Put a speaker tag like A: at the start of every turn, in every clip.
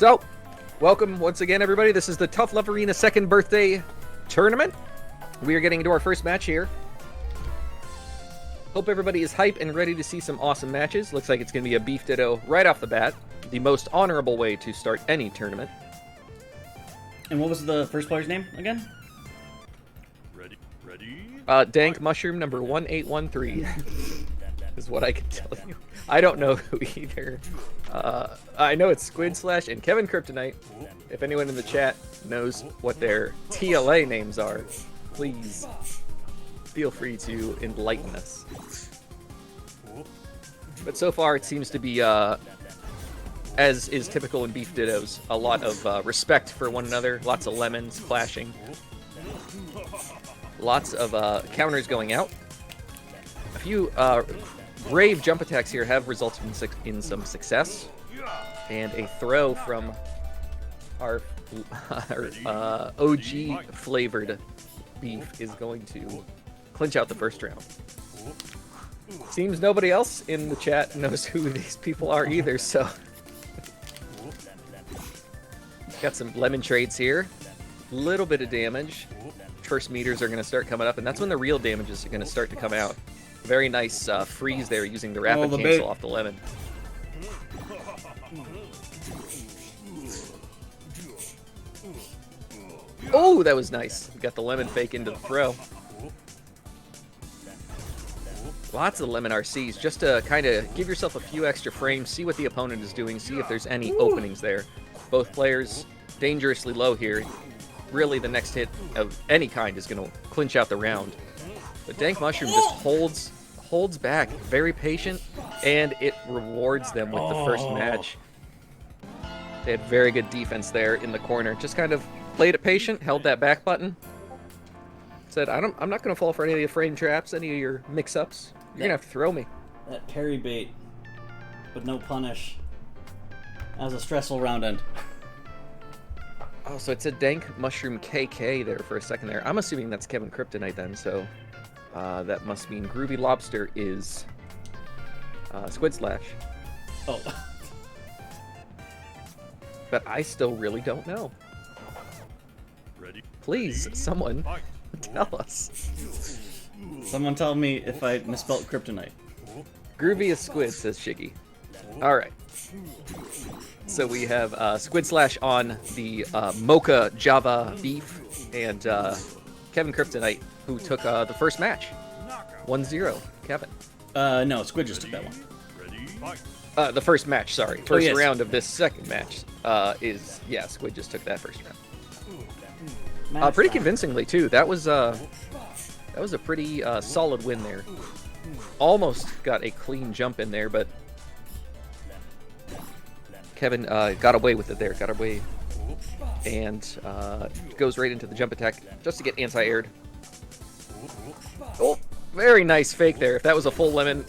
A: So, welcome once again, everybody. This is the Tough Love Arena second birthday tournament. We are getting into our first match here. Hope everybody is hyped and ready to see some awesome matches. Looks like it's going to be a beef ditto right off the bat. The most honorable way to start any tournament.
B: And what was the first player's name again?
C: Ready?
A: Dank Mushroom number 1813 is what I can tell you. I don't know who either. I know it's Squid Slash and Kevin Kryptonite. If anyone in the chat knows what their TLA names are, please feel free to enlighten us. But so far it seems to be, as is typical in Beef Dittos, a lot of respect for one another, lots of lemons clashing. Lots of counters going out. A few brave jump attacks here have resulted in some success. And a throw from our OG flavored beef is going to clinch out the first round. Seems nobody else in the chat knows who these people are either, so... Got some lemon trades here. Little bit of damage. First meters are going to start coming up, and that's when the real damages are going to start to come out. Very nice freeze there using the rapid cancel off the lemon. Oh, that was nice. We got the lemon fake into the throw. Lots of lemon RCs just to kind of give yourself a few extra frames, see what the opponent is doing, see if there's any openings there. Both players dangerously low here. Really, the next hit of any kind is going to clinch out the round. But Dank Mushroom just holds back, very patient, and it rewards them with the first match. They had very good defense there in the corner. Just kind of played it patient, held that back button. Said, I'm not going to fall for any of your frame traps, any of your mix-ups. You're going to have to throw me.
B: That parry bait, but no punish. That was a stressful round end.
A: Oh, so it said Dank Mushroom KK there for a second there. I'm assuming that's Kevin Kryptonite then, so that must mean Groovy Lobster is Squid Slash.
B: Oh.
A: But I still really don't know.
C: Ready?
A: Please, someone tell us.
B: Someone tell me if I misspelled kryptonite.
A: Groovy is Squid, says Shiggy. Alright. So we have Squid Slash on the Mocha Java Beef, and Kevin Kryptonite, who took the first match. 1-0, Kevin.
B: No, Squid just took that one.
C: Ready?
A: The first match, sorry. First
B: yes.
A: round of this second match Squid just took that first round. Pretty convincingly, too. That was a pretty solid win there. Almost got a clean jump in there, but Kevin got away with it there. Got away and goes right into the jump attack just to get anti-aired. Oh, very nice fake there. If that was a full lemon,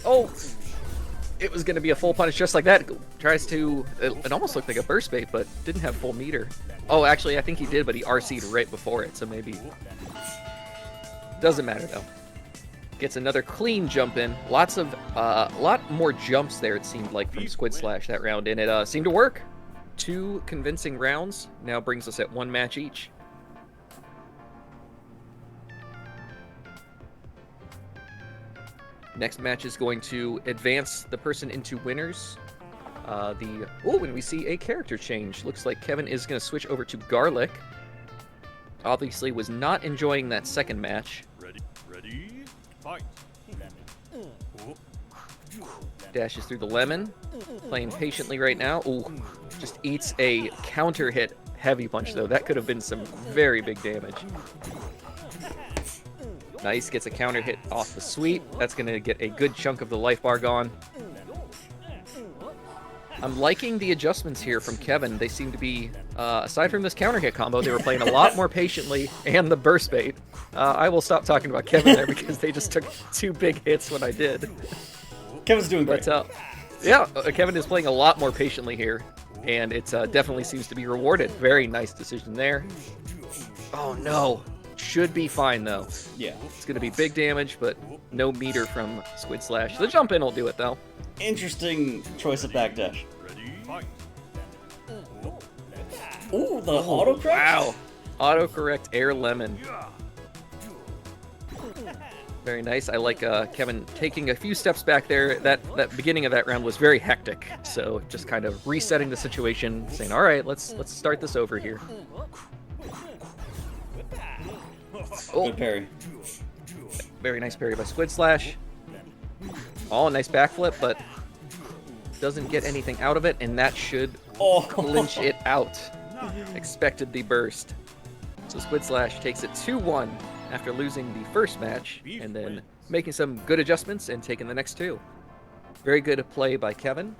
A: it was going to be a full punish just like that. Tries to, it almost looked like a burst bait, but didn't have full meter. Oh, actually, I think he did, but he RC'd right before it, so maybe. Doesn't matter, though. Gets another clean jump in. Lots of, a lot more jumps there, it seemed like, from Squid Slash that round, and it seemed to work. 2 convincing rounds now brings us at 1 match each. Next match is going to advance the person into winners. And we see a character change. Looks like Kevin is going to switch over to Garlic. Obviously was not enjoying that second match.
C: Ready, fight.
A: Dashes through the lemon. Playing patiently right now. Ooh, just eats a counter hit heavy punch, though. That could have been some very big damage. Nice, gets a counter hit off the sweep. That's going to get a good chunk of the life bar gone. I'm liking the adjustments here from Kevin. They seem to be, aside from this counter hit combo, they were playing a lot more patiently, and the burst bait. I will stop talking about Kevin there because they just took 2 big hits when I did.
B: Kevin's doing great.
A: But, yeah, Kevin is playing a lot more patiently here, and it definitely seems to be rewarded. Very nice decision there. Oh, no. Should be fine, though.
B: Yeah.
A: It's going to be big damage, but no meter from Squid Slash. The jump in will do it, though.
B: Interesting choice of backdash.
C: Ready, fight.
B: Ooh, the autocorrect?
A: Wow. Autocorrect air lemon. Very nice. I like Kevin taking a few steps back there. That beginning of that round was very hectic. So just kind of resetting the situation, saying, all right, let's start this over here. Oh,
B: Good parry.
A: very nice parry by Squid Slash. Oh, nice backflip, but doesn't get anything out of it, and that should clinch it out. Expected the burst. So Squid Slash takes it 2-1 after losing the first match, and then making some good adjustments and taking the next two. Very good play by Kevin,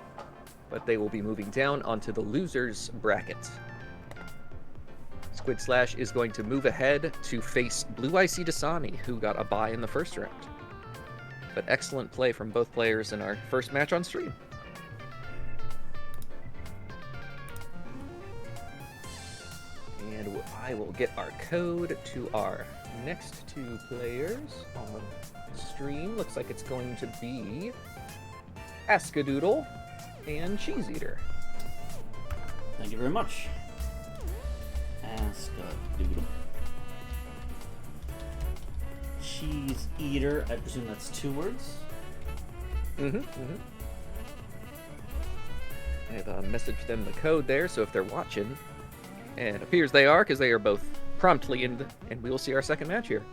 A: but they will be moving down onto the losers bracket. Squid Slash is going to move ahead to face Blue Icy Dasani, who got a bye in the first round. But excellent play from both players in our first match on stream. And I will get our code to our next two players on stream. Looks like it's going to be Askadoodle and Cheese Eater.
B: Thank you very much. Askadoodle. Cheese Eater, I presume that's 2 words?
A: I have messaged them the code there, so if they're watching, and it appears they are, because they are both promptly in, and we will see our second match here.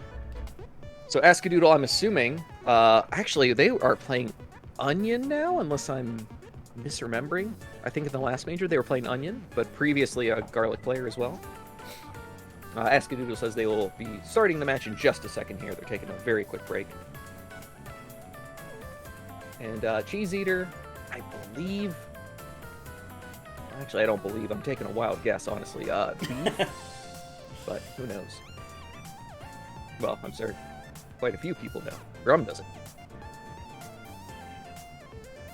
A: So Askadoodle, I'm assuming, actually they are playing Onion now, unless I'm misremembering. I think in the last major they were playing Onion, but previously a Garlic player as well. Askadoodle says they will be starting the match in just a second here. They're taking a very quick break. And Cheese Eater, I believe... Actually, I don't believe. I'm taking a wild guess, honestly. Beef? But who knows? Well, I'm sorry. Quite a few people know. Grum doesn't.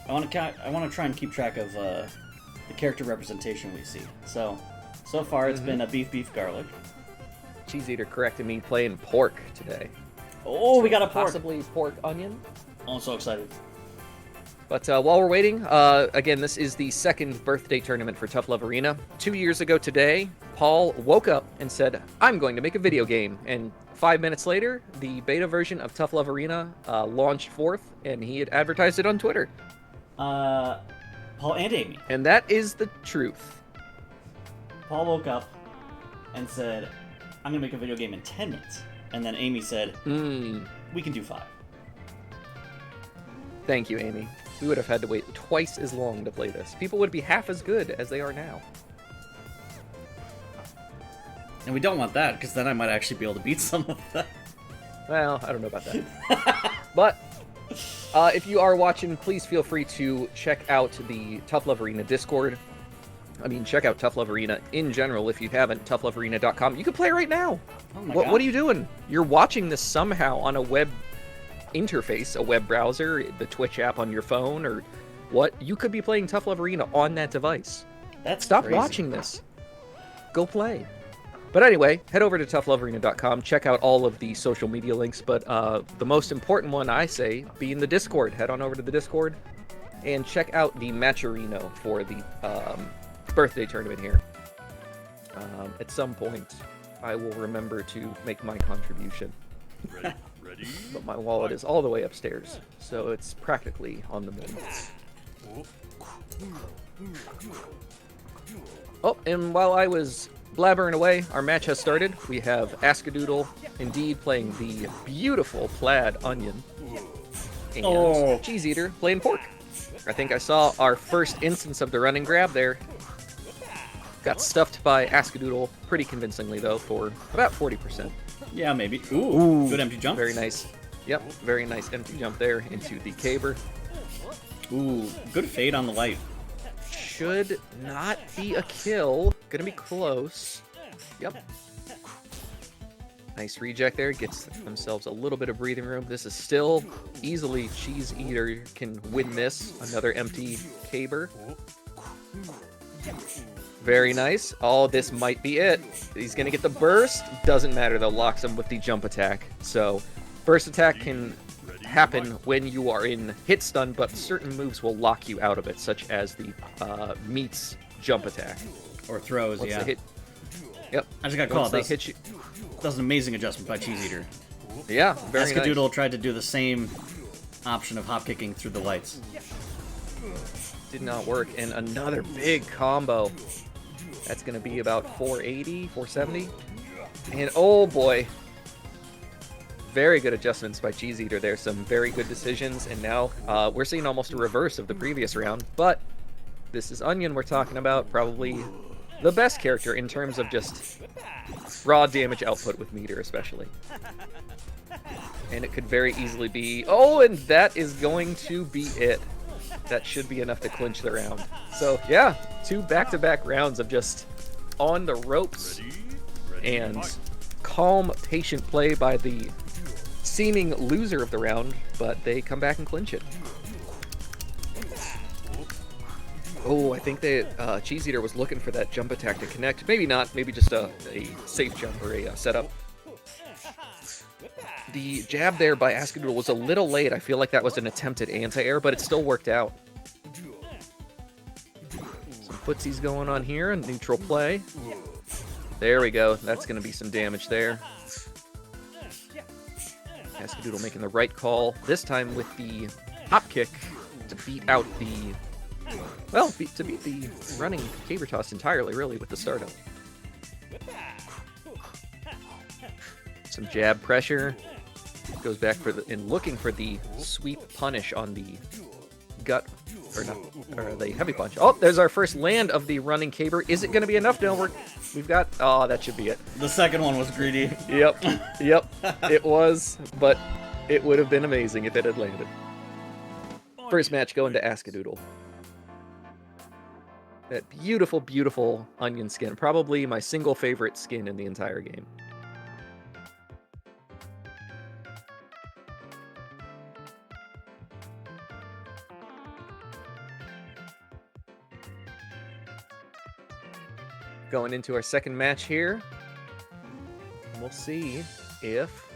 B: I want to try and keep track of the character representation we see. So far it's been a beef garlic.
A: Cheese Eater corrected me playing pork today.
B: Oh, we got a pork.
A: Possibly pork onion.
B: Oh, I'm so excited.
A: But while we're waiting, again, this is the second birthday tournament for Tough Love Arena. 2 years ago today, Paul woke up and said, I'm going to make a video game. And 5 minutes later, the beta version of Tough Love Arena launched forth, and he had advertised it on Twitter.
B: Paul and Amy.
A: And that is the truth.
B: Paul woke up and said, I'm going to make a video game in 10 minutes. And then Amy said, we can do 5.
A: Thank you, Amy. We would have had to wait twice as long to play this. People would be half as good as they are now.
B: And we don't want that, because then I might actually be able to beat some of them.
A: Well, I don't know about that. But if you are watching, please feel free to check out the Tough Love Arena Discord. I mean, check out Tough Love Arena in general if you haven't, toughlovearena.com. You can play right now.
B: Oh my
A: What are you doing? You're watching this somehow on a web interface, a web browser, the Twitch app on your phone, or what? You could be playing Tough Love Arena on that device. Stop
B: crazy.
A: watching this. Go play. But anyway, head over to toughlovearena.com, check out all of the social media links, but the most important one, I say, being the Discord. Head on over to the Discord and check out the Matcherino for the birthday tournament here. At some point, I will remember to make my contribution.
C: Ready?
A: But my wallet is all the way upstairs, so it's practically on the move. Oh, and while I was blabbering away, our match has started. We have Askadoodle indeed playing the beautiful plaid onion, and Cheese Eater playing pork. I think I saw our first instance of the running grab there. Got stuffed by Askadoodle pretty convincingly, though, for about 40%.
B: Yeah, maybe. Ooh, good empty jump.
A: Very nice. Yep, very nice empty jump there into the caber.
B: Ooh, good fade on the light.
A: Should not be a kill. Gonna be close. Yep. Nice reject there. Gets themselves a little bit of breathing room. This is still easily Cheese Eater can win this. Another empty caber. Very nice. Oh, this might be it. He's going to get the burst. Doesn't matter, though. Locks him with the jump attack. So, burst attack can happen when you are in hit stun, but certain moves will lock you out of it, such as the meets jump attack.
B: Or throws,
A: Once
B: yeah.
A: they hit, yep.
B: I just got
A: Once
B: caught.
A: they
B: That's,
A: hit you,
B: that was an amazing adjustment by Cheese Eater.
A: yeah, very nice.
B: Escadoodle tried to do the same option of hop kicking through the lights.
A: Did not work, and another big combo. That's going to be about 480, 470. And oh boy. Very good adjustments by Cheese Eater there. Some very good decisions, and now we're seeing almost a reverse of the previous round, but this is Onion we're talking about. Probably the best character in terms of just raw damage output with meter, especially. And it could very easily be... Oh, and that is going to be it. That should be enough to clinch the round. So, yeah, 2 back-to-back rounds of just on the ropes and calm, patient play by the seeming loser of the round, but they come back and clinch it. Oh, I think that Cheese Eater was looking for that jump attack to connect. Maybe not. Maybe just a safe jump or a setup. The jab there by Escadoodle was a little late. I feel like that was an attempted anti-air, but it still worked out. Some footsies going on here, a neutral play. There we go. That's going to be some damage there. Escadoodle making the right call, this time with the hop kick to beat out the... Well, to beat the running caber toss entirely, really, with the startup. Some jab pressure. Goes back for and looking for the sweep punish on the gut, or the heavy punch. Oh, there's our first land of the running caber. Is it going to be enough? No, we've got... Oh, that should be it.
B: The second one was greedy.
A: Yep, yep, it was, but it would have been amazing if it had landed. First match going to Escadoodle. That beautiful, beautiful onion skin. Probably my single favorite skin in the entire game. Going into our second match here. And we'll see if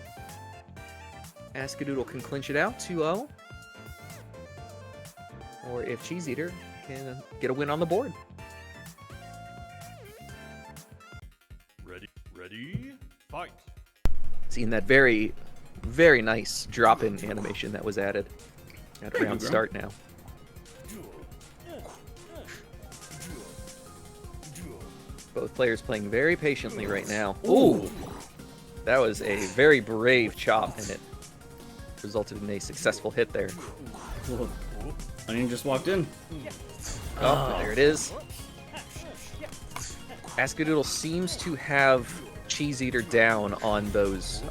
A: Escadoodle can clinch it out 2-0. Or if Cheese Eater can get a win on the board.
C: Ready, fight.
A: Seeing that very, very nice drop-in animation that was added at round start now. Both players playing very patiently right now. Ooh! That was a very brave chop, and it resulted in a successful hit there.
B: Onion just walked in.
A: Oh, there it is. Escadoodle seems to have Cheese Eater down on those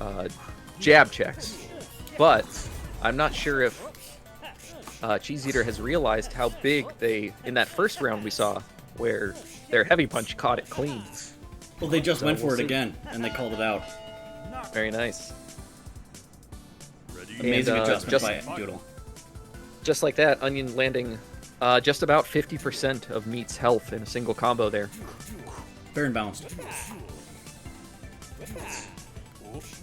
A: jab checks, but I'm not sure if Cheese Eater has realized how big they, in that first round we saw, where their heavy punch caught it clean.
B: Well, they just went for it again, and they called it out.
A: Very nice.
B: Amazing
A: And,
B: adjustment by Doodle.
A: Just like that, Onion landing just about 50% of Meat's health in a single combo there.
B: Fair and balanced.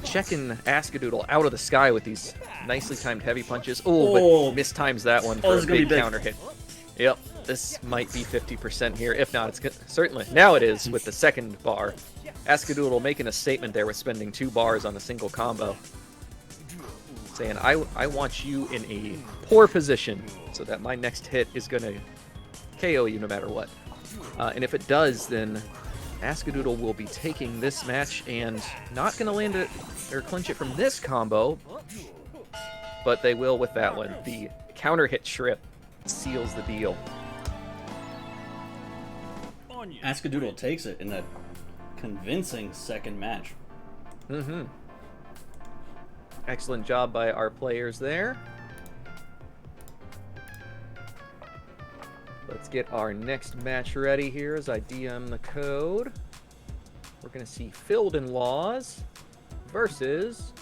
A: Checking Escadoodle out of the sky with these nicely timed heavy punches. Oh, but mistimes that one for a big counter hit. Yep, this might be 50% here. If not, it's good. Certainly. Now it is with the second bar. Escadoodle making a statement there with spending 2 bars on a single combo. Saying, I want you in a poor position so that my next hit is going to KO you no matter what. And if it does, then Escadoodle will be taking this match and not going to land it or clinch it from this combo, but they will with that one. The counter hit Shrip seals the deal.
B: Escadoodle takes it in a convincing second match.
A: Mm-hmm. Excellent job by our players there. Let's get our next match ready here as I DM the code. We're going to see Filled in Laws versus...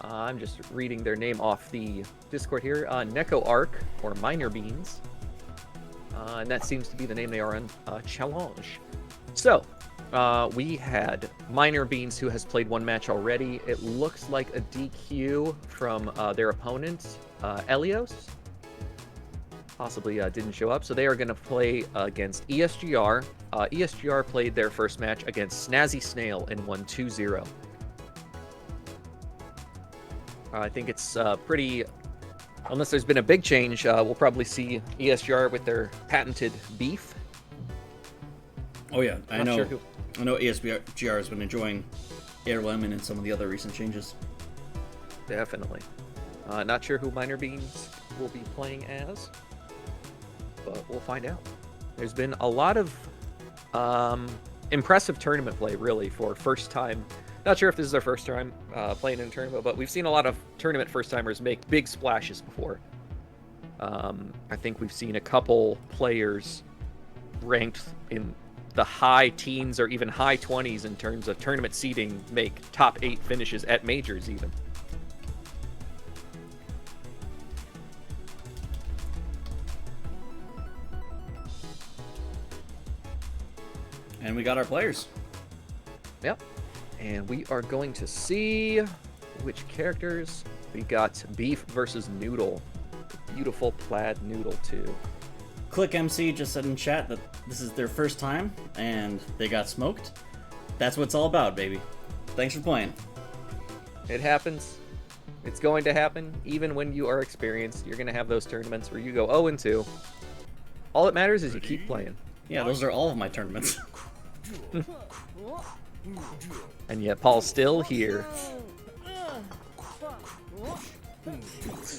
A: I'm just reading their name off the Discord here. Neko Arc, or Minor Beans. And that seems to be the name they are on Challenge. So, we had Minor Beans, who has played 1 match already. It looks like a DQ from their opponent, Elios. possibly didn't show up. So they are going to play against ESGR. ESGR played their first match against Snazzy Snail and won 2-0. I think it's pretty... Unless there's been a big change, we'll probably see ESGR with their patented beef.
B: Oh yeah, I know.
A: Sure
B: I know ESGR has been enjoying Air Lemon and some of the other recent changes.
A: Definitely. Not sure who Minor Beans will be playing as, but we'll find out. There's been a lot of impressive tournament play, really, for first time. Not sure if this is their first time playing in a tournament, but we've seen a lot of tournament first-timers make big splashes before. I think we've seen a couple players ranked in the high teens or even high 20s in terms of tournament seeding make top 8 finishes at majors even.
B: And we got our players.
A: Yep. And we are going to see which characters. We got Beef versus Noodle. Beautiful plaid Noodle, too.
B: Click MC just said in chat that this is their first time, and they got smoked. That's what it's all about, baby. Thanks for playing.
A: It happens. It's going to happen. Even when you are experienced, you're going to have those tournaments where you go 0-2. All that matters is you keep playing.
B: Yeah, those are all of my tournaments.
A: And yet Paul's still here.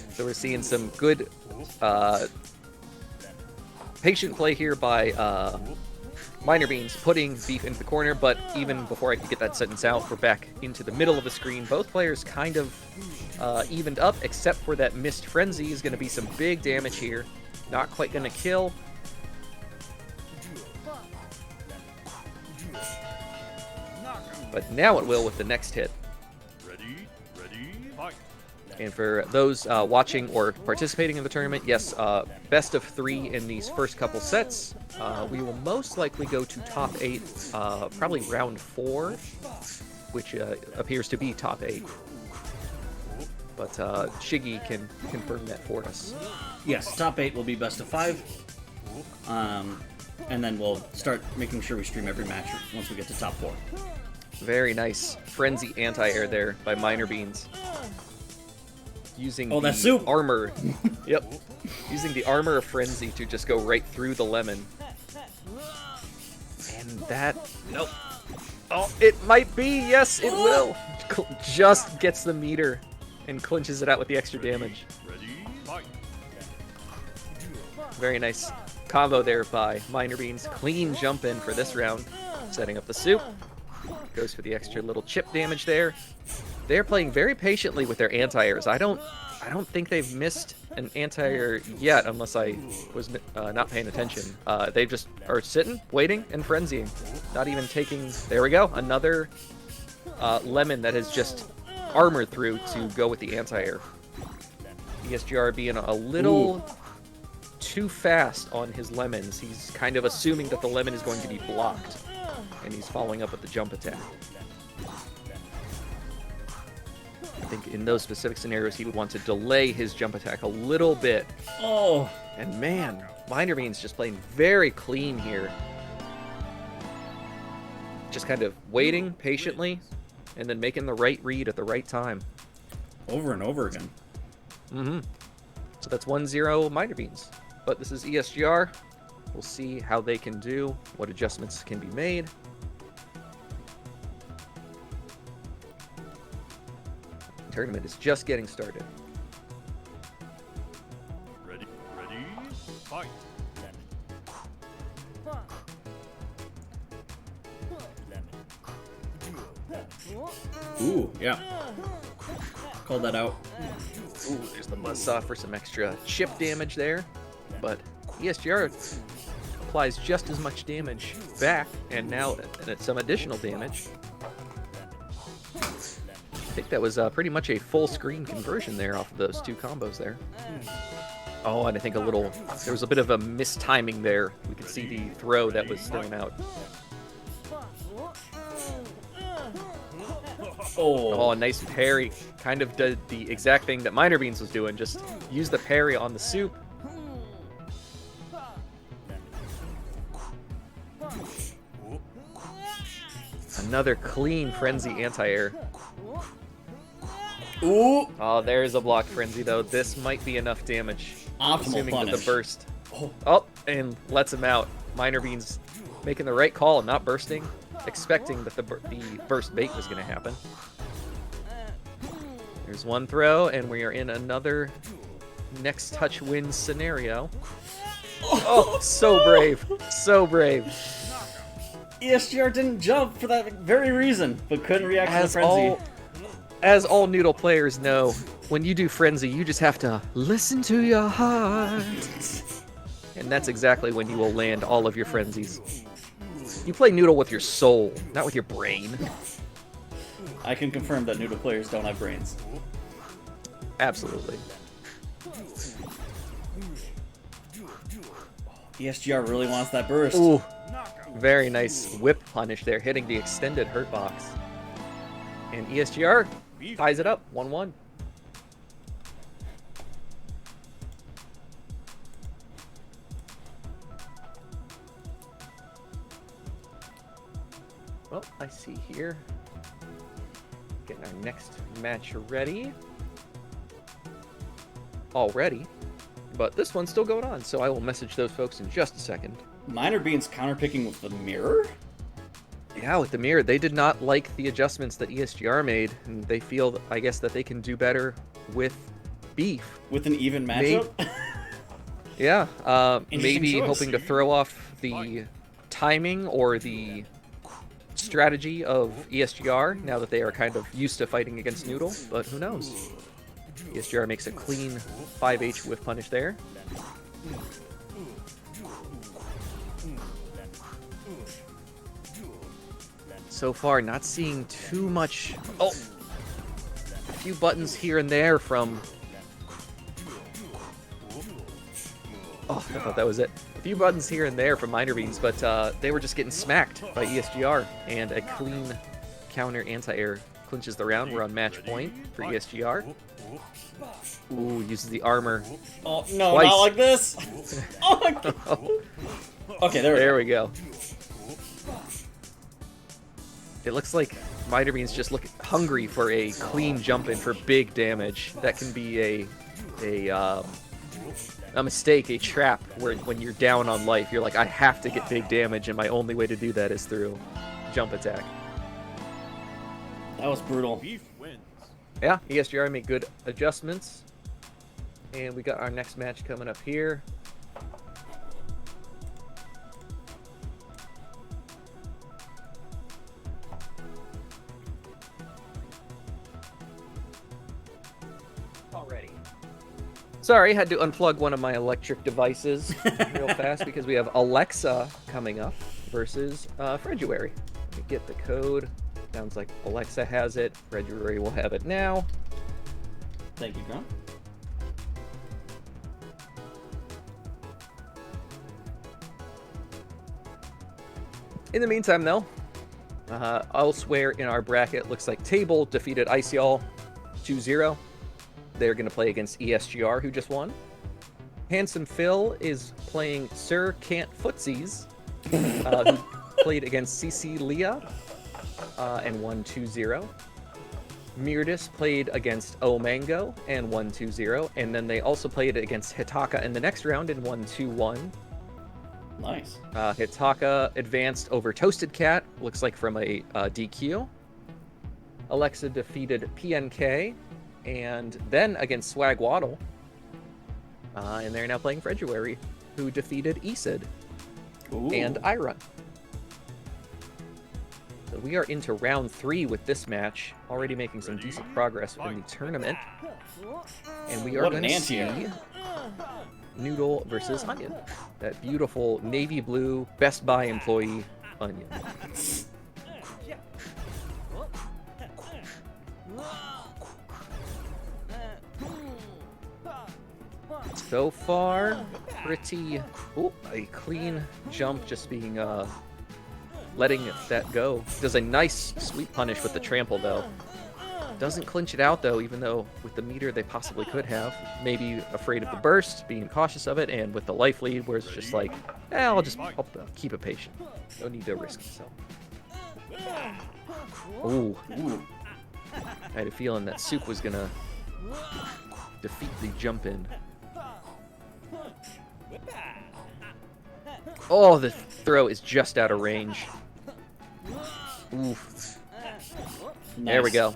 A: So we're seeing some good patient play here by Minor Beans, putting Beef into the corner, but even before I could get that sentence out, we're back into the middle of the screen. Both players kind of evened up, except for that missed Frenzy is going to be some big damage here. Not quite going to kill. But now it will with the next hit.
C: Ready, fight.
A: And for those watching or participating in the tournament, yes, best of 3 in these first couple sets. We will most likely go to top 8, probably round 4, which appears to be top 8. But Shiggy can confirm that for us.
B: Yes, top 8 will be best of 5. And then we'll start making sure we stream every match once we get to top 4.
A: Very nice Frenzy anti-air there by Minor Beans. Using
B: that soup
A: armor. Yep. Using the armor of Frenzy to just go right through the lemon. And that... Nope. Oh, it might be. Yes, it will. Just gets the meter and clinches it out with the extra damage.
C: Ready, fight.
A: Very nice combo there by Minor Beans. Clean jump in for this round. Setting up the soup. Goes for the extra little chip damage there. They're playing very patiently with their anti-airs. I don't think they've missed an anti-air yet, unless I was not paying attention. They just are sitting, waiting, and frenzying. Not even taking... There we go. Another lemon that has just armored through to go with the anti-air. ESGR being a little too fast on his lemons. He's kind of assuming that the lemon is going to be blocked. And he's following up with the jump attack. I think in those specific scenarios, he would want to delay his jump attack a little bit.
B: Oh!
A: And man, Minor Bean's just playing very clean here. Just kind of waiting patiently, and then making the right read at the right time.
B: Over and over again.
A: Mm-hmm. So that's 1-0 Minor Beans. But this is ESGR. We'll see how they can do, what adjustments can be made. The tournament is just getting started.
C: Ready, fight.
B: Ooh, yeah. Called that out.
A: Ooh, there's the buzzsaw for some extra chip damage there. But ESGR applies just as much damage back, and now some additional damage. I think that was pretty much a full screen conversion there off of those two combos there. Oh, and I think there was a bit of a mistiming there. We could see the throw that was thrown out. Oh, a nice parry. Kind of did the exact thing that Minor Beans was doing. Just use the parry on the soup. Another clean Frenzy anti-air.
B: Ooh!
A: Oh, there's a blocked Frenzy, though. This might be enough damage.
B: Optimal
A: Assuming that
B: punish.
A: the burst.
B: Oh.
A: Oh, and lets him out. Minor Beans making the right call, not bursting. Expecting that the burst bait was going to happen. There's one throw, and we are in another next touch wins scenario. Oh, so brave. So brave.
B: ESGR didn't jump for that very reason, but couldn't react to the Frenzy.
A: As all Noodle players know, when you do Frenzy, you just have to listen to your heart. And that's exactly when you will land all of your Frenzies. You play Noodle with your soul, not with your brain.
B: I can confirm that Noodle players don't have brains.
A: Absolutely.
B: ESGR really wants that burst.
A: Ooh, very nice whip punish there, hitting the extended hurt box. And ESGR ties it up, 1-1. Well, I see here. Getting our next match ready. Already. But this one's still going on, so I will message those folks in just a second.
B: Minor Beans counterpicking with the mirror?
A: Yeah, with the mirror, they did not like the adjustments that ESGR made, and they feel, I guess, that they can do better with beef.
B: With an even matchup?
A: Yeah, maybe
B: choice.
A: hoping to throw off the timing or the strategy of ESGR now that they are kind of used to fighting against Noodle, but who knows? ESGR makes a clean 5H whiff punish there. So far, not seeing too much. Oh, a few buttons here and there from. Oh, I thought that was it. A few buttons here and there from Minor Beans, but they were just getting smacked by ESGR, and a clean counter anti-air clinches the round. We're on match point for ESGR. Ooh, uses the armor.
B: Oh, no,
A: Twice.
B: not like this! Oh my god! Okay,
A: There we go. It looks like Minor Beans just look hungry for a clean jump in for big damage. That can be a mistake, a trap, where when you're down on life, you're like, I have to get big damage, and my only way to do that is through jump attack.
B: That was brutal.
C: Beef wins.
A: Yeah, ESGR made good adjustments. And we got our next match coming up here. Already. Sorry, had to unplug one of my electric devices real fast because we have Alexa coming up versus February. Let me get the code. Sounds like Alexa has it. February will have it now.
B: Thank you, Grunt.
A: In the meantime, though, elsewhere in our bracket, looks like Table defeated Iceall 2-0. They're going to play against ESGR, who just won. Handsome Phil is playing Sir Can't Footsies, who played against CC Leah and won 2-0. Mirdis played against Omango and won 2-0. And then they also played against Hitaka in the next round and won 2-1.
B: Nice.
A: Hitaka advanced over Toasted Cat, looks like from a DQ. Alexa defeated PNK, and then against Swag Waddle. And they're now playing February, who defeated Esid and Ira. So we are into round 3 with this match, already making some decent progress within the tournament. And we are
B: What
A: going
B: an
A: to see
B: anti-air.
A: Noodle versus Onion. That beautiful navy blue Best Buy employee Onion. So far, pretty... Ooh, a clean jump, just being, letting that go. Does a nice sweep punish with the trample, though. Doesn't clinch it out, though, even though with the meter they possibly could have. Maybe afraid of the burst, being cautious of it, and with the life lead, where it's just like, I'll keep it patient. No need to risk myself. Ooh,
B: Ooh.
A: I had a feeling that Soup was gonna defeat the jump in. Oh, the throw is just out of range. Ooh. There we
B: Nice.
A: go.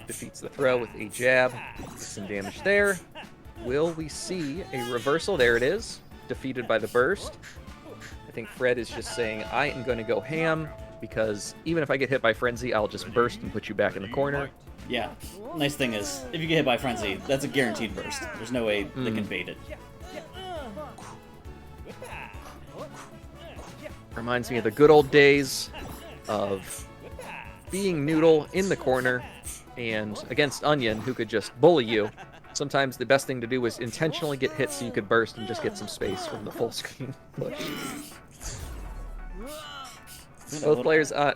A: Defeats the throw with a jab. Gets some damage there. Will we see a reversal? There it is. Defeated by the burst. I think Fred is just saying, I am going to go ham, because even if I get hit by Frenzy, I'll just burst and put you back in the corner.
B: Yeah. Nice thing is, if you get hit by Frenzy, that's a guaranteed burst. There's no way they can bait it.
A: Reminds me of the good old days of being Noodle in the corner and against Onion, who could just bully you. Sometimes the best thing to do was intentionally get hit so you could burst and just get some space from the full screen push. Both players on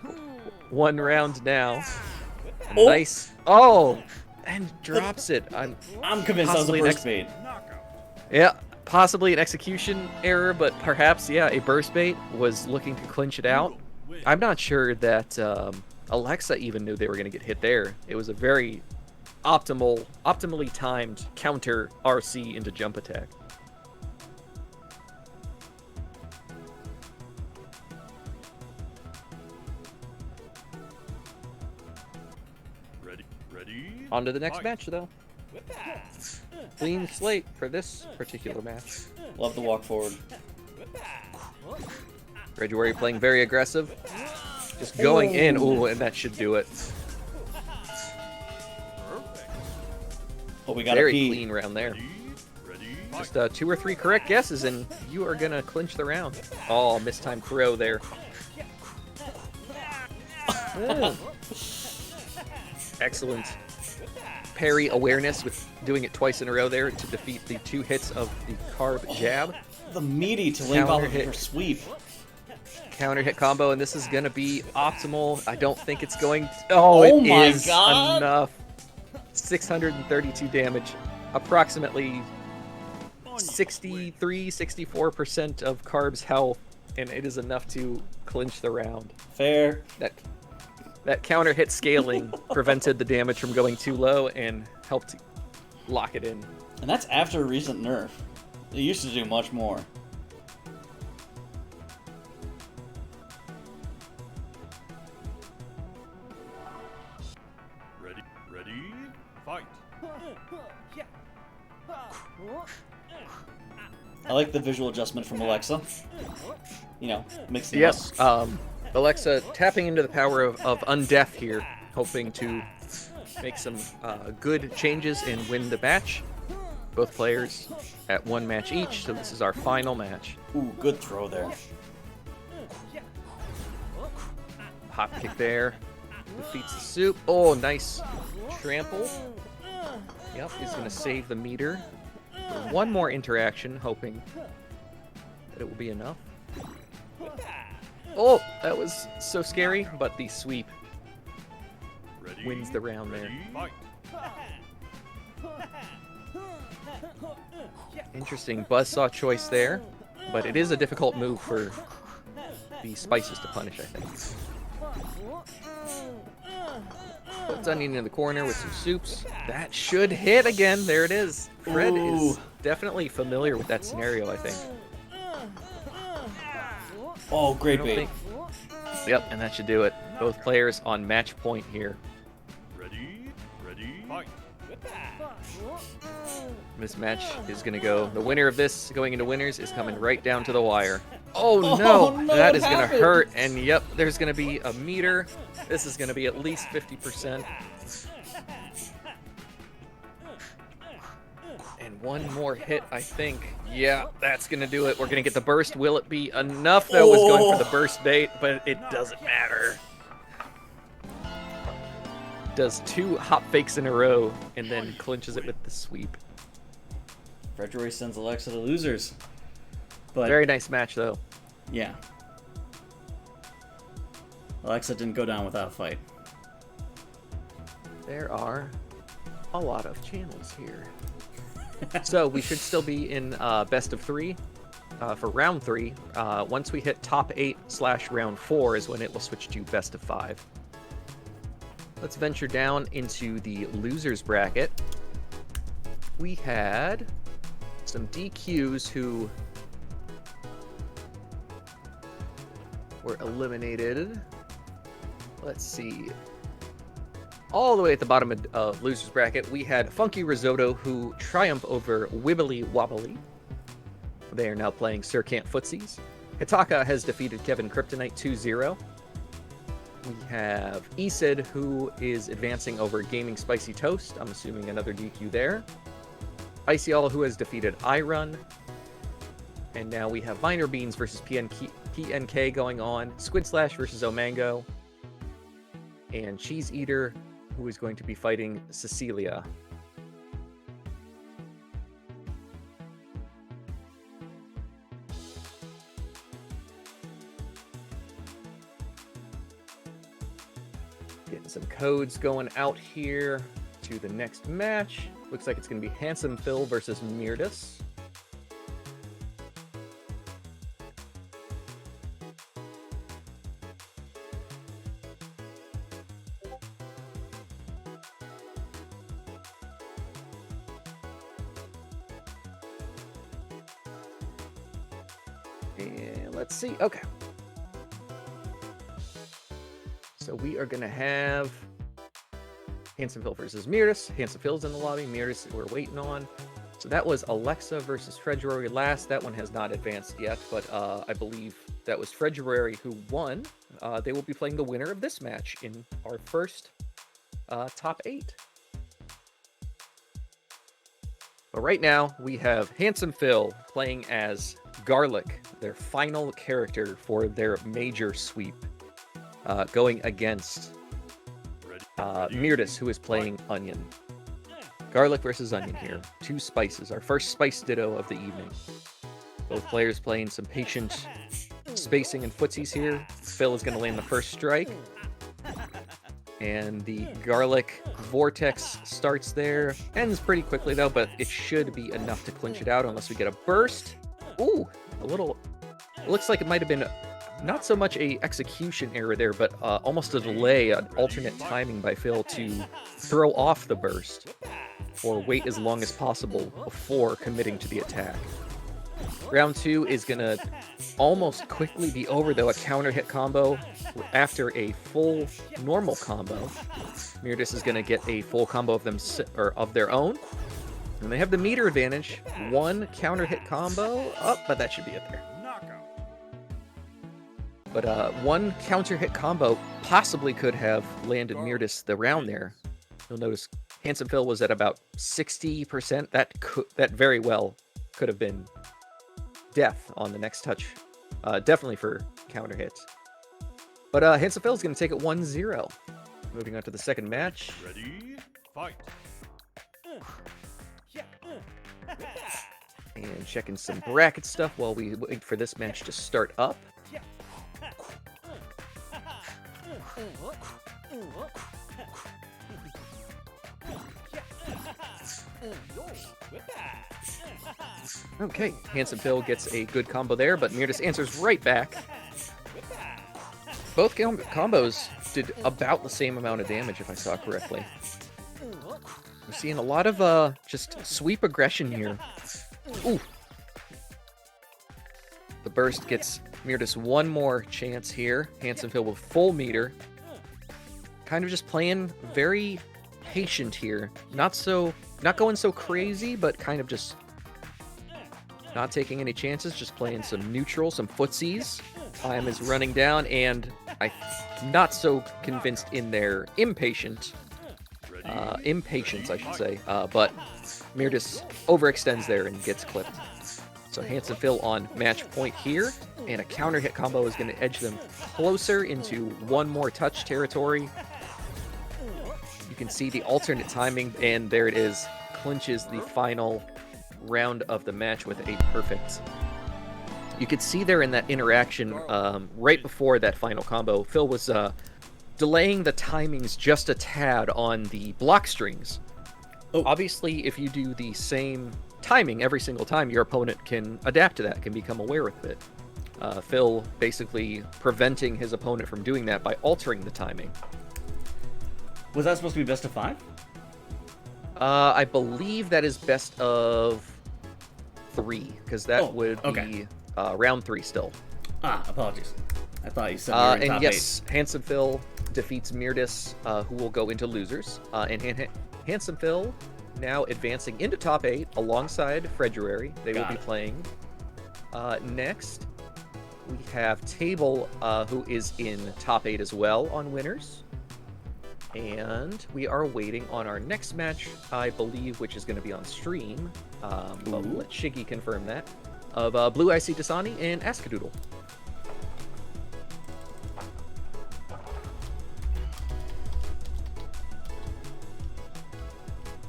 A: one round now.
B: Oh.
A: Nice. Oh! And drops it. I'm
B: convinced that was a
A: possibly
B: burst bait.
A: Yeah, possibly an execution error, but perhaps, yeah, a burst bait was looking to clinch it out. I'm not sure that Alexa even knew they were going to get hit there. It was a very optimally timed counter RC into jump attack.
C: Ready?
A: On to the next match, though. Clean slate for this particular match.
B: Love the walk forward.
A: Regiwari playing very aggressive. Just going in. Ooh, and that should do it.
B: Oh, we got a
A: Very
B: P.
A: clean round there.
C: Ready?
A: Just 2 or 3 correct guesses, and you are going to clinch the round. Oh, mistimed crow there. Excellent parry awareness with doing it twice in a row there to defeat the 2 hits of the carb jab.
B: The meaty to link off
A: Counter
B: of
A: hit.
B: her sweep.
A: Counter hit combo, and this is going to be optimal. I don't think it's going... Oh,
B: Oh
A: it
B: my
A: is
B: God.
A: enough. 632 damage. Approximately 63-64% of carb's health, and it is enough to clinch the round.
B: Fair.
A: That counter hit scaling prevented the damage from going too low and helped lock it in.
B: And that's after a recent nerf. It used to do much more.
C: Ready? Fight.
B: I like the visual adjustment from Alexa. You know, mixing
A: Yes,
B: it up.
A: Alexa tapping into the power of Undeath here, hoping to make some good changes and win the match. Both players at 1 match each, so this is our final match.
B: Ooh, good throw there.
A: Hop kick there. Defeats the Soup. Oh, nice trample. Yep, he's going to save the meter. For 1 more interaction, hoping that it will be enough. Oh, that was so scary, but the sweep
C: Ready?
A: wins the round there.
C: Fight.
A: Interesting buzzsaw choice there, but it is a difficult move for the spices to punish, I think. Puts Onion in the corner with some soups. That should hit again. There it is. Fred is
B: Ooh.
A: definitely familiar with that scenario, I think.
B: Oh,
A: I
B: great
A: don't
B: bait.
A: think... Yep, and that should do it. Both players on match point here.
C: Ready? Fight.
A: This match is going to go... The winner of this, going into winners, is coming right down to the wire. Oh, no!
B: no,
A: That
B: it
A: is going to
B: happened.
A: hurt, and yep, there's going to be a meter. This is going to be at least 50%. And 1 more hit, I think. Yeah, that's going to do it. We're going to get the burst. Will it be enough? That was going for the burst bait, but it doesn't matter. Does 2 hop fakes in a row, and then clinches it with the sweep.
B: Regiwari sends Alexa to losers. But,
A: Very nice match, though.
B: yeah. Alexa didn't go down without a fight.
A: There are a lot of channels here. So we should still be in best of 3. for round 3. Once we hit top 8/round 4 is when it will switch to best of 5. Let's venture down into the losers bracket. We had some DQs who were eliminated. Let's see. All the way at the bottom of losers bracket, we had Funky Risotto who triumphed over Wibbly Wobbly. They are now playing Sir Can't Footsies. Hitaka has defeated Kevin Kryptonite 2-0. We have Esid, who is advancing over Gaming Spicy Toast. I'm assuming another DQ there. Icyall, who has defeated iRun. And now we have Viner Beans versus PNK going on. Squid Slash versus Omango. And Cheese Eater, who is going to be fighting Cecilia. Getting some codes going out here to the next match. Looks like it's going to be Handsome Phil versus Mirdus. And let's see. Okay. So we are going to have Handsome Phil versus Mirdus. Handsome Phil's in the lobby. Mirdus we're waiting on. So that was Alexa versus Fredruary last. That one has not advanced yet, but I believe that was Fredruary who won. They will be playing the winner of this match in our first top 8. But right now, we have Handsome Phil playing as Garlic, their final character for their major sweep, going against Mirdus, who is playing Onion. Garlic versus Onion here. 2 spices, our first spice ditto of the evening. Both players playing some patient spacing and footsies here. Phil is going to land the first strike. And the Garlic Vortex starts there. Ends pretty quickly though, but it should be enough to clinch it out unless we get a burst. Ooh, a little... It looks like it might have been not so much a execution error there, but almost a delay, an alternate timing by Phil to throw off the burst or wait as long as possible before committing to the attack. Round 2 is going to almost quickly be over, though. A counter hit combo after a full normal combo. Mirdus is going to get a full combo of them or of their own. And they have the meter advantage. 1 counter hit combo. Oh, but that should be it there. But 1 counter hit combo possibly could have landed Mirdus the round there. You'll notice Handsome Phil was at about 60%. That very well could have been death on the next touch. Definitely for counter hits. But Handsome Phil is going to take it 1-0. Moving on to the second match.
C: Ready, fight.
A: And checking some bracket stuff while we wait for this match to start up. Okay, Handsome Phil gets a good combo there, but Mirdus answers right back. Both combos did about the same amount of damage, if I saw correctly. We're seeing a lot of just sweep aggression here. Ooh. The burst gets Mirdus 1 more chance here. Handsome Phil with full meter. Kind of just playing very patient here. Not going so crazy, but kind of just not taking any chances, just playing some neutral, some footsies. Time is running down, and I'm not so convinced in their impatience, I should say, but Mirdus overextends there and gets clipped. So Handsome Phil on match point here, and a counter hit combo is going to edge them closer into 1 more touch territory. You can see the alternate timing, and there it is. Clinches the final round of the match with a perfect. You could see there in that interaction right before that final combo, Phil was delaying the timings just a tad on the block strings. Oh. Obviously, if you do the same timing every single time, your opponent can adapt to that, can become aware of it. Phil basically preventing his opponent from doing that by altering the timing.
B: Was that supposed to be best of 5?
A: I believe that is best of 3, because that would
B: okay.
A: be round 3 still.
B: Apologies. I thought you said we were in
A: And
B: top
A: yes, Handsome Phil defeats Mirdis, who will go into losers. And Handsome Phil now advancing into top 8 alongside Fredruary. They will be playing. Next, we have Table, who is in top 8 as well on winners. And we are waiting on our next match, I believe, which is going to be on stream. But we'll let Shiggy confirm that. Of Blue Icy Dasani and Askadoodle.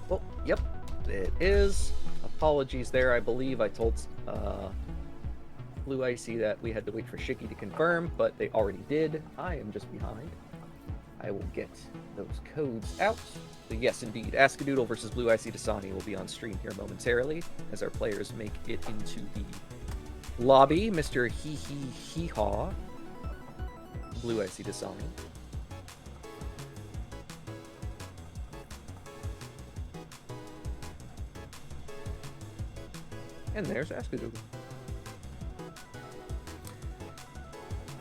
A: Well, yep, it is. Apologies there. I believe I told Blue Icy that we had to wait for Shiggy to confirm, but they already did. I am just behind. I will get those codes out. So yes, indeed, Askadoodle versus Blue Icy Dasani will be on stream here momentarily as our players make it into the lobby. Mr. Hee-Hee-Hee-Haw, Blue Icy Dasani. And there's Askadoodle.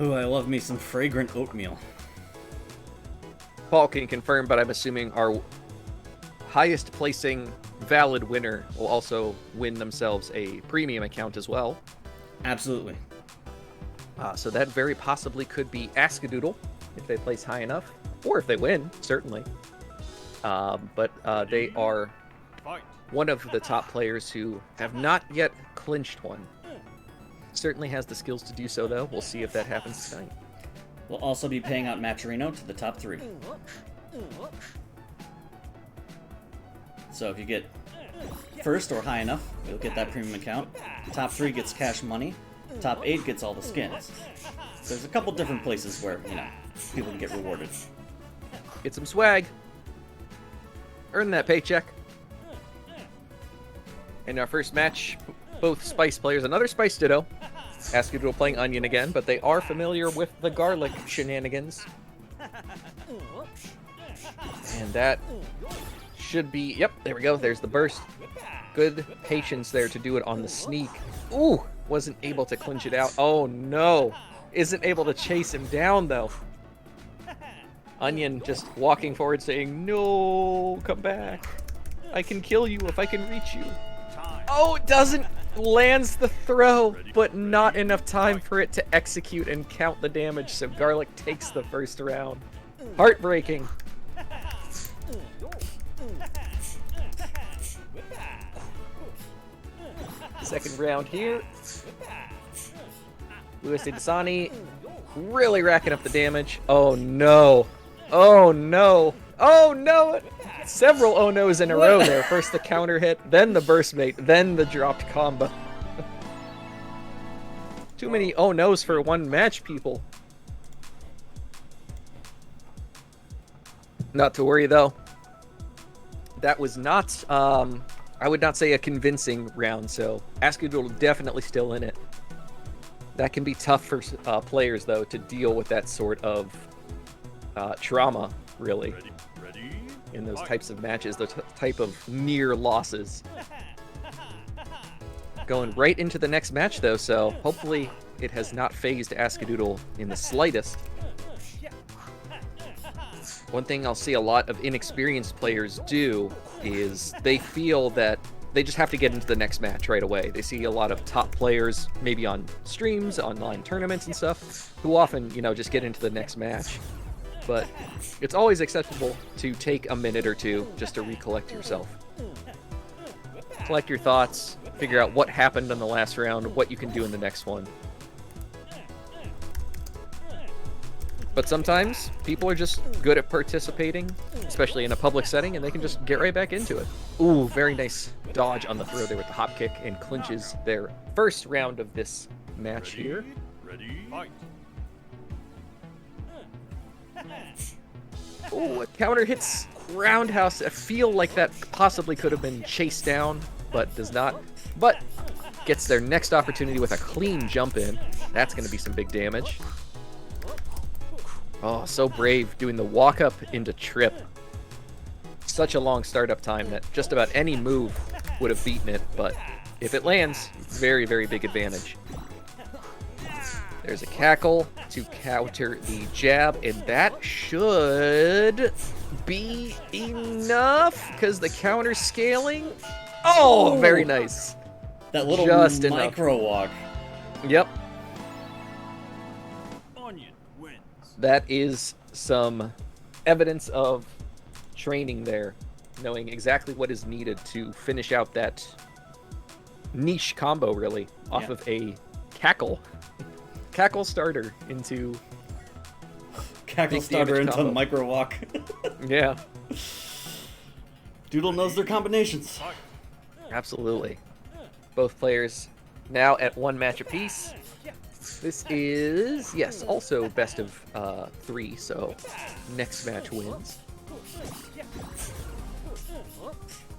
B: Ooh, I love me some fragrant oatmeal.
A: Paul can confirm, but I'm assuming our highest placing valid winner will also win themselves a premium account as well.
B: Absolutely.
A: So that very possibly could be Askadoodle if they place high enough, or if they win, certainly. But they are one of the top players who have not yet clinched one. Certainly has the skills to do so, though. We'll see if that happens tonight.
B: We'll also be paying out Matcherino to the top 3. So if you get first or high enough, you'll get that premium account. Top 3 gets cash money. Top 8 gets all the skins. So there's a couple different places where, people can get rewarded.
A: Get some swag. Earn that paycheck. In our first match, both Spice players, another Spice Ditto. Askadoodle playing Onion again, but they are familiar with the garlic shenanigans. And that should be... Yep, there we go. There's the burst. Good patience there to do it on the sneak. Ooh, wasn't able to clinch it out. Oh, no. Isn't able to chase him down, though. Onion just walking forward saying, no, come back. I can kill you if I can reach you. Oh, it doesn't. Lands the throw, but not enough time for it to execute and count the damage, so Garlic takes the first round. Heartbreaking. Second round here. Louis Dasani really racking up the damage. Oh no. Oh no. Oh no! Several oh no's in a row there. First the counter hit, then the burst mate, then the dropped combo. Too many oh no's for one match, people. Not to worry though. That was not, I would not say a convincing round, so Askadoodle definitely still in it. That can be tough for players though to deal with that sort of trauma, really. In those types of matches, those type of near losses. Going right into the next match, though, so hopefully it has not phased Askadoodle in the slightest. One thing I'll see a lot of inexperienced players do is they feel that they just have to get into the next match right away. They see a lot of top players, maybe on streams, online tournaments and stuff, who often, just get into the next match. But it's always acceptable to take a minute or two just to recollect yourself. Collect your thoughts, figure out what happened in the last round, what you can do in the next one. But sometimes people are just good at participating, especially in a public setting, and they can just get right back into it. Ooh, very nice dodge on the throw there with the hop kick, and clinches their first round of this match here.
C: Ready, fight.
A: Oh, a counter hits roundhouse. I feel like that possibly could have been chased down. but does not. But gets their next opportunity with a clean jump in. That's going to be some big damage. Oh, so brave doing the walk up into trip. Such a long startup time that just about any move would have beaten it, but if it lands, very, very big advantage. There's a cackle to counter the jab, and that should be enough because the counter scaling. Oh, very nice.
B: That little
A: Just enough.
B: micro walk.
A: Yep.
C: Onion wins.
A: That is some evidence of training there, knowing exactly what is needed to finish out that niche combo, really, off
B: Yeah.
A: of a cackle. Cackle starter into...
B: Cackle
A: Big
B: starter
A: damage
B: into
A: combo.
B: micro walk.
A: Yeah,
B: Doodle knows their combinations.
C: Fight.
A: absolutely. Both players now at one match apiece. This is, yes, also best of 3, so next match wins.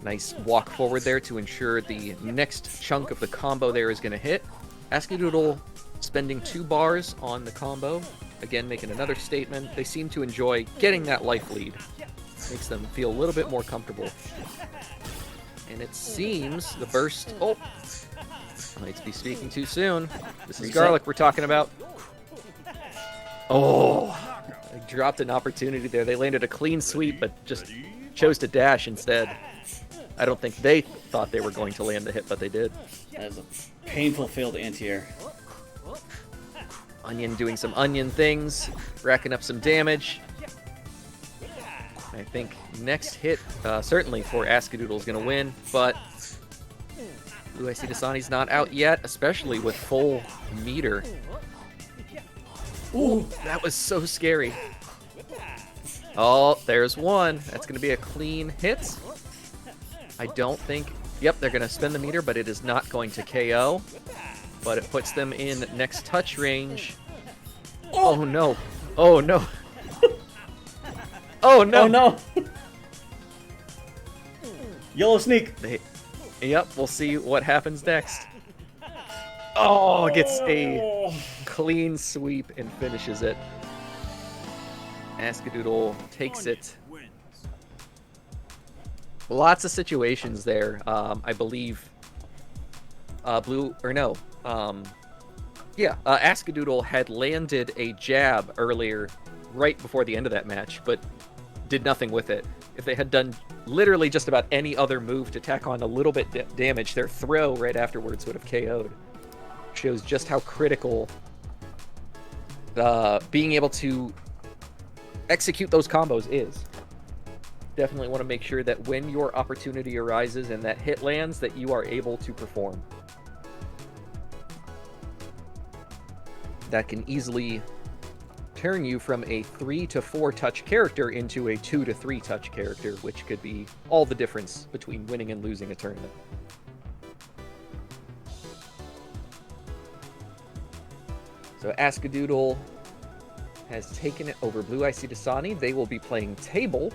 A: Nice walk forward there to ensure the next chunk of the combo there is going to hit. Askidoodle spending 2 bars on the combo. Again, making another statement. They seem to enjoy getting that life lead. Makes them feel a little bit more comfortable. And it seems the burst... Oh! Might be speaking too soon. This is
B: Reset.
A: Garlic we're talking about. Oh! They dropped an opportunity there. They landed a clean sweep, but just chose to dash instead. I don't think they thought they were going to land the hit, but they did.
B: That is a painful failed anti-air.
A: Onion doing some onion things, racking up some damage. I think next hit, certainly for Askidoodle, is going to win, but Blue Icy Dasani's not out yet, especially with full meter. Ooh, that was so scary. Oh, there's one. That's going to be a clean hit. I don't think... Yep, they're going to spend the meter, but it is not going to KO. But it puts them in next touch range. Oh, no. Oh, no. Oh, no.
B: Oh no! Yellow sneak!
A: Yep, we'll see what happens next. Oh, gets a clean sweep and finishes it. Askidoodle takes it.
C: Wins.
A: Lots of situations there. I believe Askidoodle had landed a jab earlier, right before the end of that match, but did nothing with it. If they had done literally just about any other move to tack on a little bit damage, their throw right afterwards would have KO'd. Shows just how critical being able to execute those combos is. Definitely want to make sure that when your opportunity arises and that hit lands, that you are able to perform. That can easily turn you from a 3 to 4 touch character into a 2 to 3 touch character, which could be all the difference between winning and losing a tournament. So Askidoodle has taken it over Blue Icy Dasani. They will be playing table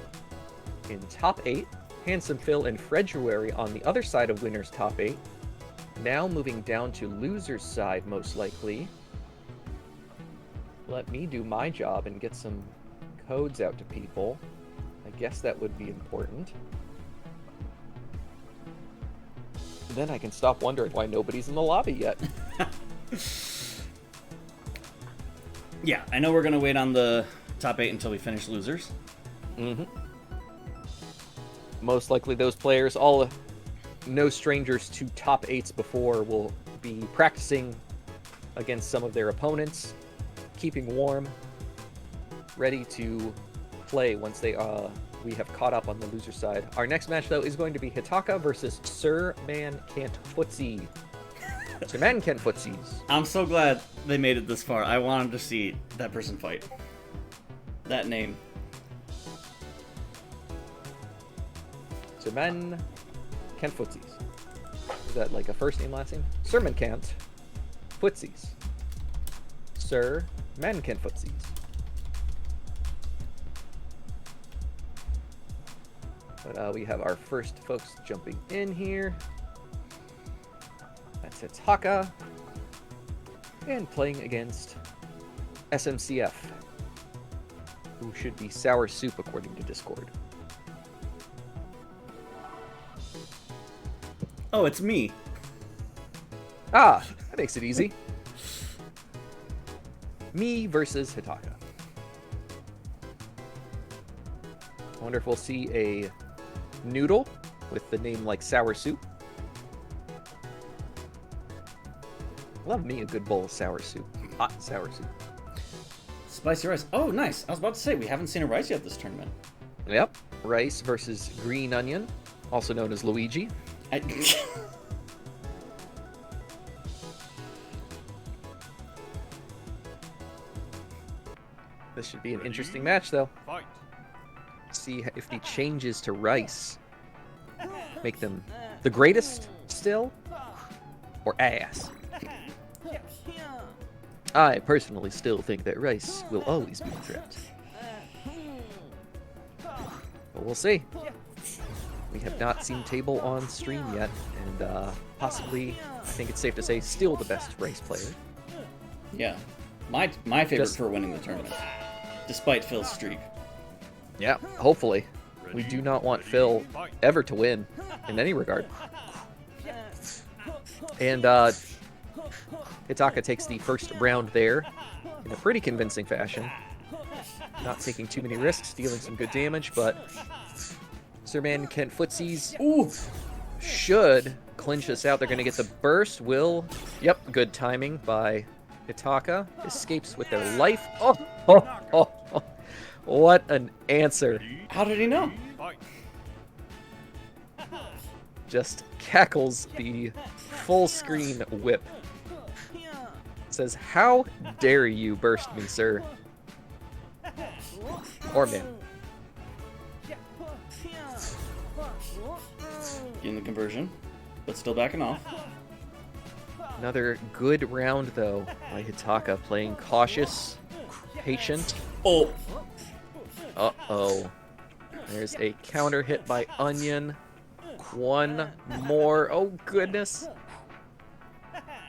A: in top 8. Handsome Phil and Fredruary on the other side of winners top 8. Now moving down to losers side, most likely. Let me do my job and get some codes out to people. I guess that would be important. Then I can stop wondering why nobody's in the lobby yet.
B: Yeah, I know we're gonna wait on the top 8 until we finish losers.
A: Mm-hmm. Most likely those players, all no strangers to top 8s before, will be practicing against some of their opponents, keeping warm, ready to play once we have caught up on the loser side. Our next match, though, is going to be Hitaka versus Sir Man Can't Footsie. Sir Man Can't Footsies.
B: I'm so glad they made it this far. I wanted to see that person fight. That name.
A: Sir Man Can't Footsies. Is that like a first name, last name? Sir Man Can't Footsies. Sir Man Can't Footsies. But we have our first folks jumping in here. Hitaka. And playing against SMCF, who should be sour soup according to Discord.
B: Oh, it's me.
A: Ah, that makes it easy. Me versus Hitaka. I wonder if we'll see a noodle with the name like sour soup. Love me a good bowl of sour soup. Hot sour soup.
B: Spicy rice. Oh, nice. I was about to say, we haven't seen a rice yet this tournament.
A: Yep. Rice versus green onion, also known as Luigi. This should be an interesting match, though.
C: Fight.
A: See if the changes to rice make them the greatest still, or ass. I personally still think that rice will always be the threat. But we'll see. We have not seen Table on stream yet, and possibly, I think it's safe to say, still the best rice player.
B: Yeah. My favorite for winning the tournament, despite Phil's streak.
A: Yeah, hopefully. We
C: Ready,
A: do not want
C: ready,
A: Phil
C: fight.
A: ever to win in any regard. And Hitaka takes the first round there in a pretty convincing fashion. Not taking too many risks, dealing some good damage, but Sirman Kent Footsies should clinch this out. They're going to get the burst. Yep, good timing by Hitaka. Escapes with their life. Oh. What an answer.
B: How did he know?
C: Fight.
A: Just cackles the full screen whip. Says, "How dare you burst me, sir?" Or man.
B: Getting the conversion, but still backing off.
A: Another good round, though, by Hitaka, playing cautious, patient.
B: Oh,
A: Uh-oh. There's a counter hit by Onion. One more. Oh, goodness.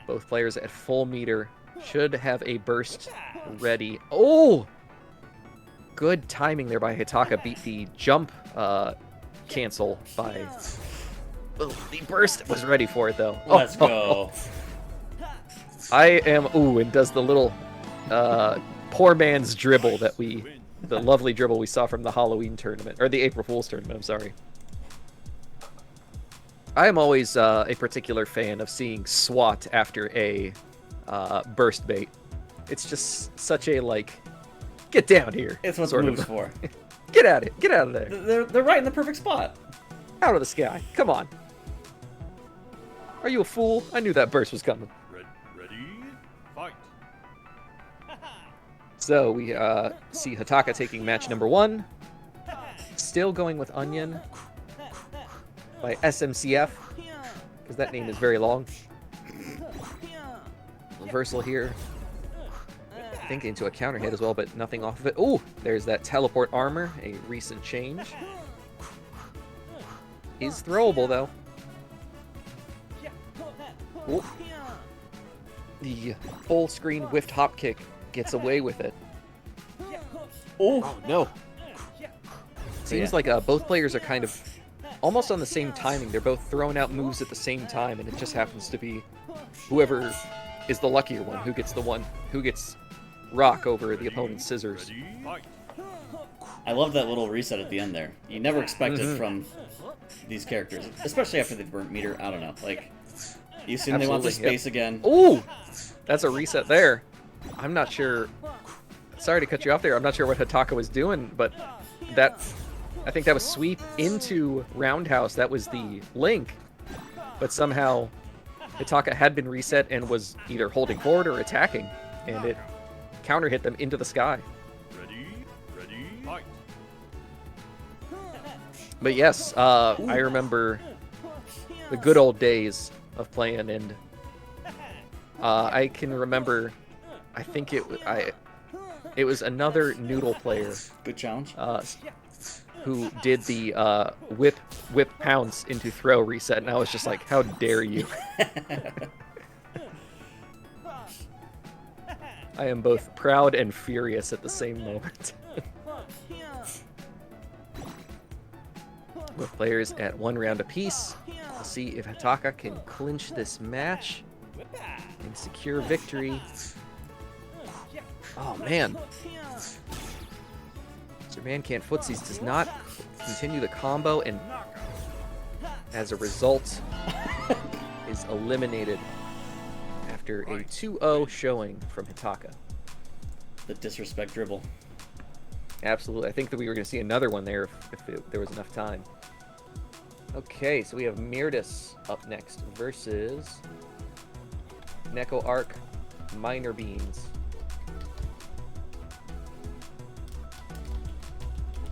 A: Both players at full meter should have a burst ready. Oh! Good timing there by Hitaka. Beat the jump cancel by... Oh, the burst was ready for it, though.
B: let's go.
A: I am... Ooh, and does the little poor man's dribble that the lovely dribble we saw from the Halloween tournament, or the April Fool's tournament, I'm sorry. I am always a particular fan of seeing SWAT after a burst bait. It's just such a, like, get down here.
B: It's what the
A: sort
B: move's
A: of.
B: for.
A: Get at it. Get out of there.
B: They're right in the perfect spot.
A: Out of the sky. Come on. Are you a fool? I knew that burst was coming.
C: Ready, fight.
A: So we see Hitaka taking match number 1. Still going with Onion by SMCF, because that name is very long. Reversal here. I think into a counter hit as well, but nothing off of it. Ooh, there's that teleport armor, a recent change. Is throwable, though. Ooh. The full screen whiffed hop kick gets away with it. Oh, no. Seems like both players are kind of almost on the same timing. They're both throwing out moves at the same time, and it just happens to be whoever is the luckier one who gets rock over the opponent's scissors.
C: Ready, fight.
B: I love that little reset at the end there. You never expect it from these characters, especially after they've burnt meter. I don't know, like you assume they want the
A: Absolutely, yep.
B: space again.
A: Ooh, that's a reset there. I'm not sure. Sorry to cut you off there. I'm not sure what Hitaka was doing, but I think that was sweep into roundhouse. That was the link, but somehow Hitaka had been reset and was either holding forward or attacking, and it counter hit them into the sky.
C: Ready, fight.
A: But yes, I remember the good old days of playing, and I can remember. I think it was another Noodle player
B: Good challenge.
A: who did the whip pounce into throw reset, and I was just like, how dare you? I am both proud and furious at the same moment. Both players at 1 round apiece. We'll see if Hitaka can clinch this match and secure victory. Oh, man. Sir Man Can't Footsies does not continue the combo, and as a result, is eliminated after a 2-0 showing from Hitaka.
B: The disrespect dribble.
A: Absolutely. I think that we were going to see another one there if there was enough time. Okay, so we have Mirdis up next versus Neko Arc Minor Beans.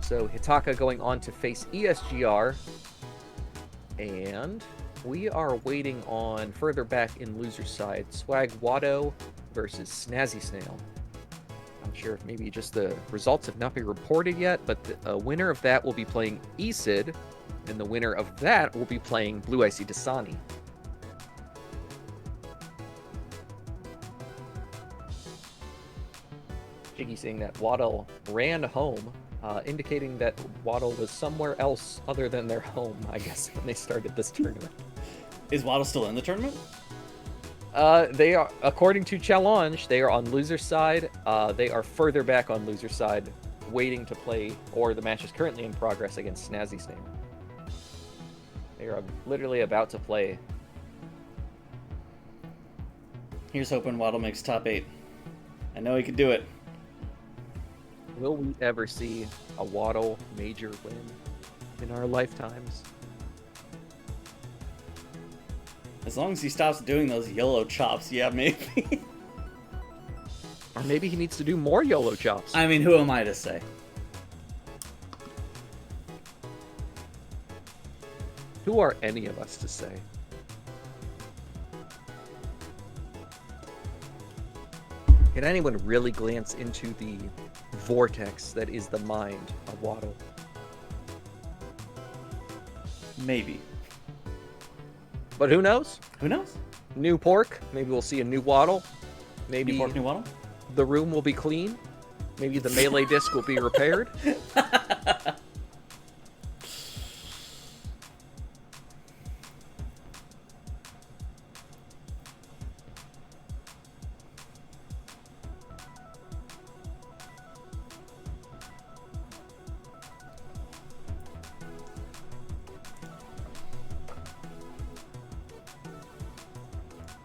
A: So Hitaka going on to face ESGR, and we are waiting on further back in loser side Swag Watto versus Snazzy Snail. Not sure if maybe just the results have not been reported yet, but the winner of that will be playing Esid, and the winner of that will be playing Blue Icy Dasani. Jiggy saying that Waddle ran home, indicating that Waddle was somewhere else other than their home, I guess, when they started this tournament.
B: Is Waddle still in the tournament?
A: They are, according to Challenge, they are on loser side. They are further back on loser side, waiting to play, or the match is currently in progress against Snazzy Snail. They are literally about to play.
B: Here's hoping Waddle makes top 8. I know he can do it.
A: Will we ever see a Waddle major win in our lifetimes?
B: As long as he stops doing those YOLO chops, yeah, maybe.
A: Or maybe he needs to do more YOLO chops.
B: I mean, who am I to say?
A: Who are any of us to say? Can anyone really glance into the vortex that is the mind of Waddle?
B: Maybe.
A: But who knows?
B: Who knows?
A: New pork. Maybe we'll see a new Waddle. Maybe
B: New pork, new Waddle?
A: the room will be clean. Maybe the melee disc will be repaired.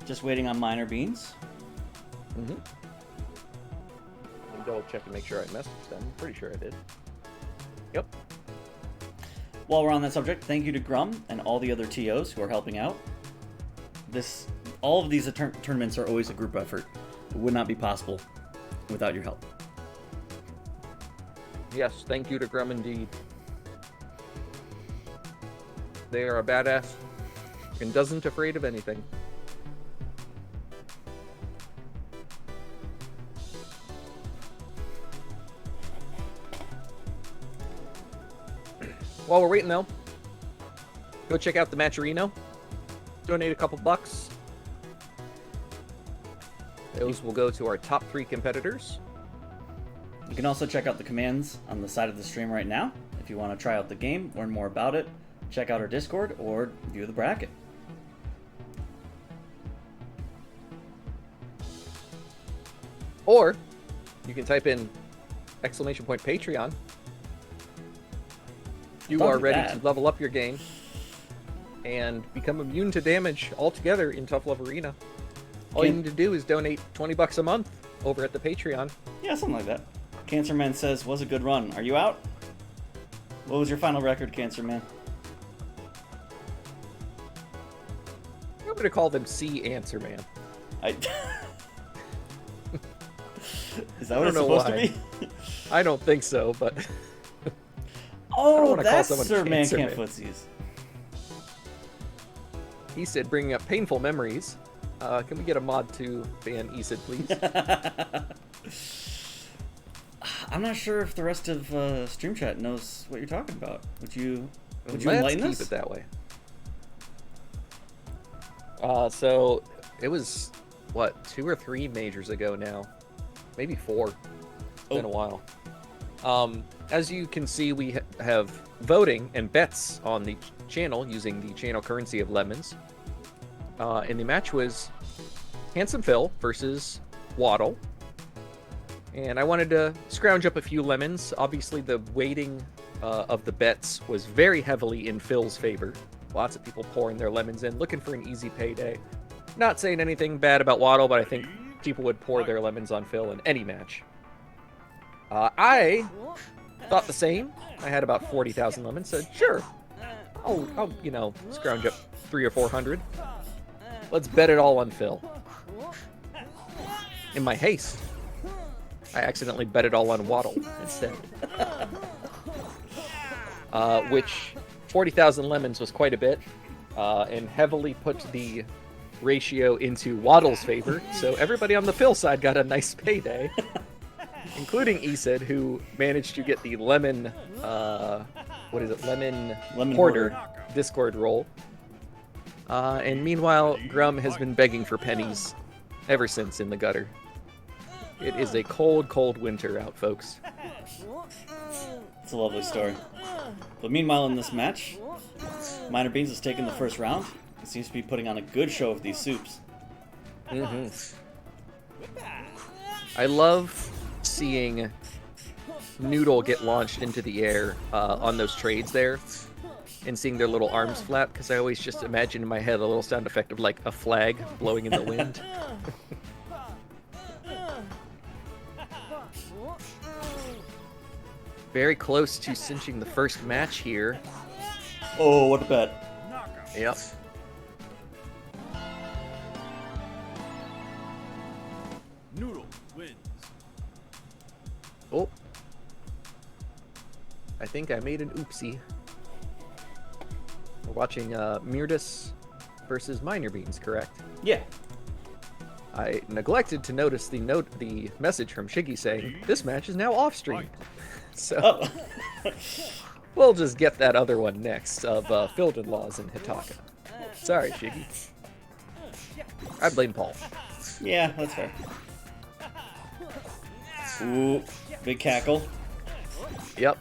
B: Just waiting on minor beans.
A: Mm-hmm. Let me double check to make sure I messaged them. I'm pretty sure I did. Yep.
B: While we're on that subject, thank you to Grum and all the other TOs who are helping out. All of these tournaments are always a group effort. It would not be possible without your help.
A: Yes, thank you to Grum indeed. They are a badass and doesn't afraid of anything. While we're waiting though, go check out the Matcherino. Donate a couple bucks. Those will go to our top 3 competitors.
B: You can also check out the commands on the side of the stream right now. If you want to try out the game, learn more about it, check out our Discord, or view the bracket.
A: Or you can type in !Patreon. You
B: Don't
A: are
B: do
A: ready
B: that.
A: to level up your game and become immune to damage altogether in Tough Love Arena. All you need to do is donate 20 bucks a month over at the Patreon.
B: Yeah, something like that. Cancer Man says, was a good run. Are you out? What was your final record, Cancer Man?
A: I'm going to call them C Answer Man.
B: Is that what
A: I
B: it's
A: don't know
B: supposed
A: why.
B: to be?
A: I don't think so, but
B: Oh,
A: wanna call
B: that's
A: someone
B: Sir Man
A: Cancer
B: Can't
A: Man.
B: Footsies.
A: he said bringing up painful memories. Can we get a mod to ban ESID, please?
B: I'm not sure if the rest of Stream Chat knows what you're talking about. Would you
A: Let's
B: enlighten
A: keep
B: us?
A: it that way. So it was, what, 2 or 3 majors ago now maybe 4. It's been a while. As you can see, we have voting and bets on the channel using the channel currency of lemons. And the match was Handsome Phil versus Waddle. And I wanted to scrounge up a few lemons. Obviously, the weighting of the bets was very heavily in Phil's favor. Lots of people pouring their lemons in, looking for an easy payday. Not saying anything bad about Waddle, but I think people would pour their lemons on Phil in any match. I thought the same. I had about 40,000 lemons. Said, sure, I'll scrounge up 300 or 400. Let's bet it all on Phil. In my haste, I accidentally bet it all on Waddle instead. Which 40,000 lemons was quite a bit, and heavily put the ratio into Waddle's favor. So everybody on the Phil side got a nice payday, including Esid, who managed to get the lemon, lemon Porter Discord roll. And meanwhile, Grum has been begging for pennies ever since in the gutter. It is a cold, cold winter out, folks.
B: It's a lovely story. But meanwhile, in this match, Minor Beans has taken the first round. He seems to be putting on a good show with these soups.
A: Mm-hmm. I love seeing Noodle get launched into the air on those trades there, and seeing their little arms flap, because I always just imagine in my head a little sound effect of like a flag blowing in the wind. Very close to cinching the first match here.
B: Oh, what a bet.
A: Yep.
C: Noodle wins.
A: Oh. I think I made an oopsie. We're watching Mirdus versus Minor Beans, correct?
B: Yeah.
A: I neglected to notice the message from Shiggy saying, this match is now off-stream. So, we'll just get that other one next of Fielded Laws and Hitaka. Sorry, Shiggy. I blame Paul.
B: Yeah, that's fair. Ooh, big cackle.
A: Yep.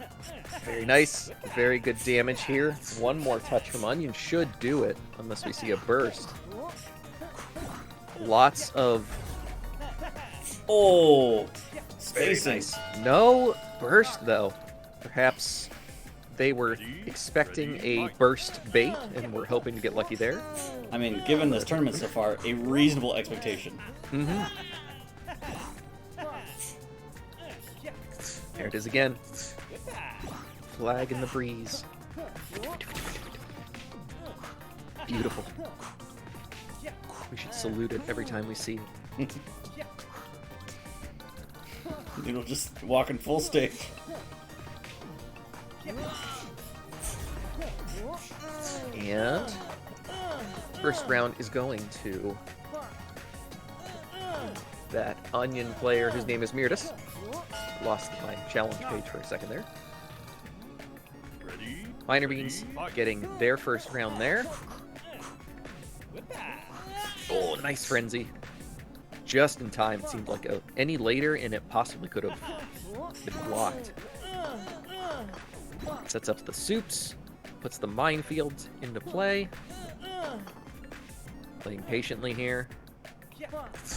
A: Very nice. Very good damage here. One more touch from Onion should do it, unless we see a burst. Lots of...
B: Oh,
A: Very
B: spacing.
A: nice. No burst, though. Perhaps they were expecting a burst bait and were hoping to get lucky there.
B: I mean, given this tournament so far, a reasonable expectation.
A: Mm-hmm. There it is again. Flag in the breeze. Beautiful. We should salute it every time we see it.
B: Noodle just walking full stage.
A: And first round is going to that Onion player whose name is Mirdus. Lost my challenge page for a second there.
C: Ready?
A: Minor Beans getting their first round there. Oh, nice frenzy. Just in time. It seemed like any later and it possibly could have been blocked. Sets up the soups. Puts the minefields into play. Playing patiently here.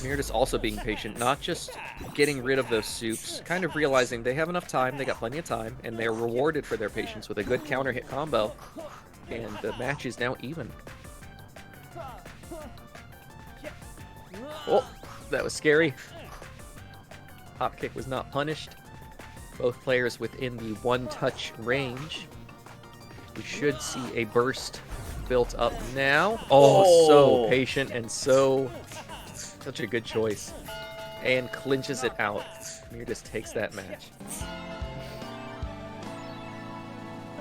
A: Mirdus also being patient, not just getting rid of those soups, kind of realizing they have enough time, they got plenty of time, and they're rewarded for their patience with a good counter hit combo. And the match is now even. Oh, that was scary. Hop kick was not punished. Both players within the one-touch range. We should see a burst built up now. Oh, so patient and such a good choice. And clinches it out. Mirdus takes that match.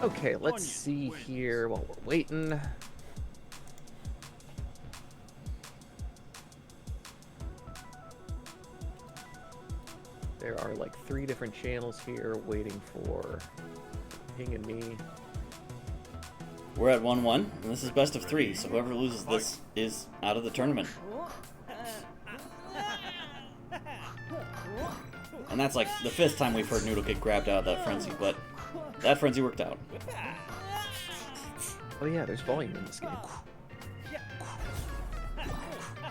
A: Okay, let's see here while we're waiting. There are like 3 different channels here waiting for Ping and me.
B: We're at 1-1, and this is best of 3, so whoever loses this is out of the tournament. And that's like the 5th time we've heard Noodle get grabbed out of that frenzy, but that frenzy worked out.
A: Oh yeah, there's volume in this game.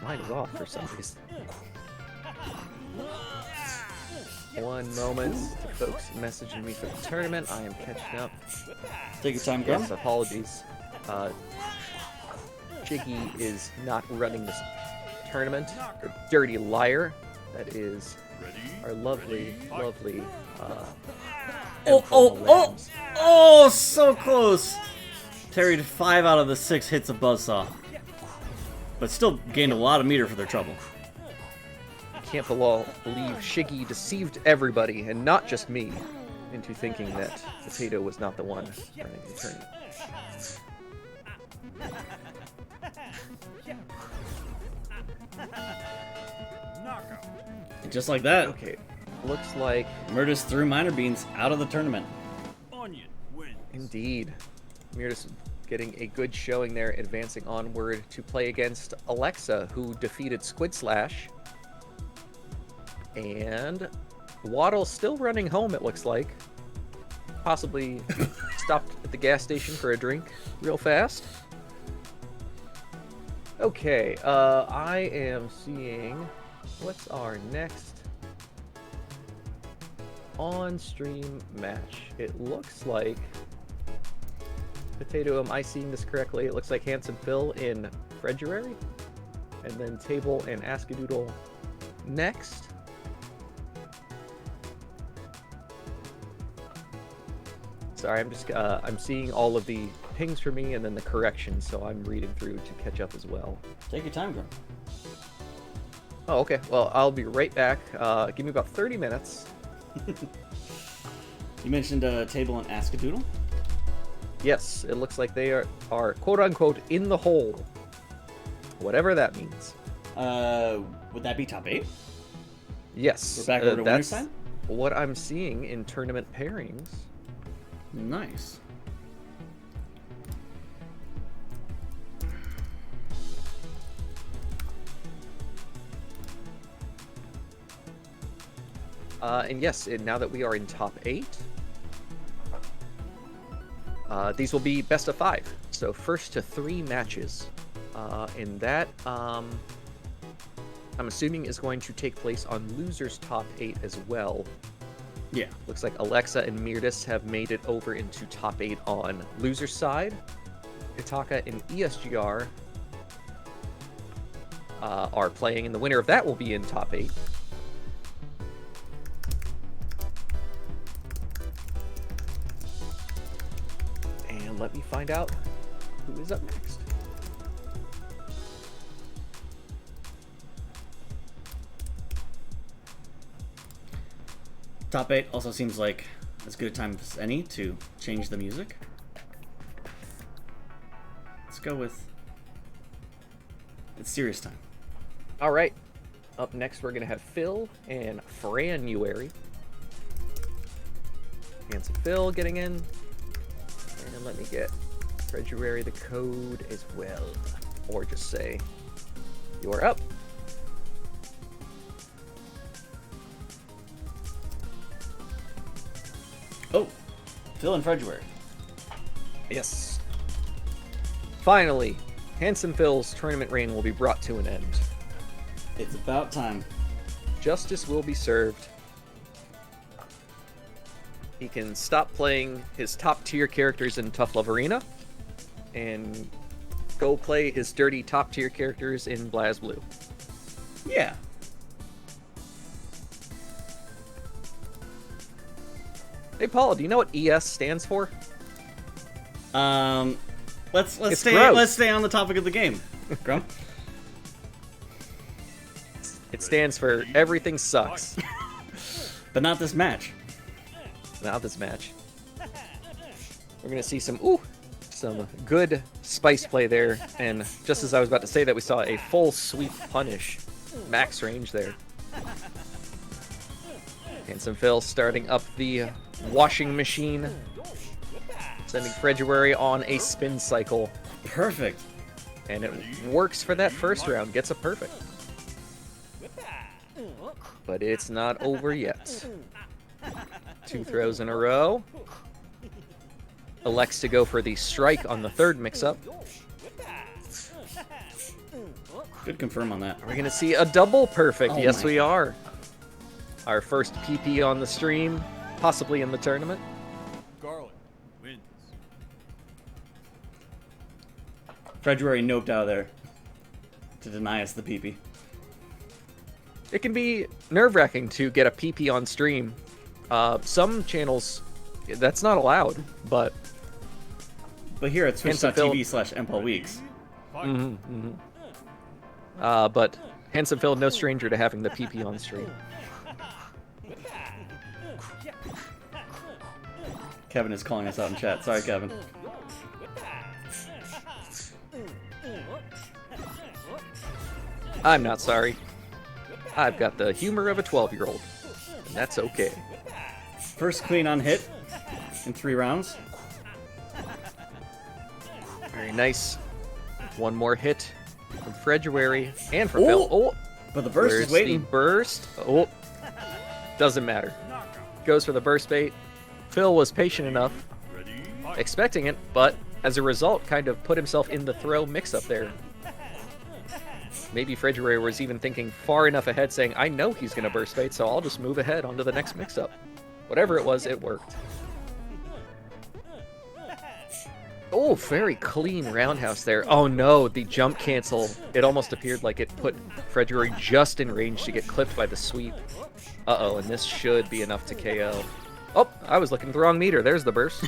A: Mine is off for some reason. One moment to folks messaging me for the tournament. I am catching up.
B: Take your time, Grum.
A: Yes, apologies. Jiggy is not running this tournament. A dirty liar. That is our lovely, lovely.
B: Oh, so close. Parried 5 out of the 6 hits of Buzzsaw, but still gained a lot of meter for their trouble.
A: Can't believe Shiggy deceived everybody, and not just me, into thinking that Potato was not the one running the tournament.
C: Knockout.
B: And just like that,
A: Okay, looks like
B: Murtis threw Minor Beans out of the tournament.
C: Onion wins.
A: indeed Mirtis getting a good showing there, advancing onward to play against Alexa, who defeated Squid Slash. And Waddle's still running home, it looks like. Possibly stopped at the gas station for a drink real fast. Okay, I am seeing what's our next on-stream match. It looks like Potato, am I seeing this correctly? It looks like Handsome Phil in February, and then Table and Askadoodle next. Sorry, I'm seeing all of the pings for me and then the corrections, so I'm reading through to catch up as well.
B: Take your time, Grum.
A: Oh, okay. Well, I'll be right back. Give me about 30 minutes.
B: You mentioned Table and Askadoodle.
A: Yes, it looks like they are quote-unquote in the hole. Whatever that means.
B: Would that be top 8?
A: Yes.
B: We're back over to winner's
A: that's
B: time?
A: what I'm seeing in tournament pairings.
B: Nice.
A: And yes, now that we are in top 8, these will be best of 5. So first to 3 matches. And that, I'm assuming, is going to take place on losers top 8 as well.
B: Yeah.
A: Looks like Alexa and Mirtis have made it over into top 8 on loser's side. Itaka and ESGR are playing, and the winner of that will be in top 8. And let me find out who is up next.
B: Top 8 also seems like as good a time as any to change the music. Let's go with... It's serious time.
A: All right. Up next, we're going to have Phil and Franuary. Handsome Phil getting in. And let me get February the code as well. Or just say, you're up.
B: Oh, Phil in February.
A: Yes. Finally, Handsome Phil's tournament reign will be brought to an end.
B: It's about time.
A: Justice will be served. He can stop playing his top tier characters in Tough Love Arena and go play his dirty top tier characters in BlazBlue.
B: Yeah.
A: Hey Paul, do you know what ES stands for?
B: Let's
A: It's
B: stay
A: gross.
B: let's stay on the topic of the game. Grum.
A: It stands for everything sucks.
B: But not this match.
A: Not this match. We're gonna see some good spice play there, and just as I was about to say that, we saw a full sweep punish, max range there. Handsome Phil starting up the washing machine, sending February on a spin cycle,
B: Perfect.
A: and it works for that first round, gets a perfect. But it's not over yet. 2 throws in a row. Elects to go for the strike on the third mix-up.
B: Good confirm on that.
A: We're going to see a double perfect.
B: Oh
A: Yes,
B: my
A: we are. Our first PP on the stream, possibly in the tournament.
C: Garlic wins.
B: February noped out of there to deny us the PP.
A: It can be nerve-wracking to get a PP on stream. Some channels, that's not allowed, but...
B: But here at
A: Handsome Phil-
B: twitch.tv/MPLWeeks.
A: but Handsome Phil, no stranger to having the PP on stream.
B: Kevin is calling us out in chat. Sorry, Kevin.
A: I'm not sorry. I've got the humor of a 12-year-old, and that's okay.
B: First queen on hit in 3 rounds.
A: Very nice. One more hit from February and from Phil. Oh,
B: But the burst
A: where's
B: is waiting.
A: the burst? Oh, doesn't matter. Goes for the burst bait. Phil was patient enough,
C: Ready? Fight.
A: expecting it, but as a result, kind of put himself in the throw mix-up there. Maybe February was even thinking far enough ahead, saying, I know he's going to burst bait, so I'll just move ahead onto the next mix-up. Whatever it was, it worked. Oh, very clean roundhouse there. Oh no, the jump cancel. It almost appeared like it put February just in range to get clipped by the sweep. Uh-oh, and this should be enough to KO. Oh, I was looking at the wrong meter. There's the burst.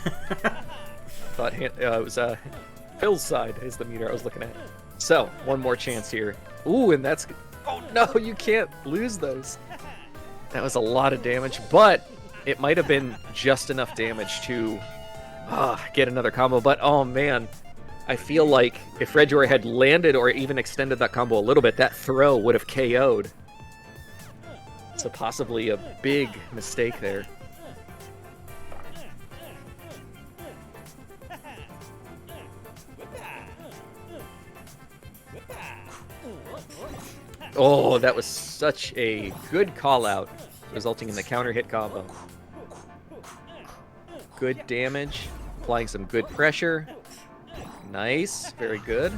A: Thought it was Phil's side is the meter I was looking at. So, one more chance here. Ooh, and that's... Oh no, you can't lose those. That was a lot of damage, but it might have been just enough damage to get another combo. But oh man, I feel like if February had landed or even extended that combo a little bit, that throw would have KO'd. So possibly a big mistake there. Oh, that was such a good call out, resulting in the counter hit combo. Good damage, applying some good pressure. Nice, very good.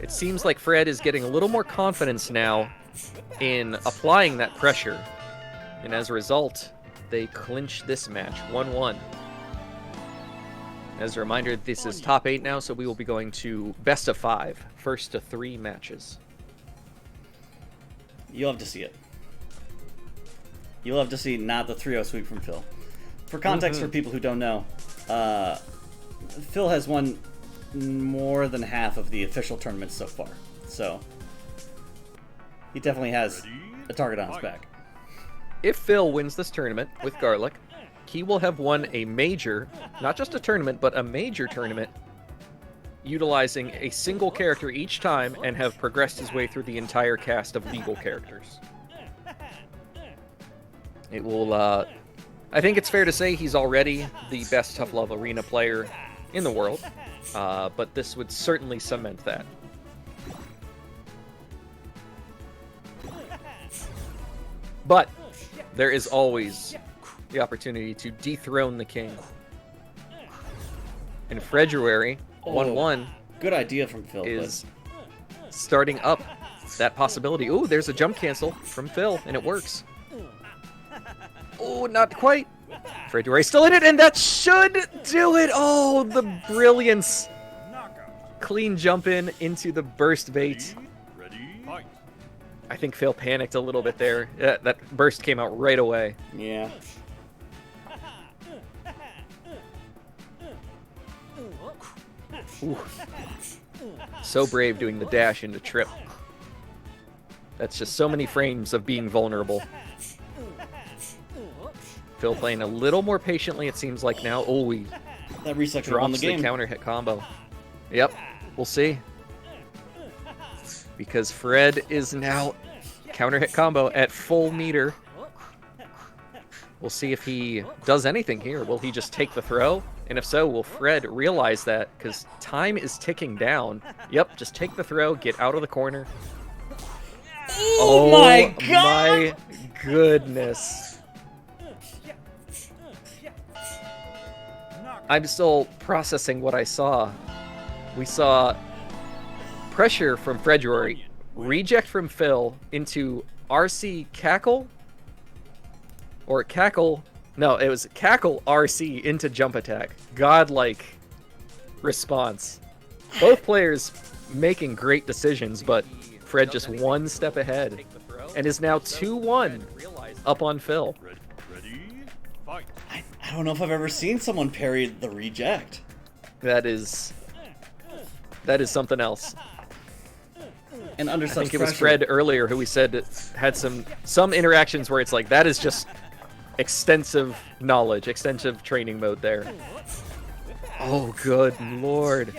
A: It seems like Fred is getting a little more confidence now in applying that pressure. And as a result, they clinch this match, 1-1. As a reminder, this is top 8 now, so we will be going to best of 5, first to 3 matches.
B: You'll have to see it. You'll have to see not the 3-0 sweep from Phil. For context, for people who don't know, Phil has won more than half of the official tournaments so far. So, he definitely has a target on his back.
A: If Phil wins this tournament with Garlic, he will have won a major, not just a tournament, but a major tournament, utilizing a single character each time and have progressed his way through the entire cast of legal characters. It will, I think it's fair to say he's already the best Tough Love Arena player in the world, but this would certainly cement that. But there is always the opportunity to dethrone the king. In February, 1-1
B: Good idea from Phil.
A: is starting up that possibility. Ooh, there's a jump cancel from Phil, and it works. Oh, not quite. February still in it, and that should do it. Oh, the brilliance.
C: Knockout.
A: Clean jump in into the burst bait.
C: Ready? Fight.
A: I think Phil panicked a little bit there. That burst came out right away.
B: Yeah.
A: Ooh. So brave doing the dash into trip. That's just so many frames of being vulnerable. Phil playing a little more patiently, it seems like now. Oh, he
B: That reset could have won the
A: drops
B: game.
A: the counter hit combo. Yep, we'll see. Because Fred is now counter hit combo at full meter. We'll see if he does anything here. Will he just take the throw? And if so, will Fred realize that? Because time is ticking down. Yep, just take the throw, get out of the corner.
B: Oh my god!
A: My goodness. I'm still processing what I saw. We saw pressure from February, reject from Phil into RC Cackle, or Cackle. No, it was Cackle RC into jump attack. Godlike response. Both players making great decisions, but Fred just one step ahead and is now 2-1 up on Phil.
C: Ready? Fight.
B: I don't know if I've ever seen someone parry the reject.
A: That is something else.
B: And under
A: I
B: such
A: think it was
B: pressure.
A: Fred earlier who we said had some interactions where it's like that is just extensive knowledge, extensive training mode there. Oh, good lord.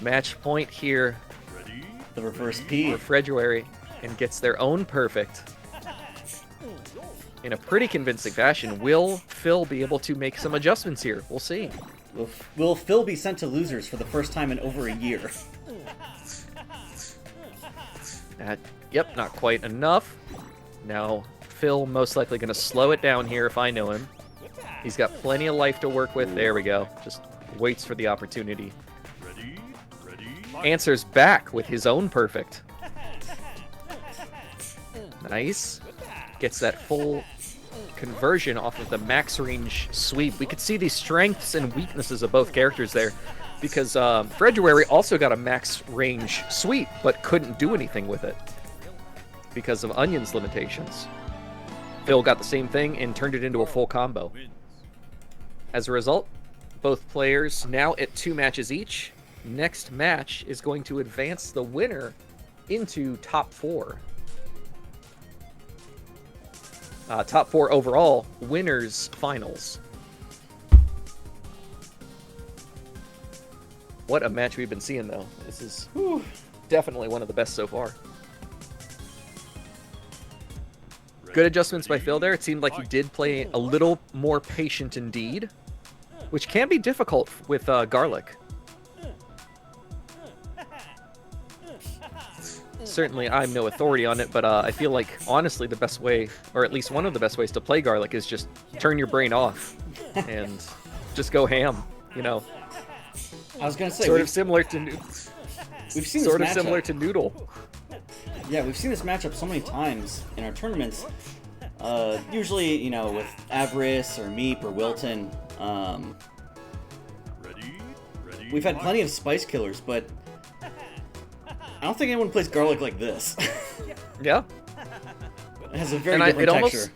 A: Match point here
C: Ready?
B: The reverse P.
A: for February and gets their own perfect. In a pretty convincing fashion. Will Phil be able to make some adjustments here? We'll see.
B: Will Phil be sent to losers for the first time in over a year?
A: Yep, not quite enough. Now, Phil most likely going to slow it down here if I know him. He's got plenty of life to work with. There we go. Just waits for the opportunity.
C: Ready? Ready? Fight.
A: Answers back with his own perfect. Nice. Gets that full conversion off of the max range sweep. We could see the strengths and weaknesses of both characters there, because February also got a max range sweep, but couldn't do anything with it because of Onion's limitations. Phil got the same thing and turned it into a full combo.
C: Wins.
A: As a result, both players now at 2 matches each. Next match is going to advance the winner into top 4. Top 4 overall, winners finals. What a match we've been seeing, though. This is definitely one of the best so far. Good adjustments by Phil there. It seemed like he did play a little more patient indeed, which can be difficult with Garlic. Certainly, I'm no authority on it, but I feel like, honestly, the best way, or at least one of the best ways to play Garlic is just turn your brain off and just go ham, you know.
B: I was gonna say
A: Sort of similar to
B: we've seen
A: sort of
B: this
A: similar
B: matchup.
A: to Noodle.
B: Yeah, we've seen this matchup so many times in our tournaments. Usually, you know, with Avarice or Meep or Wilton.
C: Ready? Ready?
B: We've had
C: Fight.
B: plenty of Spice Killers, but I don't think anyone plays Garlic like this.
A: Yeah.
B: It has a very
A: And
B: different texture.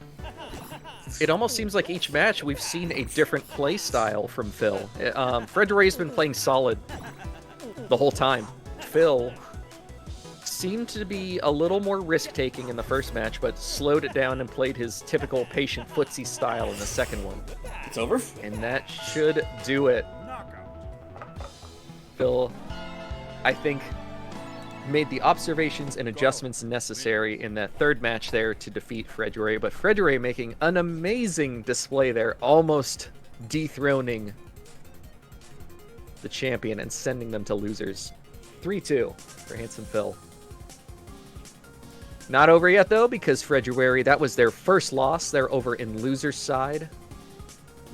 A: It almost seems like each match we've seen a different play style from Phil. Frederae's been playing solid the whole time. Phil seemed to be a little more risk-taking in the first match, but slowed it down and played his typical patient footsie style in the second one.
B: It's over?
A: And that should do it.
C: Knockout.
A: Phil, I think, made the observations and adjustments necessary in that third match there to defeat Frederae, but Frederae making an amazing display there, almost dethroning the champion and sending them to losers. 3-2 for Handsome Phil. Not over yet, though, because February, that was their first loss. They're over in loser's side,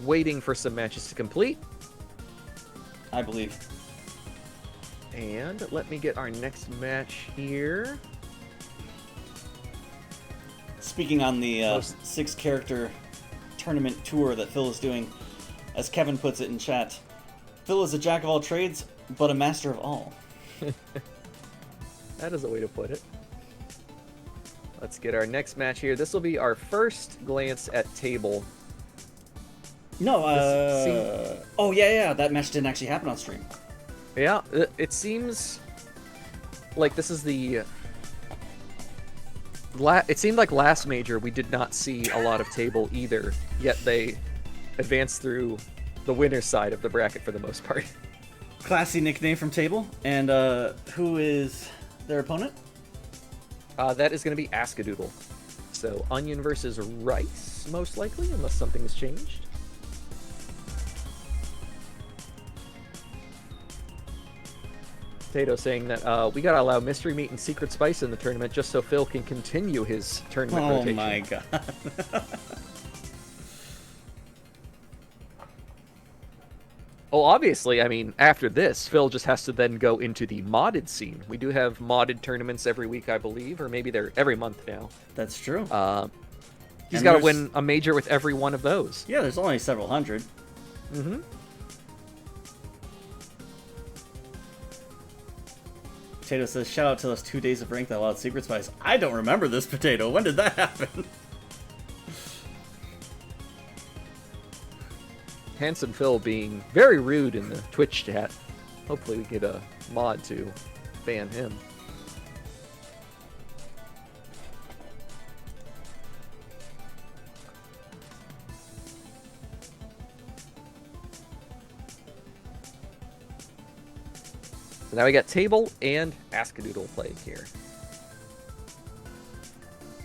A: waiting for some matches to complete.
B: I believe.
A: And let me get our next match here.
B: Speaking on the 6-character tournament tour that Phil is doing, as Kevin puts it in chat, Phil is a jack of all trades, but a master of all.
A: That is a way to put it. Let's get our next match here. This will be our first glance at table.
B: No,
A: This
B: oh yeah, that match didn't actually happen on stream.
A: Yeah, it seems like this is the... It seemed like last major we did not see a lot of table either, yet they advanced through the winner's side of the bracket for the most part.
B: Classy nickname from table, and who is their opponent?
A: That is going to be Askadoodle. So Onion versus Rice, most likely, unless something has changed. Tato saying that we gotta allow Mystery Meat and Secret Spice in the tournament just so Phil can continue his tournament
B: Oh
A: rotation.
B: my god.
A: Oh, obviously, I mean, after this, Phil just has to then go into the modded scene. We do have modded tournaments every week, I believe, or maybe they're every month now.
B: That's true.
A: He's
B: And
A: got to
B: there's-
A: win a major with every one of those.
B: Yeah, there's only several hundred.
A: Mm-hmm.
B: Potato says, shout out to those 2 days of rank that allowed Secret Spice. I don't remember this, Potato. When did that happen?
A: Handsome Phil being very rude in the Twitch chat. Hopefully we get a mod to ban him. So now we got Table and Askadoodle playing here.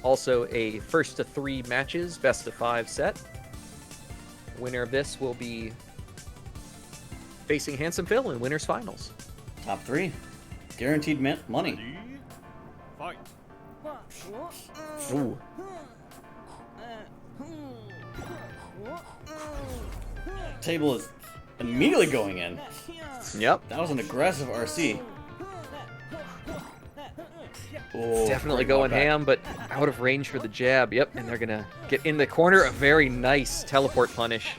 A: Also a first to 3 matches, best of 5 set. Winner of this will be facing Handsome Phil in winners finals.
B: Top 3. Guaranteed money.
C: Ready, fight.
A: Ooh.
B: Table is immediately going in.
A: Yep.
B: That was an aggressive RC. Oh,
A: Definitely
B: great
A: going
B: knockback.
A: ham, but out of range for the jab. Yep, and they're gonna get in the corner. A very nice teleport punish.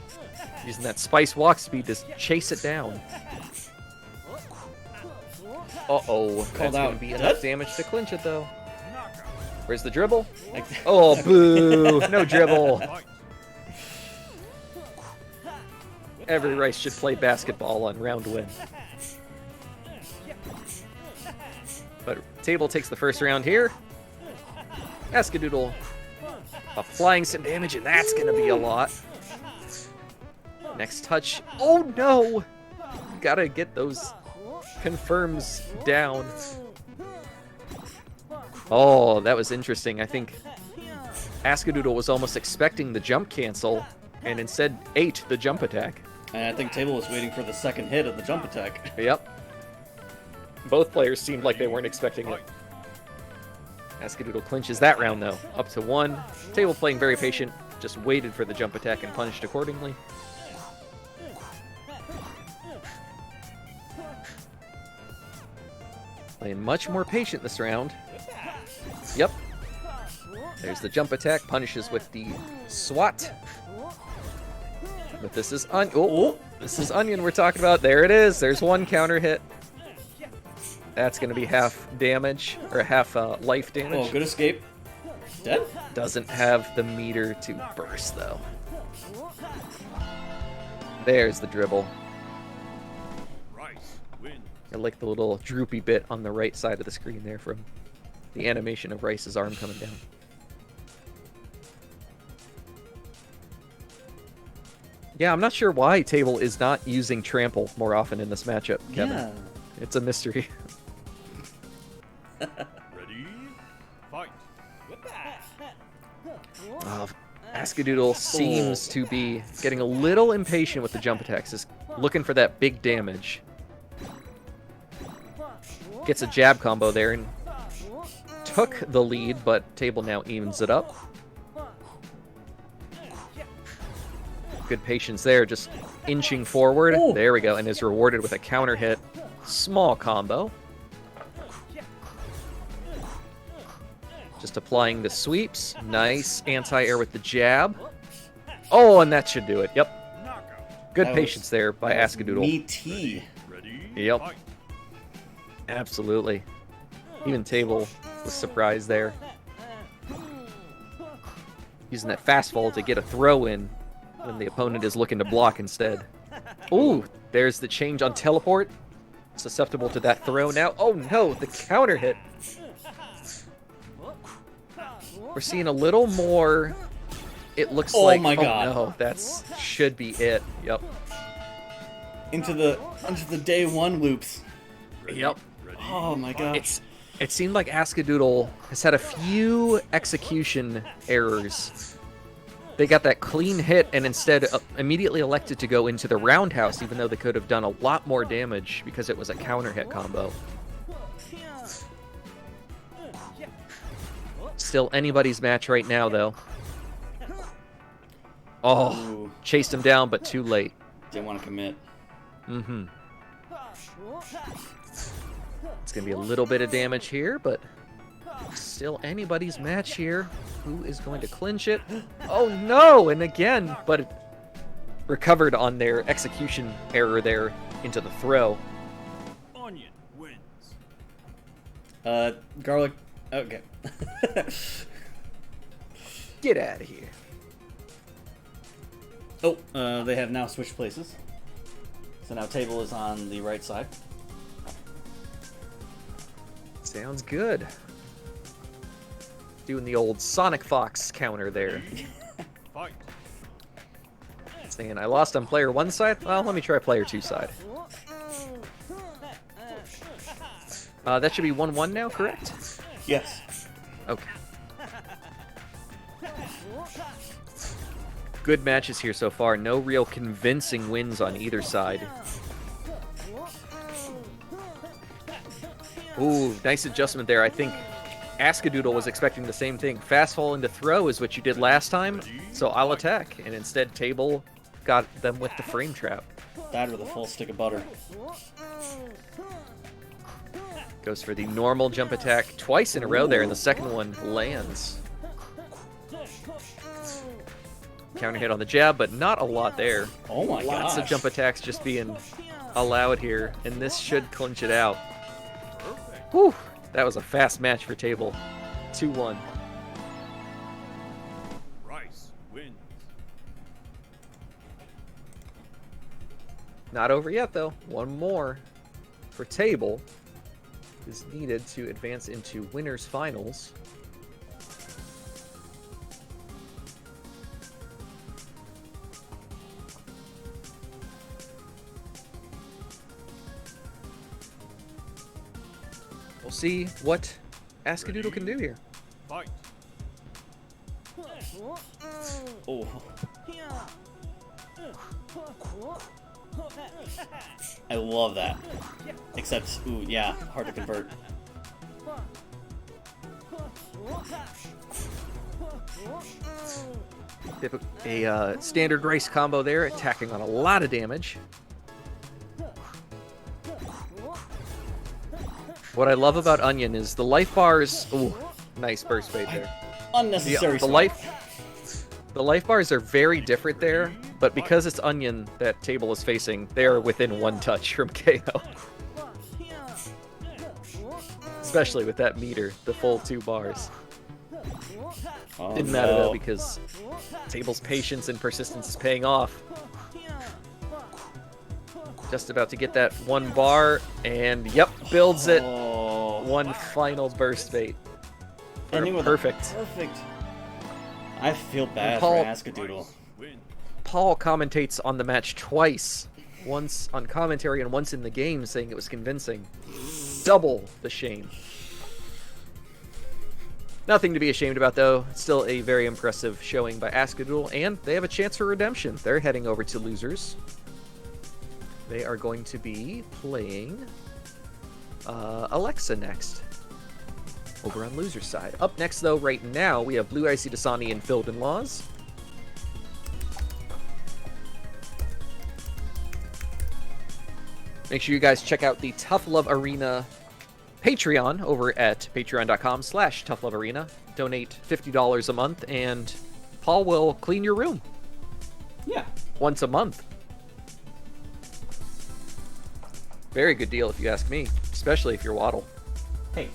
A: Using that spice walk speed to chase it down. Uh-oh. That's gonna
B: out.
A: be
B: Dead?
A: enough damage to clinch it, though. Where's the dribble?
B: Like-
A: Oh, boo! No dribble.
C: Fight.
A: Every Rice should play basketball on round win. But Table takes the first round here. Askadoodle applying some damage, and that's going to be a lot. Next touch. Oh, no! Gotta get those confirms down. Oh, that was interesting. I think Askadoodle was almost expecting the jump cancel, and instead ate the jump attack.
B: And I think Table was waiting for the second hit of the jump attack.
A: Yep. Both players seemed like they weren't expecting it. Askadoodle clinches that round, though. Up to 1. Table playing very patient. Just waited for the jump attack and punished accordingly. Playing much more patient this round. Yep. There's the jump attack. Punishes with the swat. But this is this is Onion we're talking about. There it is. There's 1 counter hit. That's going to be half damage, or half life damage.
B: Oh, good escape. Dead?
A: Doesn't have the meter to burst, though. There's the dribble.
C: Rice win.
A: I like the little droopy bit on the right side of the screen there from the animation of Rice's arm coming down. Yeah, I'm not sure why Table is not using Trample more often in this matchup, Kevin.
B: Yeah.
A: It's a mystery.
C: Ready, fight.
A: Askadoodle seems to be getting a little impatient with the jump attacks, is looking for that big damage. Gets a jab combo there and took the lead, but Table now evens it up. Good patience there, just inching forward.
B: Ooh.
A: There we go, and is rewarded with a counter hit. Small combo. Just applying the sweeps. Nice anti-air with the jab. Oh, and that should do it. Yep. Good
B: That
A: patience
B: was-
A: there by
B: That's
A: Askadoodle.
B: meaty.
C: Ready,
A: Yep.
C: fight.
A: Absolutely. Even Table was surprised there. Using that fastball to get a throw in when the opponent is looking to block instead. Ooh, there's the change on teleport. Susceptible to that throw now. Oh no, the counter hit. We're seeing a little more. It looks
B: Oh
A: like.
B: my God.
A: Oh no, that's should be it. Yep.
B: Into the day 1 loops.
A: Yep.
C: Ready,
B: Oh my god.
A: It seemed like Askadoodle has had a few execution errors. They got that clean hit and instead immediately elected to go into the roundhouse, even though they could have done a lot more damage because it was a counter hit combo. Still anybody's match right now, though. Oh,
B: Ooh,
A: chased him down, but too late.
B: didn't want to commit.
A: Mm-hmm. It's going to be a little bit of damage here, but still anybody's match here. Who is going to clinch it? Oh, no! And again, but it recovered on their execution error there into the throw.
C: Onion wins.
B: Garlic. Okay.
A: Get out of here.
B: Oh, they have now switched places. So now table is on the right side.
A: Sounds good. Doing the old Sonic Fox counter there.
C: Fight.
A: Saying I lost on player 1 side? Well, let me try player 2 side. That should be 1-1 now, correct?
B: Yes.
A: Okay. Good matches here so far. No real convincing wins on either side. Ooh, nice adjustment there. I think Askadoodle was expecting the same thing. Fast fall into throw is what you did last time, so I'll attack. And instead, Table got them with the frame trap.
B: Died with a full stick of butter.
A: Goes for the normal jump attack twice in a row there, and the second one lands. Counter hit on the jab, but not a lot there.
B: Oh my god.
A: Lots of jump attacks just being allowed here, and this should clinch it out. Whew, that was a fast match for Table. 2-1.
C: Rice wins.
A: Not over yet, though. One more for Table is needed to advance into winners finals. We'll see what Askadoodle can do here.
C: Fight.
B: Oh. I love that. Except, ooh, yeah, hard to convert.
A: A standard race combo there, attacking on a lot of damage. What I love about Onion is the life bars. Ooh, nice burst bait there.
B: Unnecessary
A: The life bars are very different there, but because it's Onion that Table is facing, they are within one touch from KO. Especially with that meter, the full 2 bars.
B: Oh,
A: Didn't matter though
B: no.
A: because Table's patience and persistence is paying off. Just about to get that 1 bar, and yep, builds it.
B: Oh.
A: One final burst bait.
B: Ending with a
A: Perfect.
B: Perfect. I feel bad
A: Paul-
B: for Askadoodle.
C: Win.
A: Paul commentates on the match twice. Once on commentary and once in the game, saying it was convincing. Double the shame. Nothing to be ashamed about, though. It's still a very impressive showing by Askadoodle, and they have a chance for redemption. They're heading over to losers. They are going to be playing Alexa next. Over on loser's side. Up next, though, right now, we have Blue Icy Dasani and Filled in Laws. Make sure you guys check out the Tough Love Arena Patreon over at patreon.com/toughlovearena. Donate $50 a month, and Paul will clean your room
B: Yeah.
A: once a month. Very good deal if you ask me, especially if you're Waddle.
B: Hey.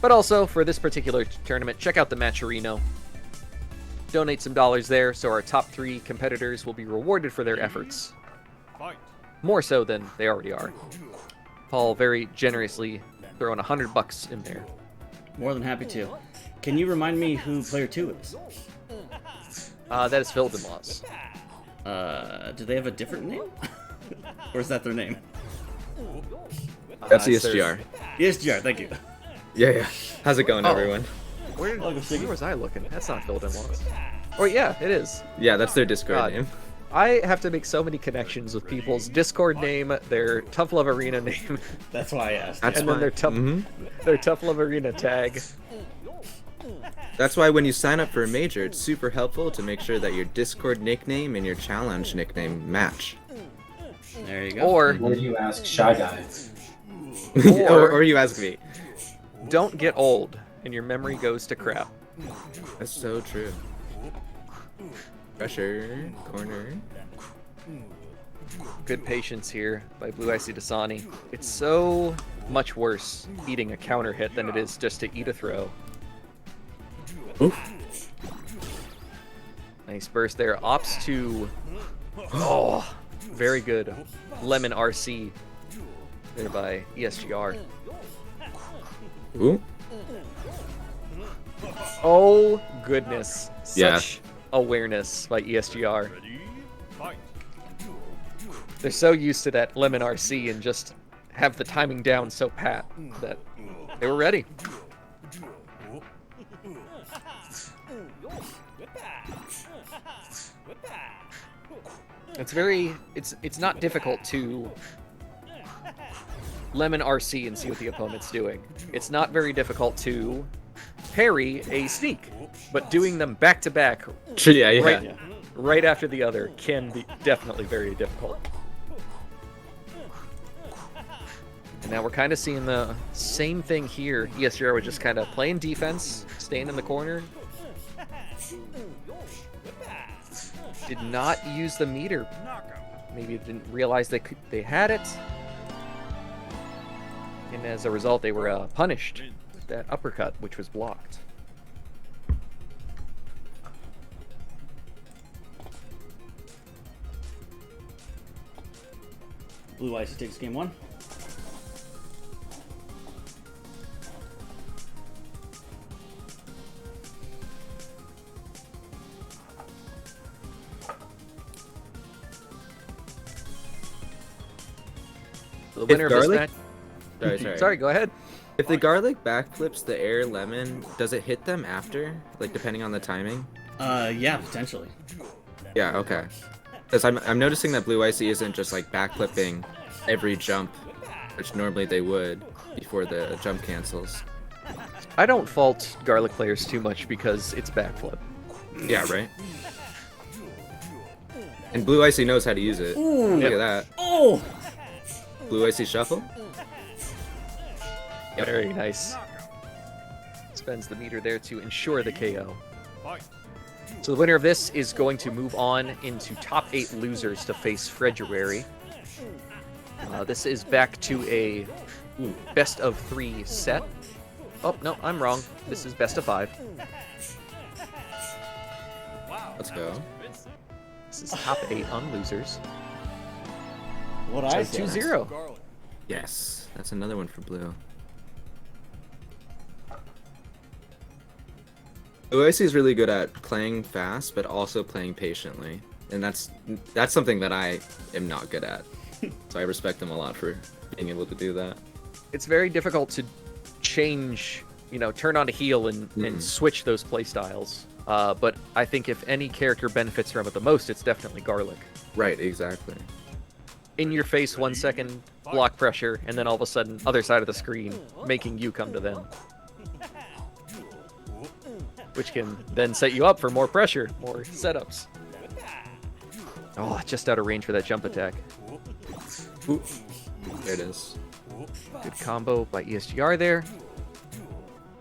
A: But also, for this particular tournament, check out the Matcherino. Donate some dollars there so our top 3 competitors will be rewarded for their efforts.
C: Fight.
A: More so than they already are. Paul very generously throwing $100 in there.
B: More than happy to. Can you remind me who player 2 is?
A: That is Filled in Laws.
B: Do they have a different name? Or is that their name?
D: That's
A: it's
D: ESGR.
B: ESGR, thank you.
D: Yeah. How's it going,
A: Oh.
D: everyone?
A: Where
B: Look, I'm thinking-
A: was I looking? That's not Filled in Laws. Oh, yeah, it is.
D: Yeah, that's their Discord
A: God.
D: name.
A: I have to make so many connections with people's Discord name, their Tough Love Arena name,
B: That's why I asked.
D: That's
A: and then
D: why.
A: their Tough Love Arena tag.
D: That's why when you sign up for a major, it's super helpful to make sure that your Discord nickname and your challenge nickname match.
B: There you go.
A: Or
E: Or you ask Shy Guy.
D: or you ask me.
A: don't get old and your memory goes to crap.
D: That's so true. Pressure, corner.
A: Good patience here by Blue Icy Dasani. It's so much worse eating a counter hit than it is just to eat a throw.
D: Oof.
A: Nice burst there. Opts to... Oh, very good. Lemon RC there by ESGR.
D: Ooh.
A: Oh, goodness.
D: Yeah.
A: Such awareness by ESGR.
C: Ready? Fight.
A: They're so used to that Lemon RC and just have the timing down so pat that they were ready. It's not difficult to Lemon RC and see what the opponent's doing. It's not very difficult to parry a sneak, but doing them back to back
D: Yeah, yeah.
A: right, right after the other can be definitely very difficult. And now we're kind of seeing the same thing here. ESGR was just kind of playing defense, staying in the corner. Did not use the meter. Maybe didn't realize they had it. And as a result, they were punished with that uppercut, which was blocked.
B: Blue Icy takes game one.
A: The winner of this
D: garlic-
A: match.
D: Sorry.
A: Sorry, go ahead.
D: If the garlic backflips the air lemon, does it hit them after? Like, depending on the timing?
B: Yeah, potentially.
D: Yeah, okay. Because I'm noticing that Blue Icy isn't just, like, backflipping every jump, which normally they would before the jump cancels.
A: I don't fault garlic players too much because it's backflip.
D: Yeah, right? And Blue Icy knows how to use it.
B: Ooh.
D: Look at that.
B: Oh!
D: Blue Icy shuffle?
A: Very nice. Spends the meter there to ensure the KO.
C: Fight.
A: So the winner of this is going to move on into top 8 losers to face February. This is back to a best of 3 set. Oh, no, I'm wrong. This is best of 5.
D: Let's go.
A: This is top 8 on losers.
B: What I
A: So
B: said.
A: 2-0.
C: Garlic.
D: Yes, that's another one for Blue. Blue Icy is really good at playing fast, but also playing patiently, and that's something that I am not good at. So I respect them a lot for being able to do that.
A: It's very difficult to change, turn on a heel and switch those play styles. But I think if any character benefits from it the most, it's definitely Garlic.
D: Right, exactly.
A: In your face 1 second, block pressure, and then all of a sudden, other side of the screen, making you come to them. Which can then set you up for more pressure, more setups. Oh, just out of range for that jump attack.
D: Ooh. There it is.
A: Good combo by ESGR there.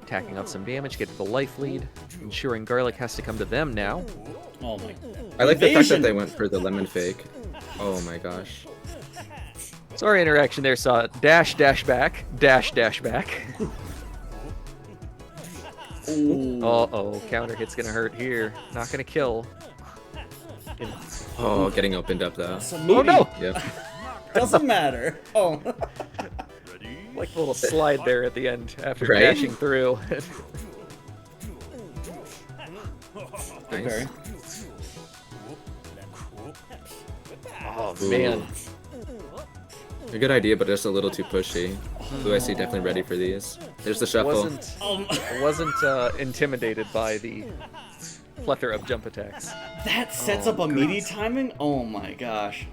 A: Tacking up some damage, get to the life lead. Ensuring Garlic has to come to them now.
B: Oh my.
D: I like the fact
B: Invasion!
D: that they went for the lemon fake. Oh my gosh.
A: Sorry, interaction there saw dash, dash back, dash, dash back.
B: Ooh.
A: Uh-oh, counter hit's gonna hurt here. Not gonna kill.
D: Oh, getting opened up though.
B: So
A: Oh
B: maybe-
A: no!
D: Yep.
B: Doesn't matter. Oh.
C: Ready?
A: Like a little slide there at the end after
D: Right?
A: dashing through.
B: Good
D: Nice.
B: parry.
A: Oh
D: Ooh.
A: man.
D: A good idea, but just a little too pushy. Blue Icy definitely ready for these. There's the shuffle.
A: Wasn't intimidated by the plethora of jump attacks.
B: That sets
D: Oh,
B: up a meaty timing? Oh my gosh.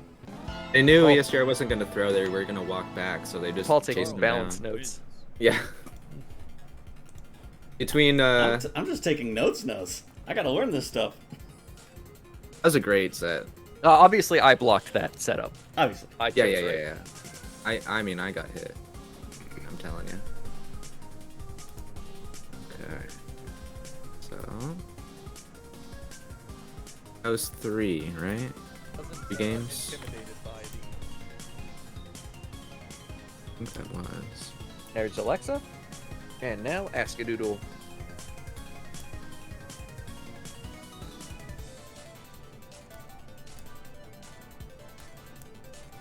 D: They knew
A: Paul-
D: ESGR wasn't going to throw, they were going to walk back, so they just
A: Paul
D: chased
A: takes
D: him
A: balance
D: down.
A: notes.
D: Yeah. Between,
B: I'm
D: that
B: just taking notes. I gotta learn this stuff.
D: was a great set.
A: Obviously, I blocked that setup.
B: Obviously.
A: I
D: Yeah,
A: chose
D: yeah,
A: right.
D: yeah, yeah. I mean, I got hit. I'm telling you. Okay. So... That was 3, right? 3 games? I think that was.
A: There's Alexa. And now Askadoodle.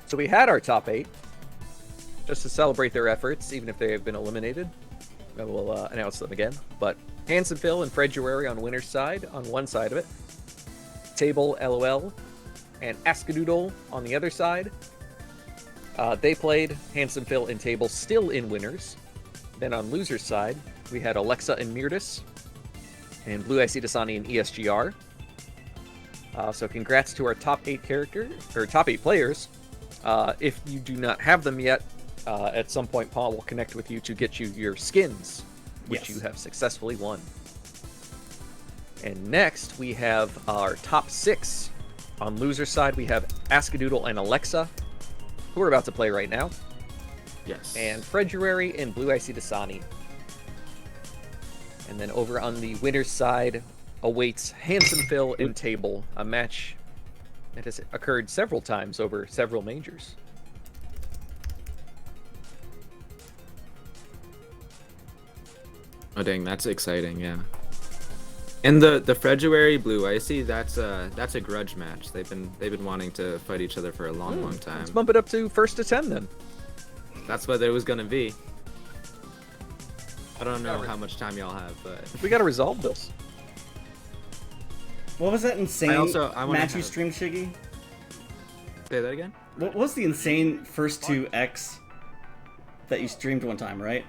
A: So we had our top 8. Just to celebrate their efforts, even if they have been eliminated. We'll announce them again. But Hanson Phil and Fredruary on winner's side, on one side of it. Table, LOL, and Askadoodle on the other side. They played Handsome Phil and Table still in winners. Then on loser's side, we had Alexa and Mirtis, and Blue Icy Dasani and ESGR. So congrats to our top 8 top 8 players. If you do not have them yet, at some point Paul will connect with you to get you your skins, which
B: Yes.
A: you have successfully won. And next we have our top 6. On loser side, we have Askadoodle and Alexa, who are about to play right now,
D: Yes.
A: and Fredruary and Blue Icy Dasani. And then over on the winner's side awaits Handsome Phil and Table, a match that has occurred several times over several majors.
D: Oh dang, that's exciting, yeah. And the February Blue Icy, that's a grudge match. They've been wanting to fight each other for a long time.
A: Let's bump it up to first to 10 then.
D: That's what it was gonna be. I don't know how much time y'all have, but
A: We gotta resolve this.
B: What was that insane
D: I wanna
B: match you
D: have-
B: streamed, Shiggy?
D: say that again.
B: What was the insane first 2X that you streamed one time, right?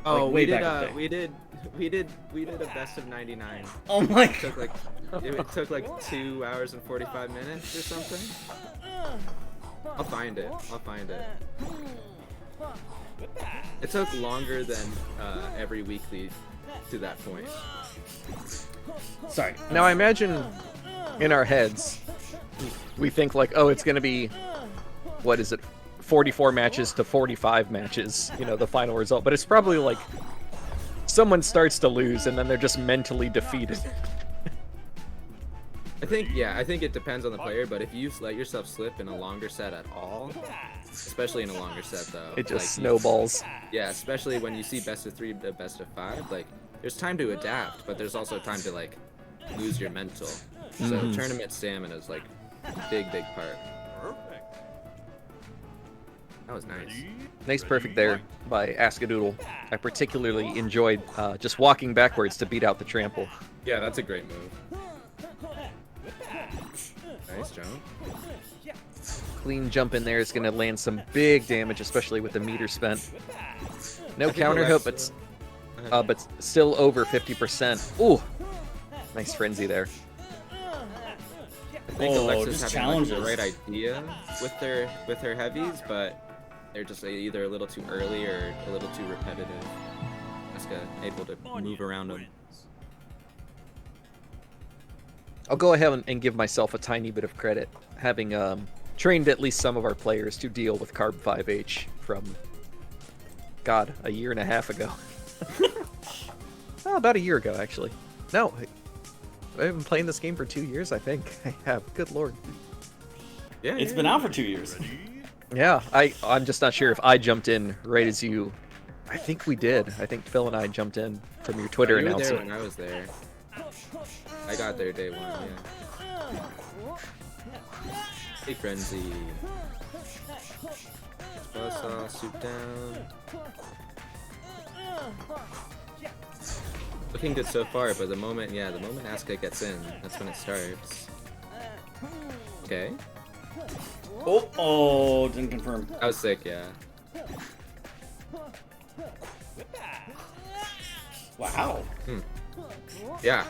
D: Oh,
B: way
D: we did
B: back in the day.
D: we did a best of 99.
B: Oh my
D: It took
B: god.
D: like it took like 2 hours and 45 minutes or something. I'll find it. It took longer than every weekly to that point.
B: Sorry.
A: Now I imagine in our heads, we think like, oh, it's gonna be, what is it, 44 matches to 45 matches, the final result. But it's probably like someone starts to lose and then they're just mentally defeated.
D: I think it depends on the player, but if you let yourself slip in a longer set at all, especially in a longer set though,
A: It just
D: like,
A: snowballs.
D: Yeah, especially when you see best of 3 to best of 5, like there's time to adapt, but there's also time to like lose your mental. So tournament stamina is like a big part.
C: Perfect.
D: That was nice.
A: Nice perfect there by Askadoodle. I particularly enjoyed just walking backwards to beat out the trample.
D: Yeah, that's a great move. Nice jump.
A: Clean jump in there is going to land some big damage, especially with the meter spent. No
D: think
A: counter hit,
D: Alexa-
A: but still over 50%. Ooh, nice frenzy there.
D: I think
B: Oh,
D: Alexa's
B: just
D: having like, the
B: challenges.
D: right idea with her heavies, but they're just either a little too early or a little too repetitive. Asuka able to move around them.
A: I'll go ahead and give myself a tiny bit of credit, having trained at least some of our players to deal with Carb 5H from, God, a year and a half ago. Oh, about a year ago, actually. No, I've been playing this game for 2 years, I think. I have. Good lord.
D: Yeah,
B: It's been out for 2 years.
A: Yeah, I'm just not sure if I jumped in right as you. I think we did. I think Phil and I jumped in from your Twitter
D: You were there
A: announcement.
D: when I was there. I got there day 1. Yeah. Hey, frenzy. Buzzsaw, soup down. Looking good so far, but the moment Asuka gets in, that's when it starts. Okay.
B: Oh, didn't confirm.
D: That was sick, yeah.
B: Wow.
D: Yeah.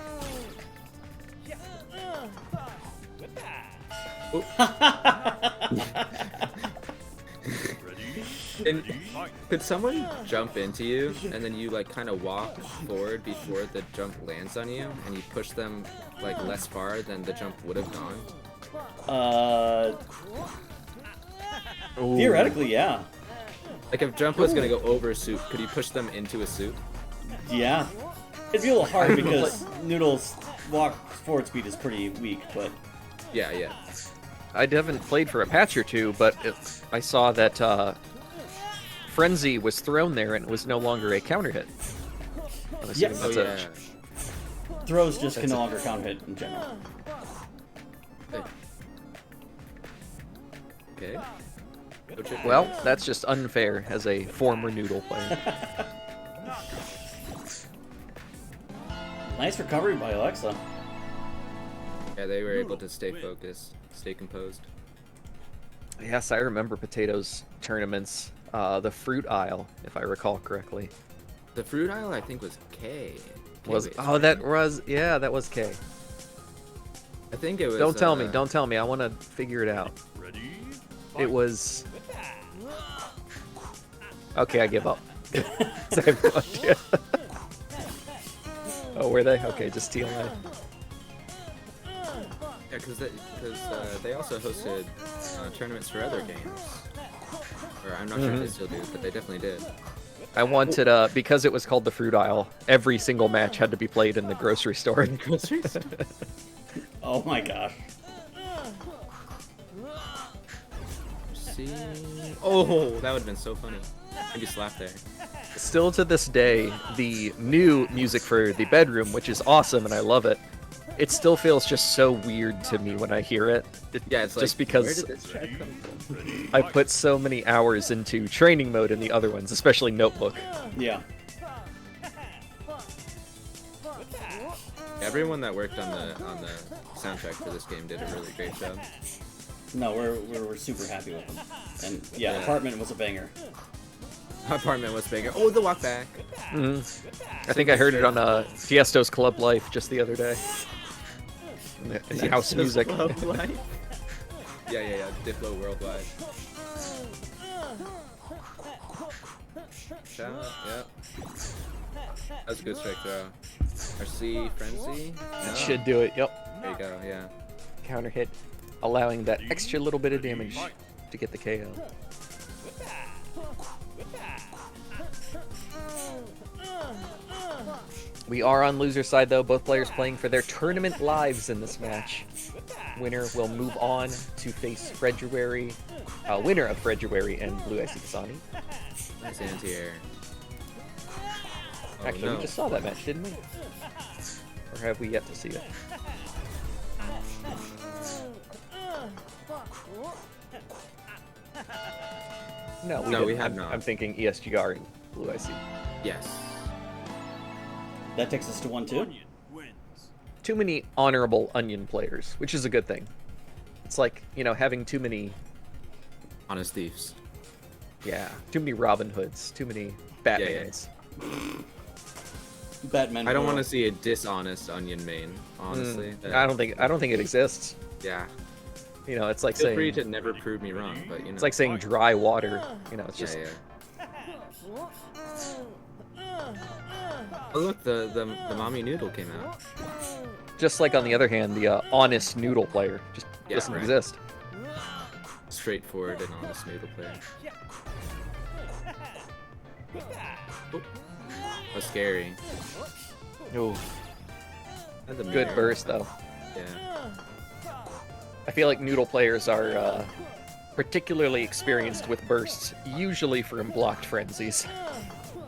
C: Ready?
D: And
C: Fight.
D: could someone jump into you and then you like kind of walk forward before the jump lands on you and you push them like less far than the jump would have gone?
B: Theoretically, yeah.
D: Like if jump was gonna go over a soup, could you push them into a soup?
B: Yeah. It'd be a little hard because Noodle's walk forward speed is pretty weak, but
D: Yeah, yeah.
A: I haven't played for a patch or two, but I saw that Frenzy was thrown there and it was no longer a counter hit. I'm assuming
B: Yes.
A: that's
D: Oh,
A: a-
D: yeah.
B: throws just can no longer count hit in general.
D: Okay. Go check
A: Well,
D: it out.
A: that's just unfair as a former Noodle player.
B: Nice recovery by Alexa.
D: Yeah, they were able to stay focused, stay composed.
A: Yes, I remember Potatoes tournaments. The fruit aisle, if I recall correctly.
D: The fruit aisle, I think, was K.
A: Was
D: K-Ways,
A: oh
D: right?
A: that was yeah, that was K.
D: I think it was.
A: Don't tell me, don't tell me. I want to figure it out.
C: Ready?
A: It was. Okay, I give up. I have no idea. Oh, were they? Okay, just TLA.
D: Yeah, because they also hosted tournaments for other games. Or I'm not sure if they still do, but they definitely did.
A: I wanted because it was called the fruit aisle. Every single match had to be played in the grocery store.
D: Groceries?
B: Oh my gosh.
D: See? Oh, that would have been so funny. Maybe slap there.
A: Still to this day, the new music for the bedroom, which is awesome and I love it, it still feels just so weird to me when I hear it.
D: Yeah, it's
A: just
D: like,
A: because
D: where did this track come from?
C: Ready?
A: I put so many hours into training mode in the other ones, especially Notebook.
B: Yeah.
D: Everyone that worked on the soundtrack for this game did a really great job.
B: No, we're super happy with them. And yeah,
D: Yeah.
B: Apartment was a banger.
D: Apartment was bigger. Oh, the walk back.
A: I think I heard it on Tiesto's Club Life just the other day. The house music.
D: Love Life. Yeah. Diplo Worldwide. Shout out, yep. That was a good strike throw. RC Frenzy.
A: That
D: No.
A: should do it. Yep.
D: There you go, yeah.
A: Counter hit, allowing that extra little bit of damage to get the KO. We are on loser side though, both players playing for their tournament lives in this match. Winner will move on to face February, winner of February and Blue Icy Kasani.
D: Nice anti-air. Oh,
A: Actually,
D: no.
A: we just saw that match, didn't we? Or have we yet to see it? No,
D: No, we
A: didn't.
D: have
A: I'm-
D: not.
A: I'm thinking ESGR and Blue Icy.
D: Yes.
B: That takes us to 1-2.
C: Onion wins.
A: Too many honorable Onion players, which is a good thing. It's like, you know, having too many,
D: Honest Thieves.
A: too many Robin Hoods, too many Batmans.
B: Batman.
D: I don't want to
B: World.
D: see a dishonest onion main, honestly.
A: I don't think it exists.
D: Yeah.
A: You know, it's like
D: Feel
A: saying
D: free to never prove me wrong, but you know.
A: it's like saying dry water. You know, it's
D: Yeah,
A: just
D: yeah. Oh look, the mommy noodle came out.
A: just like on the other hand, the honest noodle player just
D: Yeah,
A: doesn't
D: right.
A: exist.
D: Straightforward and honest noodle player. Oh, that's scary.
A: Ooh,
D: Had the
A: good
D: mirror.
A: burst though.
D: Yeah.
A: I feel like noodle players are particularly experienced with bursts, usually from blocked frenzies.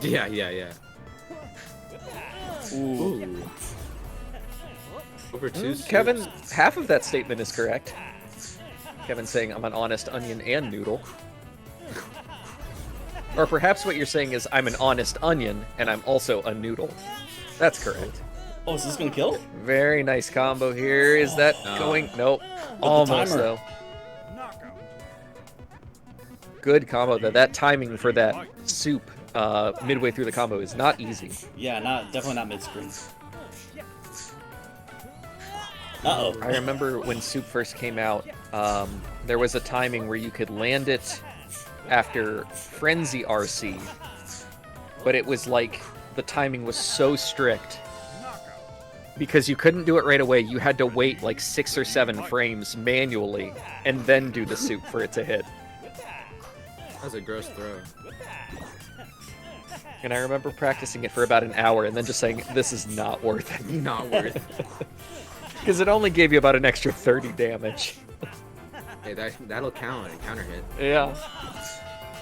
D: Yeah.
B: Ooh.
D: Ooh. Over two.
A: Kevin,
D: scoops.
A: half of that statement is correct. Kevin saying I'm an honest onion and noodle. Or perhaps what you're saying is I'm an honest onion and I'm also a noodle. That's correct.
B: Oh, is this gonna kill?
A: Very nice combo here. Is that
D: No.
A: going? Nope.
B: the
A: Almost
B: timer.
A: though.
C: Knockout.
A: Good combo though. That timing for that soup midway through the combo is not easy.
B: Yeah, definitely not mid-screen. Uh-oh.
A: I remember when Soup first came out, there was a timing where you could land it after Frenzy RC, but it was like the timing was so strict because you couldn't do it right away. You had to wait like 6 or 7 frames manually and then do the Soup for it to hit.
D: That was a gross throw.
A: And I remember practicing it for about an hour and then just saying, this is not worth it.
D: Not worth it.
A: Because it only gave you about an extra 30 damage.
D: Hey, that'll count. A counter hit.
A: Yeah.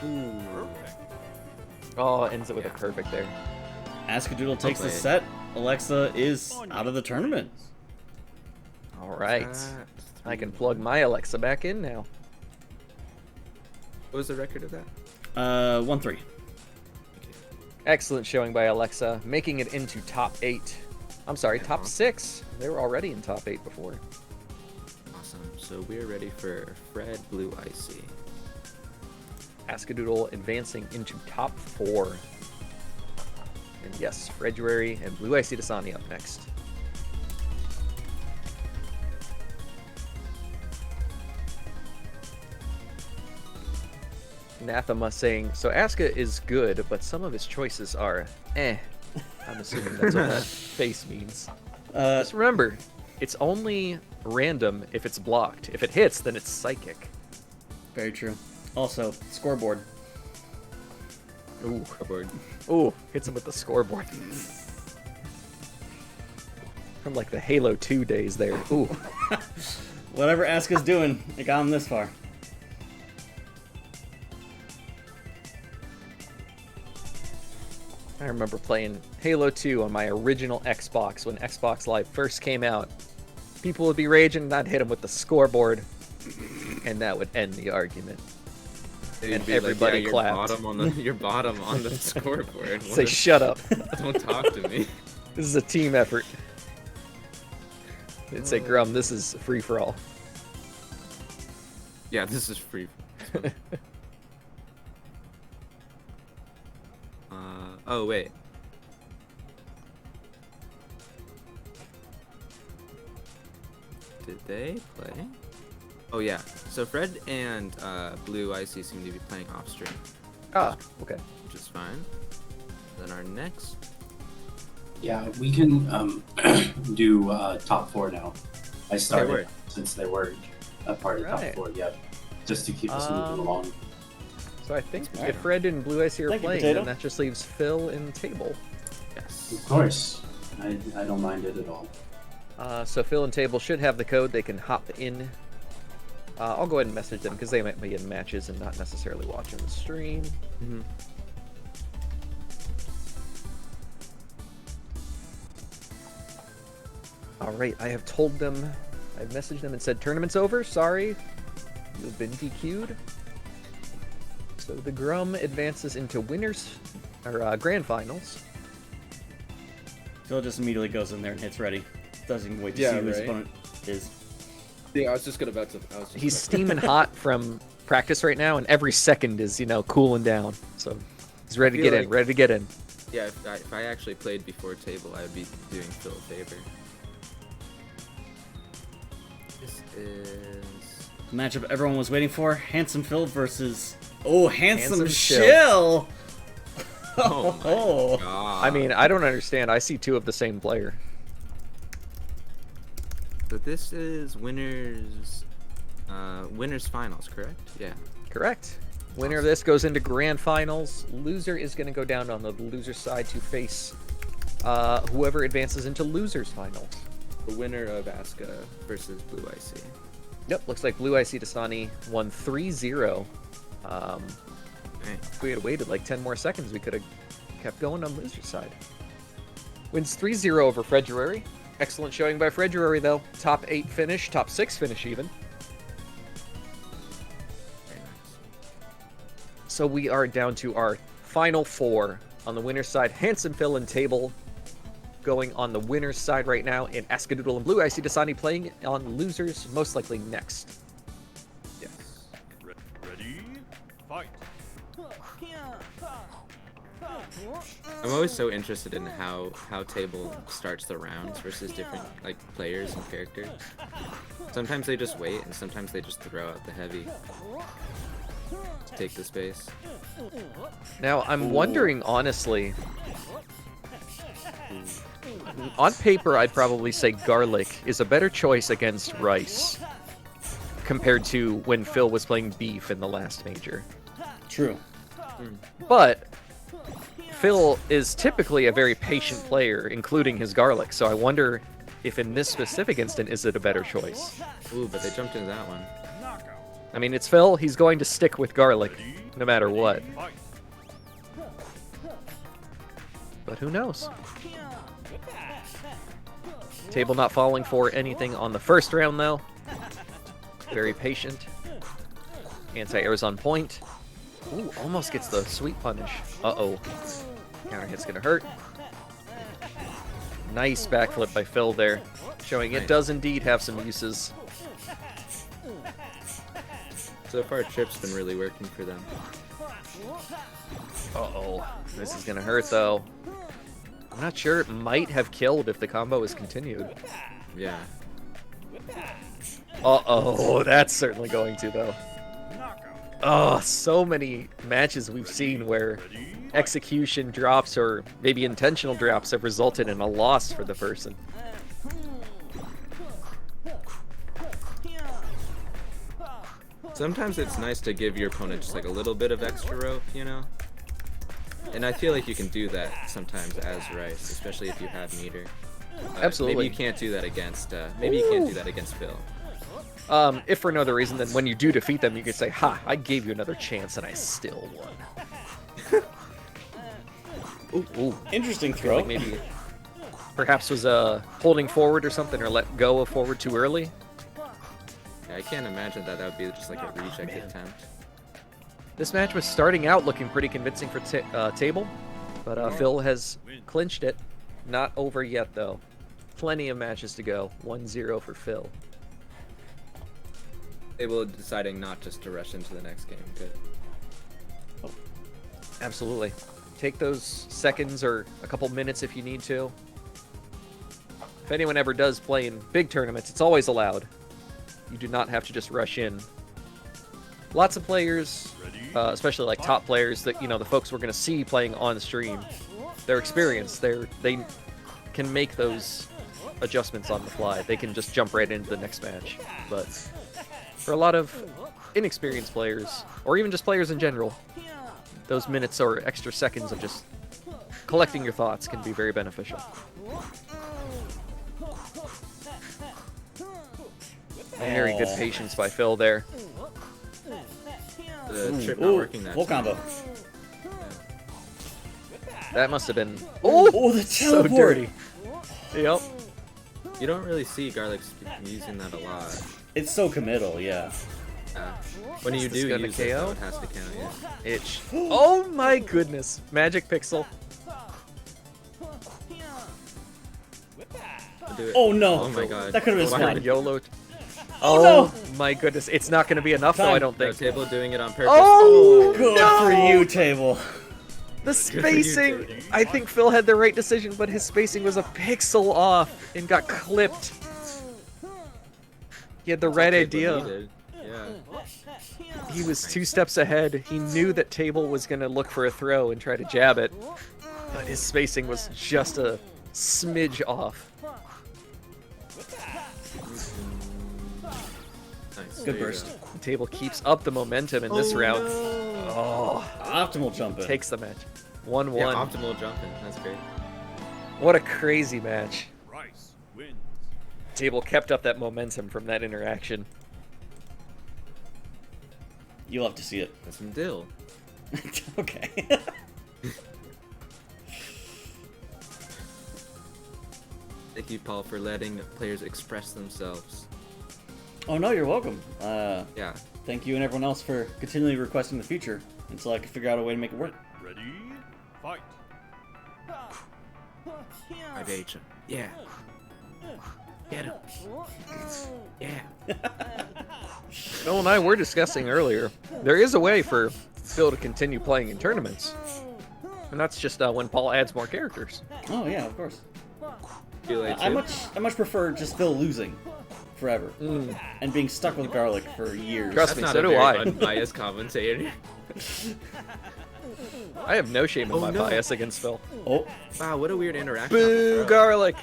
D: Ooh.
A: Oh, ends it with a perfect there.
B: Askadoodle takes the
D: play it.
B: set. Alexa is out of the tournament.
A: All right. I can plug my Alexa back in now.
D: What was the record of that?
B: 1-3.
A: Excellent showing by Alexa, making it into top 8. I'm sorry, top 6. They were already in top 8 before.
D: Awesome. So we're ready for Fred Blue Icy.
A: Askadoodle advancing into top 4. And yes, February and Blue Icy Dasani up next. Nathema saying, so Aska is good, but some of his choices are eh. I'm assuming that's what that face means. Just remember, it's only random if it's blocked. If it hits, then it's psychic.
B: Very true. Also, scoreboard.
A: Ooh.
D: Scoreboard.
A: Ooh, hits him with the scoreboard. From like the Halo 2 days there. Ooh.
B: Whatever Aska's doing, it got him this far.
A: I remember playing Halo 2 on my original Xbox when Xbox Live first came out. People would be raging and I'd hit them with the scoreboard, and that would end the argument.
D: It'd
A: And
D: be
A: everybody
D: your
A: clapped.
D: Your bottom on the scoreboard.
A: Say, shut up.
D: Don't talk to me.
A: This is a team effort. It'd say, Grum, this is free for all.
D: Yeah, this is free. Oh wait. Did they play? Oh yeah. So Fred and Blue Icy seem to be playing off stream,
A: Ah, okay.
D: which is fine. Then our next.
E: Yeah, we can do top 4 now. I started
D: word.
E: since they were a part of
A: Right.
E: top 4, yeah. Just to keep us moving along.
A: So I think
B: Alright.
A: if Fred and Blue Icy are
B: Thank you,
A: playing,
B: Potato.
A: then that just leaves Phil and Table.
D: Yes.
E: Of course. I don't mind it at all.
A: So Phil and Table should have the code. They can hop in. I'll go ahead and message them because they might be in matches and not necessarily watching the stream.
D: Mhm.
A: All right, I have told them, I've messaged them and said, tournament's over, sorry, you've been DQ'd. So the Grum advances into winners, or grand finals.
B: Phil just immediately goes in there and hits ready. Doesn't even wait to see who his
D: right.
B: opponent is.
D: Yeah, I was just about to.
A: He's steaming hot from practice right now, and every second is, cooling down. So he's ready to
D: feel
A: get in,
D: like-
A: ready to get in.
D: Yeah, if I actually played before Table, I would be doing Phil a favor. This is.
B: The matchup everyone was waiting for: Handsome Phil versus Handsome
A: Handsome
B: Shill.
D: Oh my
B: Oh.
D: god.
A: I mean, I don't understand. I see two of the same player.
D: So this is winners finals, correct? Yeah.
A: Correct. Winner of this goes into grand finals. Loser is going to go down on the loser side to face whoever advances into losers finals.
D: The winner of Aska versus Blue Icy.
A: Yep, looks like Blue Icy Dasani won 3-0. If we had waited like 10 more seconds, we could have kept going on loser side. Wins 3-0 over February. Excellent showing by February, though. Top 8 finish, top 6 finish even.
D: Very nice.
A: So we are down to our final 4 on the winner's side. Handsome Phil and Table going on the winner's side right now, and Askadoodle and Blue Icy Dasani playing on losers, most likely next.
D: Yes.
C: Ready? Fight.
D: I'm always so interested in how table starts the rounds versus different like players and characters. Sometimes they just wait, and sometimes they just throw out the heavy to take the space.
A: Now, I'm wondering, honestly, on paper, I'd probably say garlic is a better choice against rice compared to when Phil was playing beef in the last major.
B: True.
A: But Phil is typically a very patient player, including his garlic, so I wonder if in this specific instant, is it a better choice?
D: Ooh, but they jumped into that one.
C: Knockout.
A: I mean, it's Phil, he's going to stick with garlic, no matter what.
C: Fight.
A: But who knows? Table not falling for anything on the first round, though. Very patient. Anti-air's on point. Ooh, almost gets the sweet punish. Uh-oh. Counter hit's gonna hurt. Nice backflip by Phil there, showing it does indeed have some uses.
D: So far, Trip's been really working for them.
A: Uh-oh. This is gonna hurt, though. I'm not sure. It might have killed if the combo was continued.
D: Yeah.
A: Uh-oh. That's certainly going to, though.
C: Knockout.
A: Oh, so many matches we've seen where execution drops or maybe intentional drops have resulted in a loss for the person.
D: Sometimes it's nice to give your opponent just like a little bit of extra rope, you know? And I feel like you can do that sometimes as Rice, especially if you have meter.
A: Absolutely.
D: Maybe you can't do that against. Maybe you can't do that against Phil.
A: If for no other reason than when you do defeat them, you can say, "Ha! I gave you another chance, and I still won." Ooh,
B: Interesting
A: I feel
B: throw.
A: like maybe, perhaps was holding forward or something, or let go of forward too early.
D: Yeah, I can't imagine that would be just like a reject attempt.
A: This match was starting out looking pretty convincing for Table, but Phil has clinched it. Not over yet, though. Plenty of matches to go. 1-0 for Phil.
D: Able deciding not just to rush into the next game. Good.
A: Absolutely. Take those seconds or a couple minutes if you need to. If anyone ever does play in big tournaments, it's always allowed. You do not have to just rush in. Lots of players, especially like top players that, you know, the folks we're going to see playing on stream, they're experienced. They can make those adjustments on the fly. They can just jump right into the next match. But for a lot of inexperienced players, or even just players in general, those minutes or extra seconds of just collecting your thoughts can be very beneficial. Very good patience by Phil there.
D: The trip not working that
B: full
D: time.
B: combo.
A: That must have been
B: Oh, the
A: so
B: teleport.
A: dirty. Yep.
D: You don't really see Garlic using that a lot.
B: It's so committal, yeah.
D: When you
A: this
D: do
A: gonna
D: use it, though,
A: KO?
D: it has to count, yeah.
A: Oh my goodness. Magic Pixel.
D: Do it.
B: Oh no.
D: Oh my god.
B: That could have been
D: Why are
B: smart.
A: YOLO.
B: Oh,
A: Oh my goodness. It's not going to be enough, though,
B: Time.
A: I don't
D: No,
A: think.
D: Table doing it on purpose.
A: Oh,
B: Good
A: no!
B: for you, Table.
A: The
D: for you,
A: spacing.
D: Table.
A: I think Phil had the right decision, but his spacing was a pixel off and got clipped. He had the right
D: Table
A: idea.
D: needed. Yeah.
A: He was 2 steps ahead. He knew that Table was going to look for a throw and try to jab it, but his spacing was just a smidge off.
D: Nice.
B: Good
D: There you
B: burst.
D: go.
A: Table keeps up the momentum in this round.
D: No.
A: Oh,
B: Optimal jumping.
A: takes the match. 1-1.
D: Yeah, optimal jumping. That's great.
A: What a crazy match.
C: Rice wins.
A: Table kept up that momentum from that interaction.
B: You'll have to see it.
D: That's some dill.
B: Okay.
D: Thank you, Paul, for letting players express themselves.
B: Oh no, you're welcome.
D: Yeah.
B: Thank you and everyone else for continually requesting the feature until I can figure out a way to make it work.
C: Ready? Fight.
D: I bait him. Yeah. Get him. Yeah.
A: Phil and I were discussing earlier, there is a way for Phil to continue playing in tournaments. And that's just when Paul adds more characters.
B: Oh yeah, of course.
D: Feel like
B: I
D: too.
B: much prefer just Phil losing forever and being stuck with garlic for years.
A: Trust
D: That's
A: me,
D: not
A: so
D: a
A: do
D: very
A: I.
D: unbiased commentator.
A: I have no shame in
D: Oh,
A: my
D: no.
A: bias against Phil.
B: Oh,
D: Wow, what a weird interaction.
A: Boo, garlic!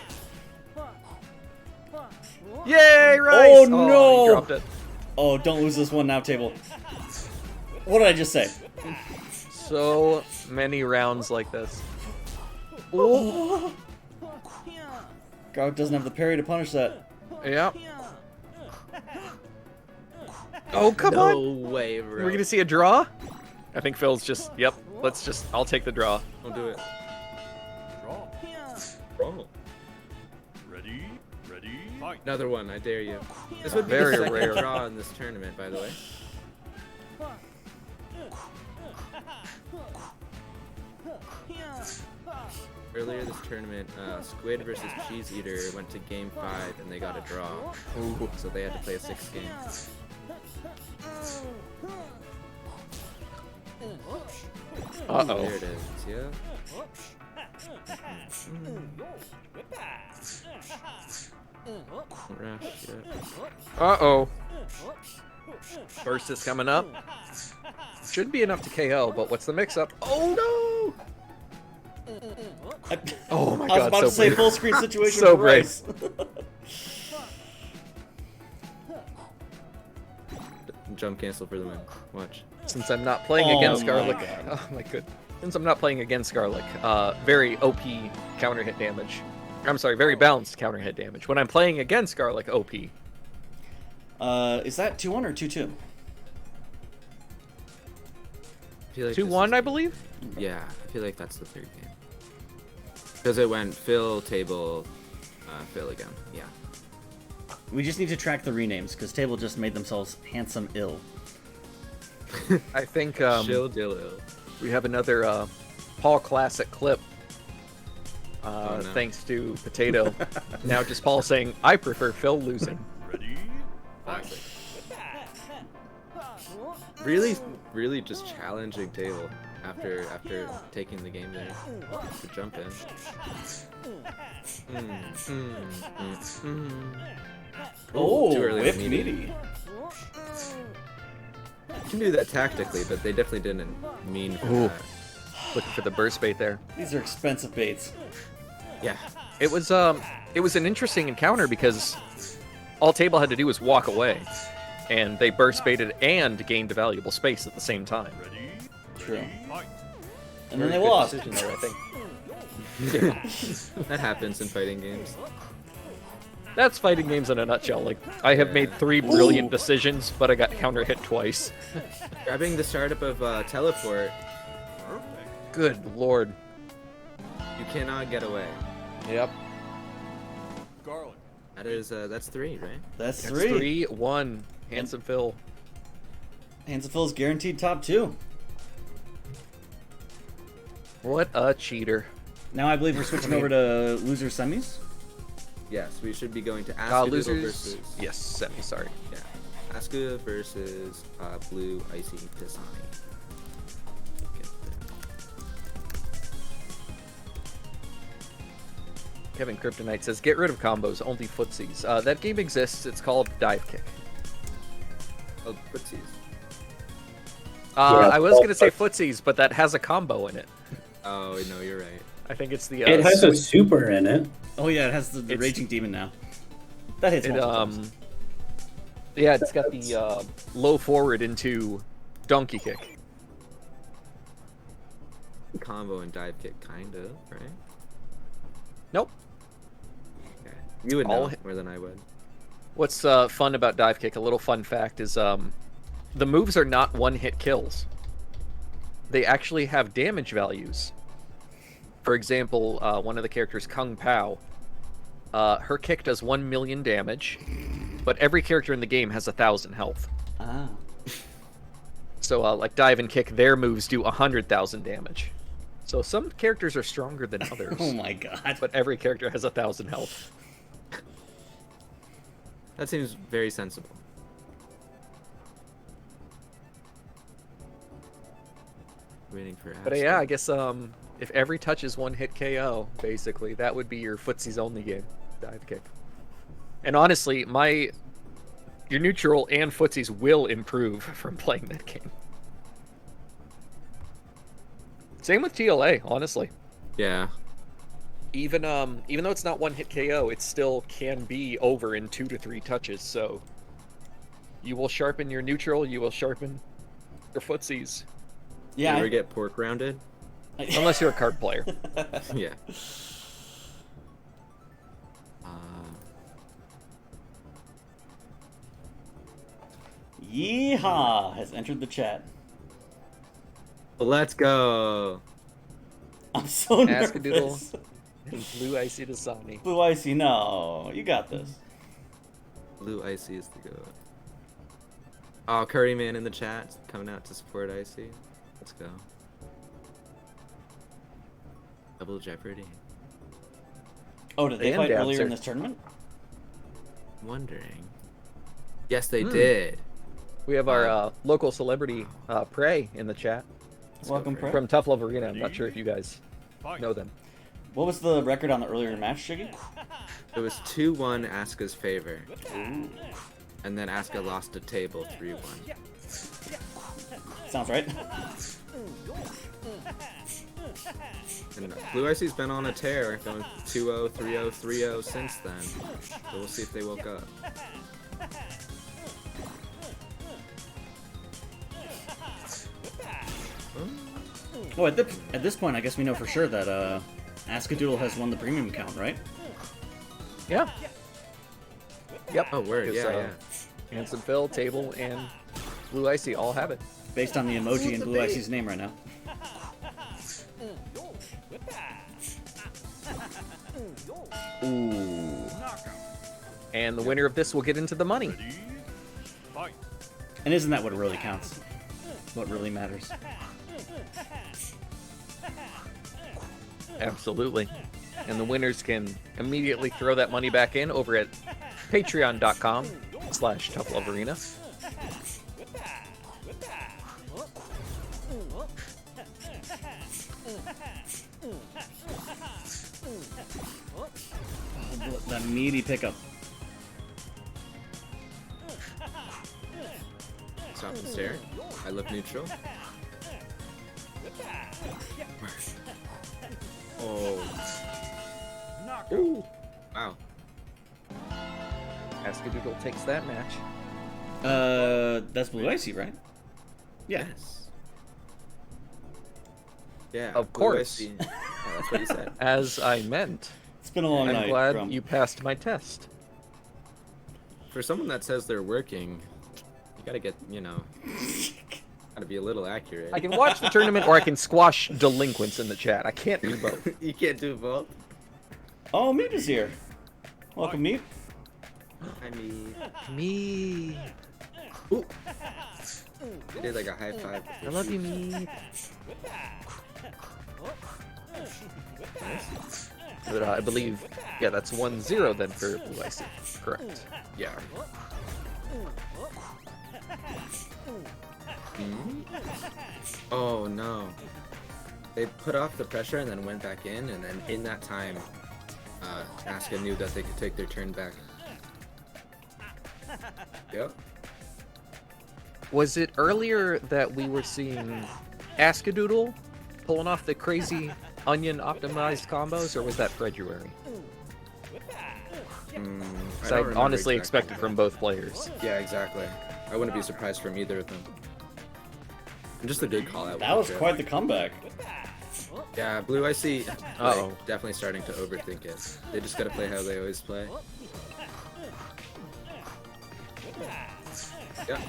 A: Yay, rice!
B: Oh,
A: he
B: no!
A: dropped it.
B: oh, don't lose this one now, table. What did I just say?
A: So many rounds like this. Ooh.
B: Garlic doesn't have the parry to punish that.
A: Yeah. Oh, come
D: No
A: on!
D: way, bro.
A: We're gonna see a draw? I think Phil's just, yep, I'll take the draw.
D: I'll do it.
C: Draw.
D: Wrong.
C: Ready? Fight.
D: Another one, I dare you. This would be
A: Very
D: the second
A: rare.
D: draw in this tournament, by the way. Earlier this tournament, Squid versus Cheese Eater went to Game 5 and they got a draw.
A: Ooh.
D: So they had to play a 6th game.
A: Uh-oh.
D: There it is, yeah? Rush, yeah.
A: Uh-oh. Burst is coming up. Should be enough to KO, but what's the mix-up? Oh, no! Oh, my
B: I was
A: God,
B: about
A: so
B: to say
A: brave.
B: full screen situation
A: So
B: for
A: brave.
B: Rice.
D: Jump cancel for the win. Watch.
A: Since I'm not playing
B: Oh
A: against
B: my
A: Garlic.
B: God.
A: Oh, my good. Since I'm not playing against Garlic, very OP counter hit damage. I'm sorry, very balanced counter hit damage. When I'm playing against Garlic, OP.
B: Is that 2-1 or 2-2?
D: I feel like this
A: 2-1,
D: is-
A: I believe?
D: Yeah, I feel like that's the 3rd game. Because it went Phil, table, Phil again. Yeah.
B: We just need to track the renames because Table just made themselves handsome ill.
A: I think
D: Chill Dillo.
A: we have another Paul Classic clip.
D: Oh, no.
A: Thanks to Potato. Now just Paul saying, I prefer Phil losing.
C: Ready?
D: Classic. Really, really just challenging table after taking the game there. To jump in.
B: Oh,
D: too early
B: whip
D: to meet
B: meaty.
D: You can do that tactically, but they definitely didn't mean for
A: Ooh.
D: that.
A: Looking for the burst bait there.
B: These are expensive baits.
D: Yeah.
A: It was an interesting encounter because all Table had to do was walk away, and they burst baited and gained valuable space at the same time.
C: Ready?
B: True.
C: Fight.
B: And then
A: Very
B: they
A: good
B: lost.
A: decision there, I think.
D: That happens in fighting games.
A: That's fighting games in a nutshell. Like, I have made 3 brilliant decisions, but I got counter hit twice.
D: Grabbing the startup of teleport,
C: Perfect.
A: Good lord.
D: you cannot get away.
A: Yep.
C: Garlic.
D: That is that's 3, right?
B: That's
A: That's
B: 3.
A: 3-1. Handsome Phil.
B: Hands of Phil's guaranteed top 2.
A: What a cheater.
B: Now I believe we're switching over to loser semis.
D: Yes, we should be going to Askudoodle
A: Losers.
D: versus
A: Yes, semi, sorry.
D: yeah, Askuda versus Blue Icy Pisani.
A: Kevin Kryptonite says, get rid of combos, only footsies. That game exists. It's called Dive Kick.
D: Oh, footsies.
A: I was going to say footsies, but that has a combo in it.
D: Oh no, you're right.
A: I think it's the...
E: It has a
A: Sweet-
E: super in it.
B: Oh yeah, it has the
A: It's-
B: Raging Demon now. That hits
A: It,
B: multiple times.
A: yeah, it's got the low forward into donkey kick.
D: Combo and dive kick, kind of, right?
A: Nope.
D: Okay. You would
A: All
D: know
A: hit-
D: more than I would.
A: What's fun about dive kick? A little fun fact is the moves are not one-hit kills. They actually have damage values. For example, one of the characters, Kung Pao, her kick does 1 million damage, but every character in the game has 1,000 health.
B: Ah.
A: So, like dive and kick, their moves do 100,000 damage. So some characters are stronger than others,
B: Oh my god.
A: but every character has 1,000 health.
D: That seems very sensible.
A: But yeah, I guess If every touch is one hit KO, basically, that would be your footsie's only game. Dive kick. And honestly, your neutral and footsies will improve from playing that game. Same with TLA, honestly.
D: Yeah.
A: Even though it's not one hit KO, it still can be over in 2 to 3 touches. So you will sharpen your neutral, you will sharpen your footsies.
B: Yeah.
D: You ever get pork rounded?
A: Unless you're a card player.
D: Yeah.
B: Yeehaw has entered the chat.
D: Let's go.
B: I'm so
A: Askadoodle.
B: nervous.
A: And Blue Icy Dasani.
B: Blue Icy, no. You got this.
D: Blue Icy is the goat. Oh, Curry Man in the chat coming out to support Icy. Let's go. Double Jeopardy.
B: Oh, did they
A: And
B: fight
A: Dabs
B: earlier in
A: are-
B: this tournament?
D: Wondering. Yes, they did.
A: We have our local celebrity, Prey, in the chat.
D: Let's go,
B: Welcome,
D: Prey.
B: Prey.
A: From Tough Love Arena. I'm not sure if you guys
C: Fight.
A: know them.
B: What was the record on the earlier match, Shiggy?
D: It was 2-1 Asuka's favor. And then Asuka lost a table 3-1.
B: Sounds right.
D: And Blue Icy's been on a tear, going 2-0, 3-0, 3-0 since then. So we'll see if they woke up.
B: Oh, at this point, I guess we know for sure that Askadoodle has won the premium count, right?
A: Yeah. Yep.
D: Oh, word,
A: Because,
D: yeah.
A: Handsome Phil, Table, and Blue Icy all have it.
B: Based on the emoji in Blue Icy's name right now. Ooh.
A: And the winner of this will get into the money.
C: Ready? Fight.
B: And isn't that what really counts? What really matters?
A: Absolutely. And the winners can immediately throw that money back in over at patreon.com/toughlovearena.
B: That meaty pickup.
D: Stop and stare. I look neutral. Oh.
A: Ooh.
D: Wow.
A: Askadoodle takes that match.
B: That's Blue Icy, right? Yeah.
D: Yes. Yeah.
A: Of
D: Blue
A: course.
D: Icy. Yeah, that's what you said.
A: As I meant.
B: It's been a long
A: I'm
B: night.
A: glad
B: Grum.
A: you passed my test.
D: For someone that says they're working, you gotta get, gotta be a little accurate.
A: I can watch the tournament or I can squash delinquents in the chat. I can't do both.
D: You can't do both.
B: Oh, Meat is here. Welcome, Meat.
D: I mean,
A: Me.
D: ooh. They did like a high five.
A: I love you, me. But I believe, yeah, that's 1-0 then for Blue Icy. Correct.
D: Yeah. Oh no. They put off the pressure and then went back in, and then in that time, Asuka knew that they could take their turn back. Yep.
A: Was it earlier that we were seeing Askadoodle pulling off the crazy onion optimized combos, or was that February?
D: I
A: I
D: don't remember
A: honestly
D: exactly.
A: expected from both players.
D: Yeah, exactly. I wouldn't be surprised from either of them. And just a good call out.
B: That was quite the comeback.
D: Yeah, Blue Icy,
A: Uh-oh.
D: definitely starting to overthink it. They just gotta play how they always play. Yeah.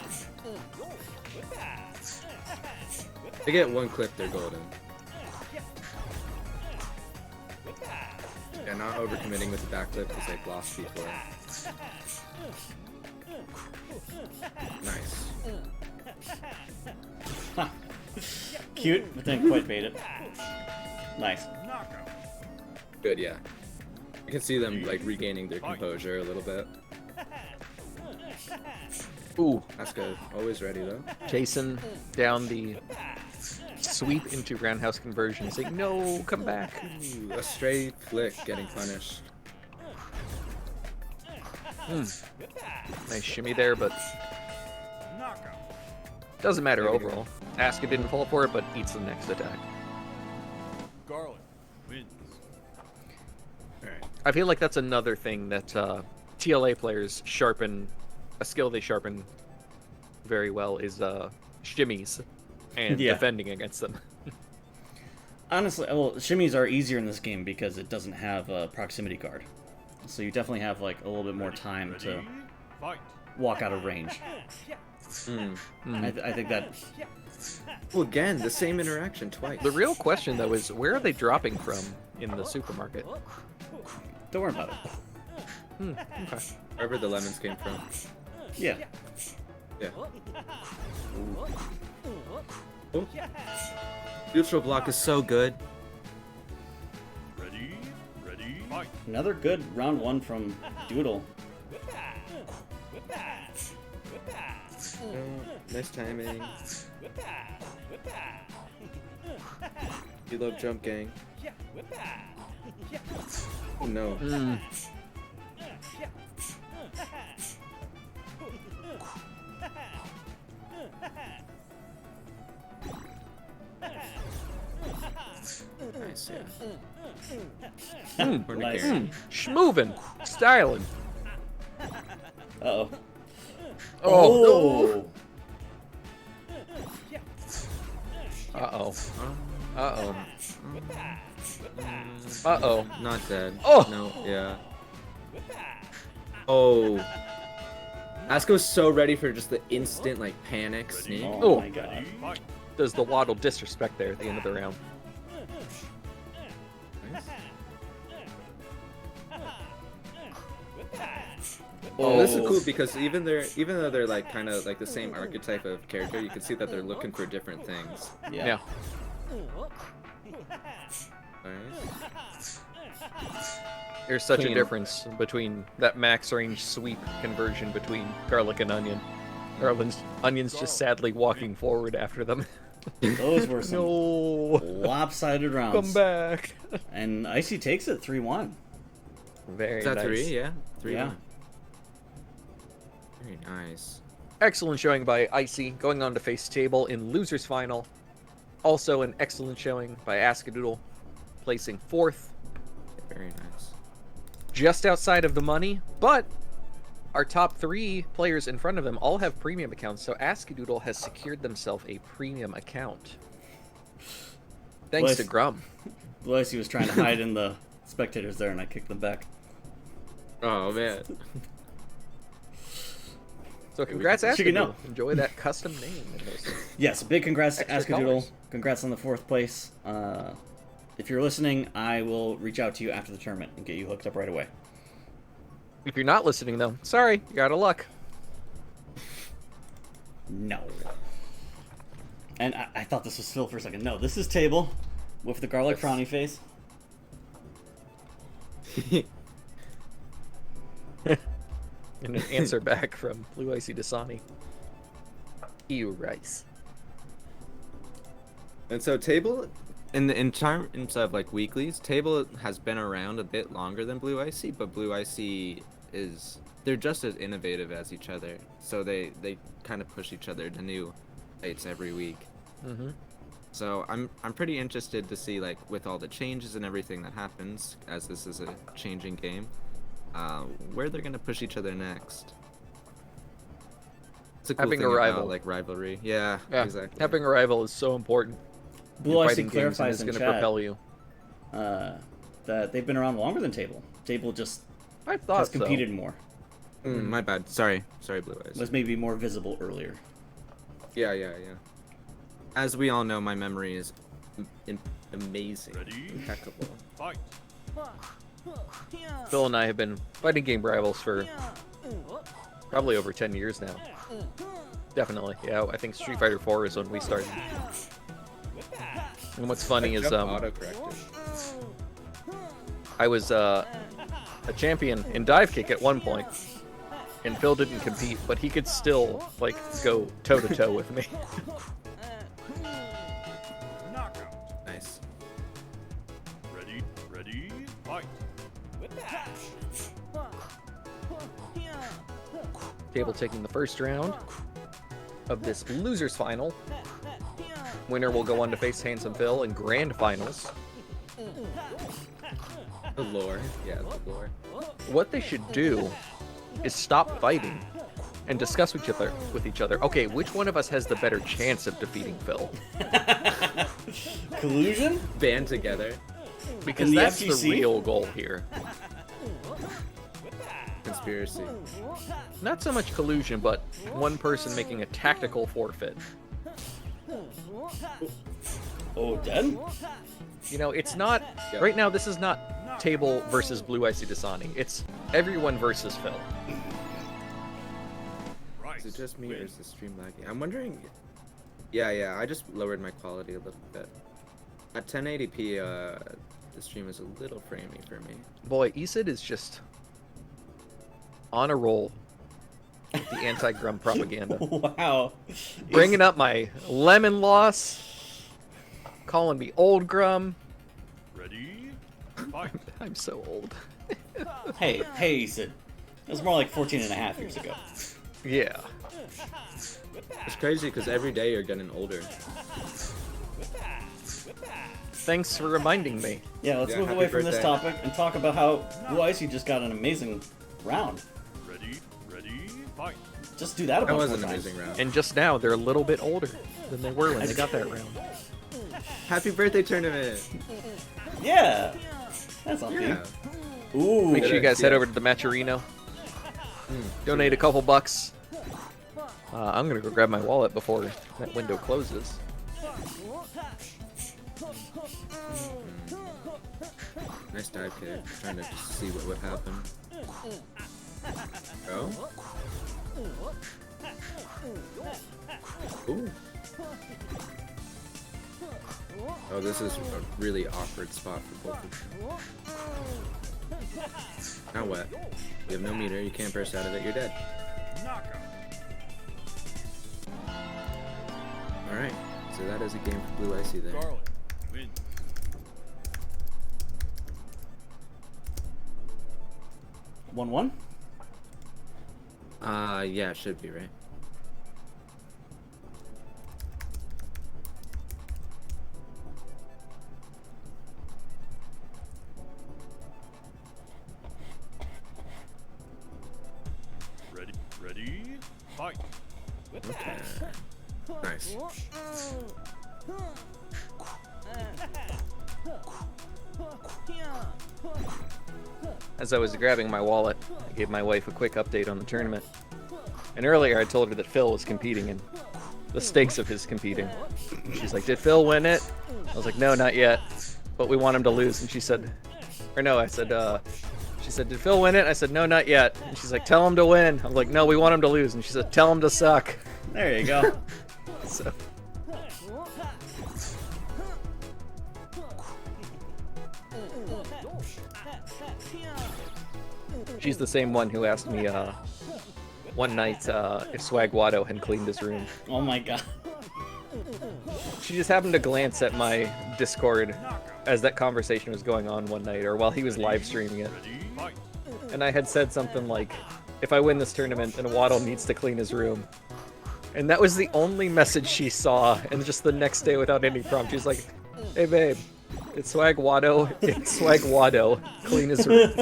D: They get one clip, they're golden. Yeah, not overcommitting with the backflip because they've lost before. Nice.
B: Cute, but didn't quite bait it. Nice.
D: Good, yeah. You can see them like regaining their composure a little bit.
A: Ooh,
D: Asuka always ready though.
A: chasing down the sweep into roundhouse conversion, saying, no, come back.
D: Ooh, a stray flick getting punished.
A: Nice shimmy there, but
C: Knockout.
A: doesn't matter
D: There we go.
A: overall. Asuka didn't fall for it, but eats the next attack.
C: Garlic wins.
D: Alright.
A: I feel like that's another thing that TLA players sharpen, a skill they sharpen very well is shimmies and
B: Yeah.
A: defending against them.
B: Honestly, well, shimmies are easier in this game because it doesn't have a proximity guard. So you definitely have like a little bit more time to
C: Ready? Fight.
B: walk out of range. I think that
D: Well, again, the same interaction twice.
A: The real question, though, is where are they dropping from in the supermarket?
B: don't worry about it.
A: Okay.
D: Wherever the lemons came from.
B: Yeah.
D: Yeah. Oh. Neutral block is so good.
C: Ready? Fight.
B: Another good round one from Doodle.
D: Nice timing. You love jump gang. Oh no. Nice, yeah. Corner
B: Nice.
D: carry.
A: Schmovin', styling.
B: Uh-oh.
A: Oh.
B: Oh!
A: Uh-oh. Uh-oh. Uh-oh.
D: Not dead.
A: Oh!
D: No, yeah. Oh. Asuka's so ready for just the instant, like, panic sneak.
B: Oh,
A: Oh.
B: my god.
C: Fight.
A: Does the waddle disrespect there at the end of the round?
D: Nice.
B: Oh,
D: This is cool because even though they're like kind of like the same archetype of character, you can see that they're looking for different things.
B: Yeah.
D: Nice.
A: There's such a
D: Clean.
A: difference between that max range sweep conversion between garlic and onion. Onion's just sadly walking forward after them.
B: Those were some
A: No.
B: lopsided rounds.
A: Come back.
B: And Icy takes it 3-1.
A: Very
D: Is that
A: nice.
D: 3? Yeah. 3.
B: Yeah.
D: Very nice.
A: Excellent showing by Icy, going on to face Table in Losers Final. Also an excellent showing by Askadoodle, placing 4th,
D: Very nice.
A: just outside of the money, but our top 3 players in front of them all have premium accounts, so Askadoodle has secured themselves a premium account. Thanks
B: Bless-
A: to Grum.
B: Blue Icy was trying to hide in the spectators there, and I kicked them back.
D: Oh man.
A: So congrats,
B: Chicken, no.
A: Askadoodle. Enjoy that custom name. in those.
B: Yes, big congrats to
A: Extra
B: Askadoodle.
A: colors.
B: Congrats on the 4th place. If you're listening, I will reach out to you after the tournament and get you hooked up right away.
A: If you're not listening, though, sorry, you're out of luck.
B: No. And I thought this was Phil for a second. No, this is Table with the garlic frowny face.
A: And an answer back from Blue Icy Dasani. Ew, rice.
D: And so Table, in terms of like weeklies, Table has been around a bit longer than Blue Icy, but Blue Icy they're just as innovative as each other. So they kind of push each other to new heights every week.
A: Mm-hmm.
D: So I'm pretty interested to see, like, with all the changes and everything that happens, as this is a changing game, where they're gonna push each other next. It's a cool
A: Having
D: thing
A: a rival.
D: about, like, rivalry. Yeah,
A: Yeah,
D: exactly.
A: having a rival is so important.
B: Blue
A: in
B: Icy
A: fighting games, and
B: clarifies
A: it's
B: in
A: going to
B: chat
A: propel you.
B: that they've been around longer than Table. Table just
A: I thought
B: has competed more.
D: My bad. Sorry, Blue Eyes.
B: Was maybe more visible earlier.
D: Yeah. As we all know, my memory is amazing,
C: Ready?
D: impeccable.
C: Fight.
A: Phil and I have been fighting game rivals for probably over 10 years now. Definitely, yeah. I think Street Fighter 4 is when we started. And what's funny is
D: Jump auto-corrected.
A: I was a champion in dive kick at one point, and Phil didn't compete, but he could still like go toe to toe with me. Table taking the first round of this losers final. Winner will go on to face Handsome Phil in grand finals.
D: The lore. Yeah, the lore.
A: What they should do is stop fighting and discuss with each other. Okay, which one of us has the better chance of defeating Phil?
B: Collusion?
D: Band together.
A: Because
B: In the
A: that's the
B: FGC?
A: real goal here.
D: Conspiracy.
A: Not so much collusion, but one person making a tactical forfeit.
B: Oh, dead?
A: You know, it's not...
D: Yeah.
A: Right now, this is not Table versus Blue Icy Dasani. It's everyone versus Phil.
C: Rice.
D: Is it just me or is the stream lagging? I'm wondering. Yeah, I just lowered my quality a little bit. At 1080p, the stream is a little framey for me.
A: Boy, Isid is just on a roll with the anti-Grum propaganda.
B: Wow.
A: Bringing up my lemon loss, calling me old Grum.
C: Ready? Fight.
A: I'm so old.
B: Hey, Sid. It was more like 14 and a half years ago.
A: Yeah.
D: It's crazy because every day you're getting older.
A: Thanks for reminding me.
B: Yeah, let's
D: Yeah,
B: move
D: happy
B: away from this
D: birthday.
B: topic and talk about how Blue Icy just got an amazing round.
C: Ready? Fight.
B: Just do that a
D: That
B: bunch
D: was
B: more
D: an
B: times.
D: amazing round.
A: And just now, they're a little bit older than they were when they got that round.
D: Happy birthday tournament!
B: Yeah, that's on
D: Yeah.
B: theme. Ooh,
A: Make sure you guys
D: idea.
A: head over to the Matcherino. Donate a couple bucks. I'm gonna go grab my wallet before that window closes.
D: Nice dive kick. Trying to just see what would happen. Oh? Ooh. Oh, this is a really awkward spot for both of them. Now what? You have no meter, you can't burst out of it, you're dead.
C: Knockout.
D: Alright, so that is a game for Blue Icy there.
C: Garlic. Win.
B: 1-1.
D: Yeah, it should be, right?
C: Ready? Fight.
D: Okay. Nice.
A: As I was grabbing my wallet, I gave my wife a quick update on the tournament. And earlier I told her that Phil was competing and the stakes of his competing. She's like, did Phil win it? I was like, no, not yet. But we want him to lose. And she said, or no, I said, she said, did Phil win it? I said, no, not yet. And she's like, tell him to win. I was like, no, we want him to lose. And she said, tell him to suck.
B: There you go.
A: So, she's the same one who asked me one night if Swag Watto had cleaned his room.
B: Oh my god.
A: She just happened to glance at my Discord as that conversation was going on one night, or while he was live streaming it.
C: Ready? Fight.
A: And I had said something like, if I win this tournament, then Waddle needs to clean his room. And that was the only message she saw, and just the next day without any prompt, she's like, hey babe, it's Swag Watto, it's Swag Watto, clean his room.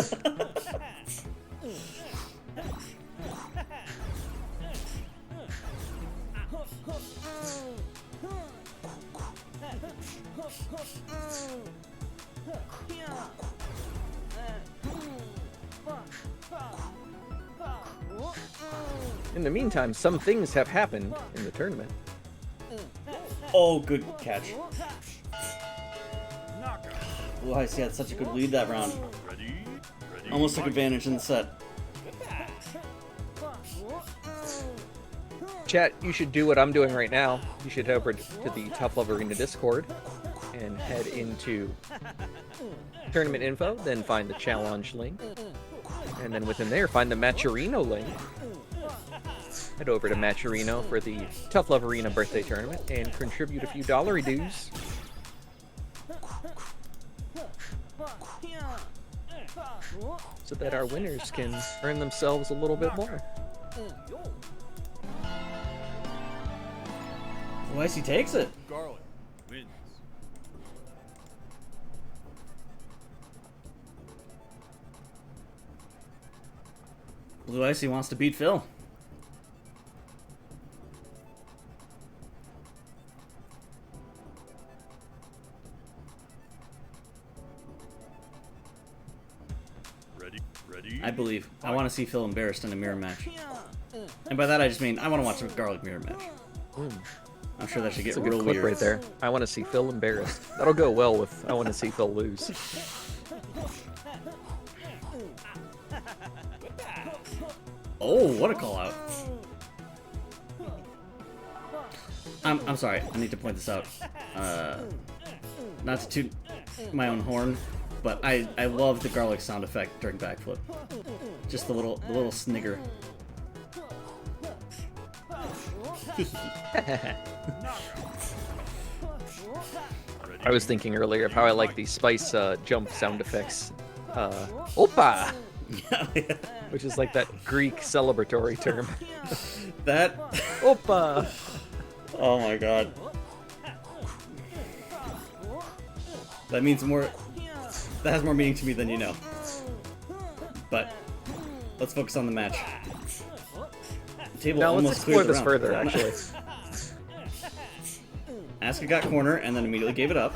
A: In the meantime, some things have happened in the tournament.
B: Oh, good catch.
C: Knockout.
B: Blue Icy had such a good lead that round.
C: Ready?
B: Almost took
C: Fight.
B: advantage in the set.
A: Chat, you should do what I'm doing right now. You should head over to the Top Love Arena Discord and head into tournament info, then find the challenge link. And then within there, find the Matcherino link. Head over to Matcherino for the Tough Love Arena birthday tournament and contribute a few dollary dues. So that our winners can earn themselves a little bit more.
B: Blue Icy takes it.
C: Garlic wins.
B: Blue Icy wants to beat Phil.
C: Ready?
B: I believe. I want to see Phil embarrassed in a mirror match. And by that I just mean I want to watch a garlic mirror match. I'm sure that should get
A: That's a good
B: real
A: clip
B: weird.
A: right there. I want to see Phil embarrassed. That'll go well with I want to see Phil lose.
B: Oh, what a call out. I'm sorry, I need to point this out. Not to toot my own horn, but I love the garlic sound effect during backflip. Just the little snigger.
A: I was thinking earlier of how I like these spice jump sound effects. Opa! Which is like that Greek celebratory term.
B: That.
A: Opa!
B: Oh my god. That means more. That has more meaning to me than you know. But let's focus on the match. The table
A: Now let's
B: almost
A: explore
B: clears
A: this
B: the
A: further,
B: round.
A: actually.
B: Asuka got corner and then immediately gave it up.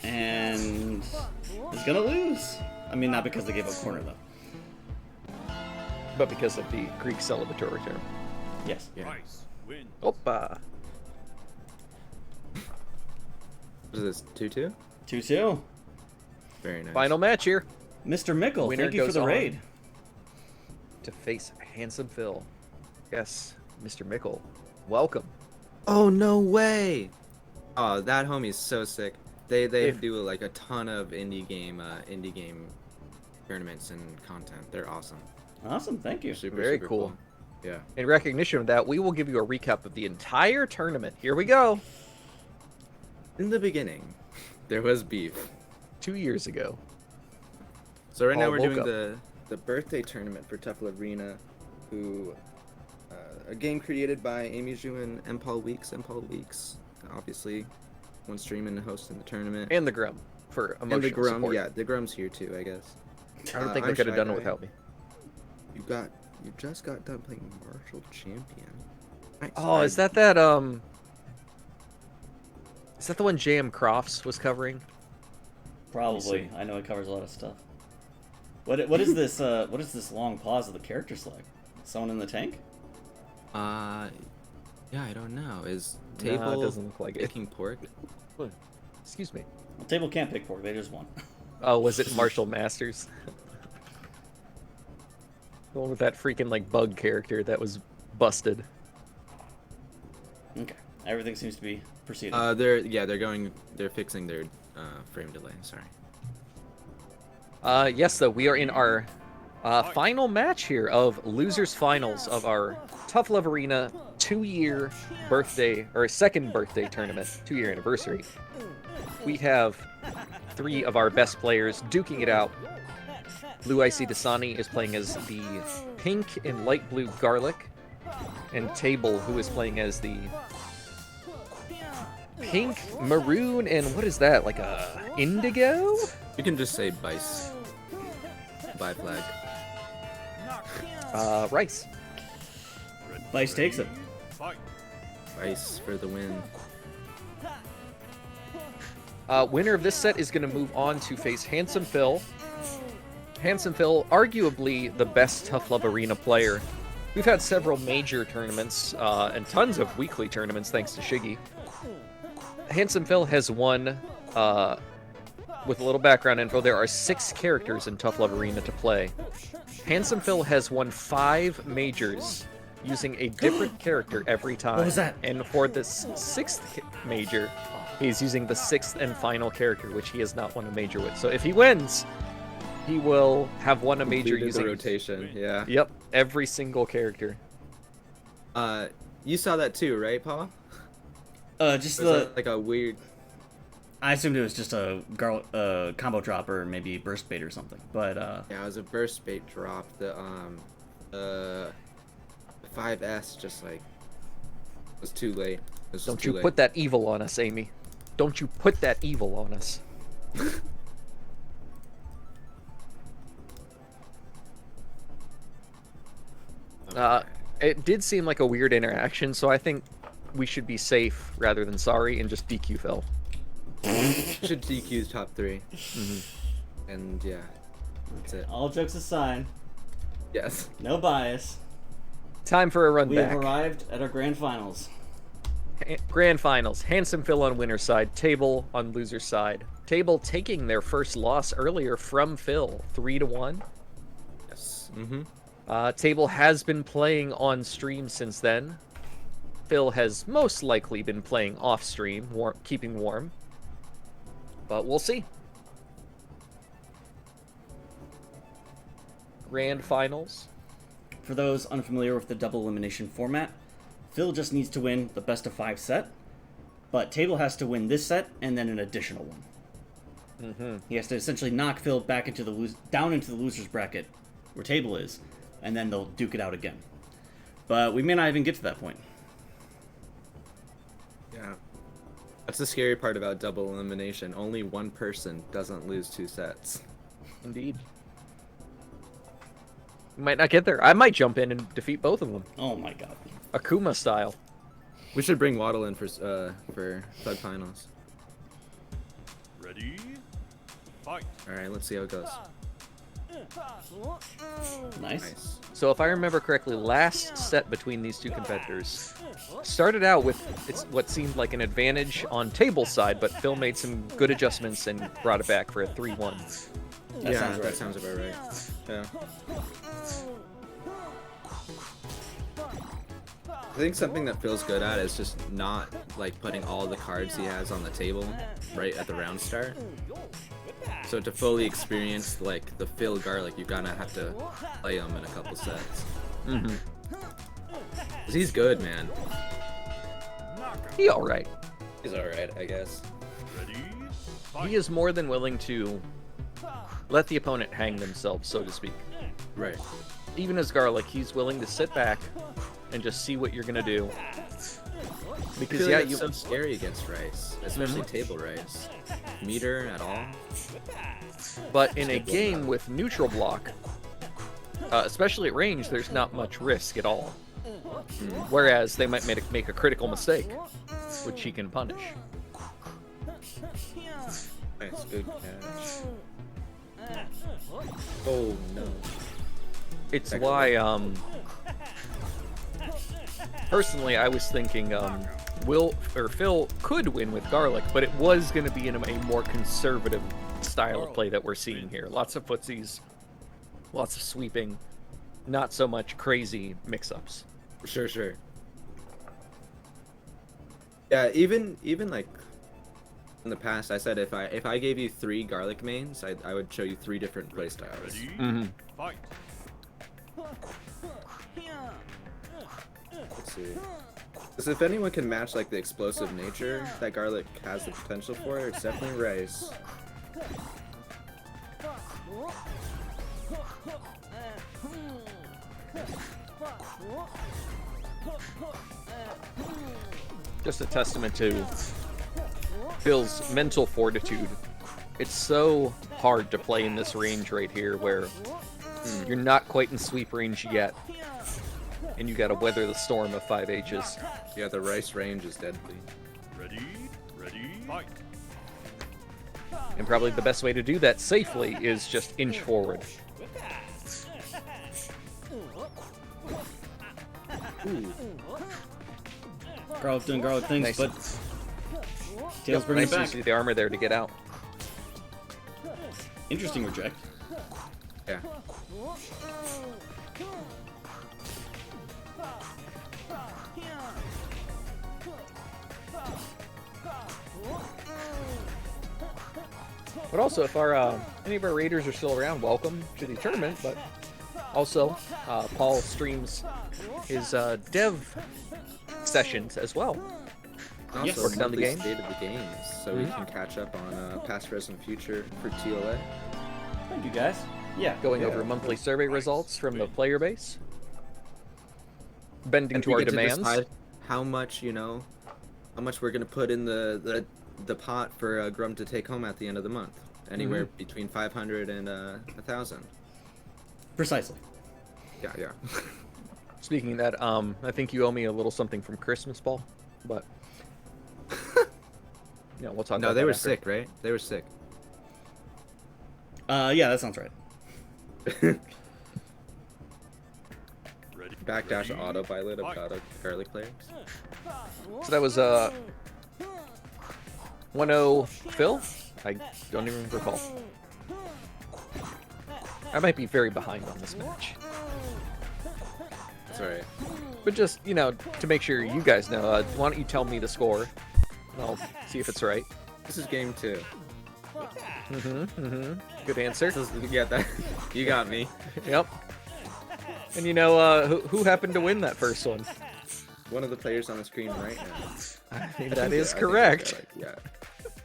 B: And is gonna lose. I mean, not because they gave up corner though.
A: But because of the Greek celebratory term.
B: Yes.
D: Yeah.
C: Rice wins.
A: Opa!
D: What is this? 2-2?
B: 2-2.
D: Very nice.
A: Final match here
B: Mr. Mickle,
A: Winner
B: thank you for
A: goes
B: the
A: on.
B: raid.
A: to face Handsome Phil. Yes, Mr. Mickle. Welcome.
D: Oh no way! Oh, that homie's so sick. They
A: If-
D: do like a ton of indie game tournaments and content. They're awesome.
B: Awesome, thank you.
D: Super
A: Very
D: super
A: cool.
D: Yeah.
A: In recognition of that, we will give you a recap of the entire tournament. Here we go.
D: In the beginning, there was beef.
A: 2 years ago.
D: So right now
A: All
D: we're
A: woke
D: doing
A: up.
D: the birthday tournament for Tough Love Arena, who a game created by Amy Zhu and Paul Weeks. Paul Weeks, obviously, one streaming and hosting the tournament.
A: And the Grum for emotional
D: And the Grum,
A: support.
D: yeah, the Grum's here too, I guess.
A: I don't think
D: I'm
A: they could have
D: Shy
A: done it
D: Guy.
A: without me.
D: You just got done playing Marshall Champion. Nice.
A: Oh, is that is that the one J.M. Crofts was covering?
B: Probably. I know it covers a lot of stuff. What is this? What is this long pause of the character select? Someone in the tank?
D: Yeah, I don't know. Is
A: No, it
D: Table
A: doesn't look like it.
D: picking pork?
A: Excuse me.
B: Well, table can't pick pork. They just won.
A: Oh, was it Marshall Masters? The one with that freaking like bug character that was busted.
B: Okay. Everything seems to be proceeding.
D: They're fixing their frame delay. Sorry.
A: Yes, though, we are in our final match here of losers finals of our Tough Love Arena 2-year birthday, or second birthday tournament, 2-year anniversary. We have 3 of our best players duking it out. Blue Icy Dasani is playing as the pink and light blue Garlic, and Table, who is playing as the pink, maroon, and what is that, like a indigo?
D: You can just say Bice. Bye flag.
A: Rice.
B: Vice takes it.
C: Fight.
D: Bice for the win.
A: Winner of this set is going to move on to face Handsome Phil. Handsome Phil, arguably the best Tough Love Arena player. We've had several major tournaments and tons of weekly tournaments thanks to Shiggy. Handsome Phil has won, with a little background info, there are 6 characters in Tough Love Arena to play. Handsome Phil has won 5 majors using a different character every time.
B: What was that?
A: And for this 6th major, he's using the 6th and final character, which he has not won a major with. So if he wins, he will have won a major
D: Completed
A: using
D: the rotation. Yeah.
A: Yep, every single character.
D: You saw that too, right, Paul?
B: Just
D: Was
B: the
D: that like a weird.
B: I assumed it was just a combo drop or maybe burst bait or something. But
D: Yeah, it was a burst bait drop. The 5S just like was too late. It was just
A: Don't
D: too
A: you
D: late.
A: put that evil on us, Amy. Don't you put that evil on us.
D: Okay.
A: It did seem like a weird interaction, so I think we should be safe rather than sorry and just DQ Phil.
D: Should DQ top 3. And yeah, that's it.
B: all jokes aside,
D: Yes.
B: no bias.
A: Time for a run
B: We
A: back.
B: have arrived at our grand finals.
A: Grand finals. Handsome Phil on winner's side, Table on loser's side. Table taking their first loss earlier from Phil, 3-1.
D: Yes.
A: Table has been playing on stream since then. Phil has most likely been playing off stream, keeping warm. But we'll see. Grand finals.
B: For those unfamiliar with the double elimination format, Phil just needs to win the best of 5 set, but Table has to win this set and then an additional one. He has to essentially knock Phil back into down into the loser's bracket, where Table is, and then they'll duke it out again. But we may not even get to that point.
D: Yeah. That's the scary part about double elimination. Only one person doesn't lose 2 sets.
A: Indeed. We might not get there. I might jump in and defeat both of them.
B: Oh my god.
A: Akuma style.
D: We should bring Waddle in for Thug Finals.
C: Ready? Fight.
D: All right, let's see how it goes.
B: Nice.
D: Nice.
A: So if I remember correctly, last set between these two competitors started out with what seemed like an advantage on Table's side, but Phil made some good adjustments and brought it back for a 3-1.
B: That
D: Yeah,
B: sounds right.
D: that sounds about right. Yeah. I think something that Phil's good at is just not like putting all the cards he has on the table right at the round start. So to fully experience like the Phil Garlic, you're gonna have to play him in a couple sets. 'Cause he's good, man.
A: He alright.
D: He's alright, I guess.
C: Ready?
A: He is more than willing to let the opponent hang themselves, so to speak.
D: Right.
A: Even as Garlic, he's willing to sit back and just see what you're gonna do.
D: I
A: Because
D: feel
A: yeah,
D: like
A: you
D: it's so scary against Rice, especially table Rice. Meter at all?
A: but in a game with neutral block, especially at range, there's not much risk at all. Whereas they might make a critical mistake, which he can punish.
D: Nice, good catch. Oh no.
A: It's why, personally, I was thinking, Phil could win with Garlic, but it was going to be in a more conservative style of play that we're seeing here. Lots of footsies, lots of sweeping, not so much crazy mix-ups.
D: Sure. Yeah, even like in the past, I said if I gave you 3 Garlic mains, I would show you 3 different playstyles.
C: Ready? Fight.
D: Let's see. Because if anyone can match like the explosive nature that Garlic has the potential for, it's definitely Rice.
A: Just a testament to Phil's mental fortitude. It's so hard to play in this range right here where you're not quite in sweep range yet, and you gotta weather the storm of 5Hs.
D: Yeah, the Rice range is deadly.
C: Ready? Fight.
A: And probably the best way to do that safely is just inch forward.
B: Garlic doing Garlic things,
A: Nice.
B: but Tails bringing
A: Nice
B: it
A: use
B: back.
A: of the armor there to get out.
B: Interesting reject.
D: Yeah.
A: But also, if any of our raiders are still around, welcome to the tournament. But also, Paul streams his dev sessions as well.
D: And
B: Yes.
D: also
A: Working on the
D: monthly
A: game.
D: state of the games, so we can catch up on past, present, future for TLA.
B: Thank you guys. Yeah.
A: Going
D: Yeah.
A: over monthly survey results from the player base. Bending
D: And
A: to
D: we
A: our
D: get to
A: demands.
D: decide how much, how much we're gonna put in the pot for Grum to take home at the end of the month. Anywhere between 500 and 1,000.
B: Precisely.
D: Yeah.
A: Speaking of that, I think you owe me a little something from Christmas, Paul. But yeah, we'll talk.
D: No,
A: about
D: they
A: that
D: were
A: after.
D: sick, right? They were sick.
B: Yeah, that sounds right.
C: Ready.
D: Backdash
C: ready,
D: auto pilot of
C: fight.
D: garlic players.
A: So that was 1-0 Phil. I don't even recall. I might be very behind on this match,
D: That's alright.
A: but just to make sure you guys know, why don't you tell me the score? And I'll see if it's right.
D: This is game 2.
A: Good answer.
D: Yeah, that you got me.
A: Yep. And who happened to win that first one?
D: One of the players on the screen right now.
A: I think
D: I
A: that
D: think
A: is
D: I think
A: correct.
D: it was Garlic,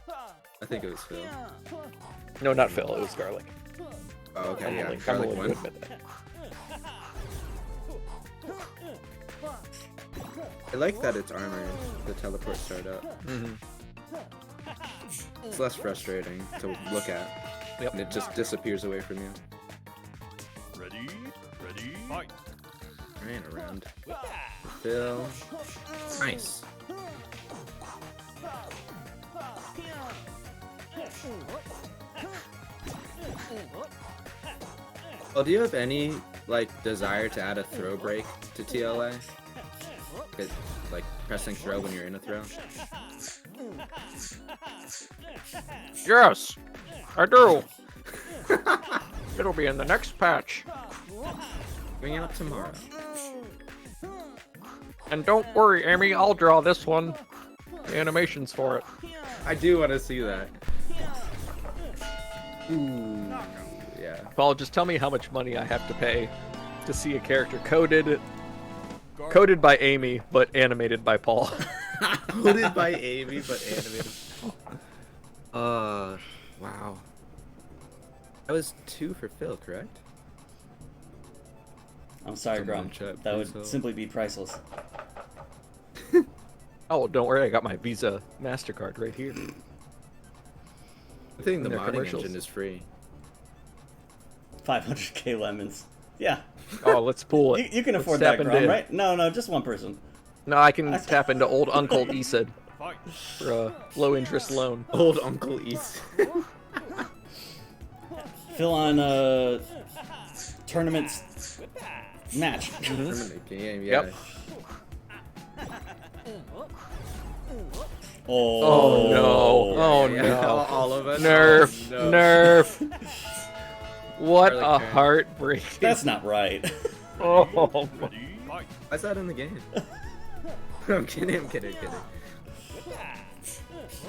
D: yeah. I think it was Phil.
A: No, not Phil. It was Garlic.
D: Oh, okay,
A: I'm
D: yeah.
A: willing
D: Garlic
A: to
D: won.
A: admit that.
D: I like that it's armored. The teleport startup. It's less frustrating to look at.
A: Yep.
D: And it just disappears away from you.
C: Ready. Ready. Fight.
D: Ran around. Phil. Nice. Well, do you have any desire to add a throw break to TLA? Like pressing throw when you're in a throw?
A: Yes, I do. It'll be in the next patch.
D: Bring it up tomorrow.
A: And don't worry, Amy, I'll draw this one. The animations for it.
D: I do want to see that. Ooh, yeah.
A: Paul, just tell me how much money I have to pay to see a character coded by Amy, but animated by Paul.
D: Coded by Amy, but animated. Wow. That was 2 for Phil, correct?
B: I'm sorry,
D: Someone
B: Grum.
D: chat,
B: That
D: please
B: would
D: help.
B: simply be priceless.
A: Oh, don't worry, I got my Visa MasterCard right here.
D: I think the
A: Their
D: modding
A: commercials.
D: engine is free.
B: 500k lemons. Yeah.
A: Oh, let's pull it.
B: You can
A: Let's
B: afford
A: tap
B: that,
A: into
B: Grum,
A: it.
B: right? No, just one person.
A: No, I can tap into old Uncle Esid
C: Fight.
A: for a low interest loan.
D: Old Uncle East.
B: Fill on tournaments match.
D: Tournament game, yeah.
A: Yep.
B: Oh,
A: no. Oh,
D: Yeah,
A: no.
D: all of us.
A: Nerf.
D: Oh, no.
A: Nerf. What
D: Garlic
A: a
D: turn.
A: heartbreak.
B: That's not right.
A: Oh.
C: Ready. Fight.
D: Why's that in the game? I'm kidding.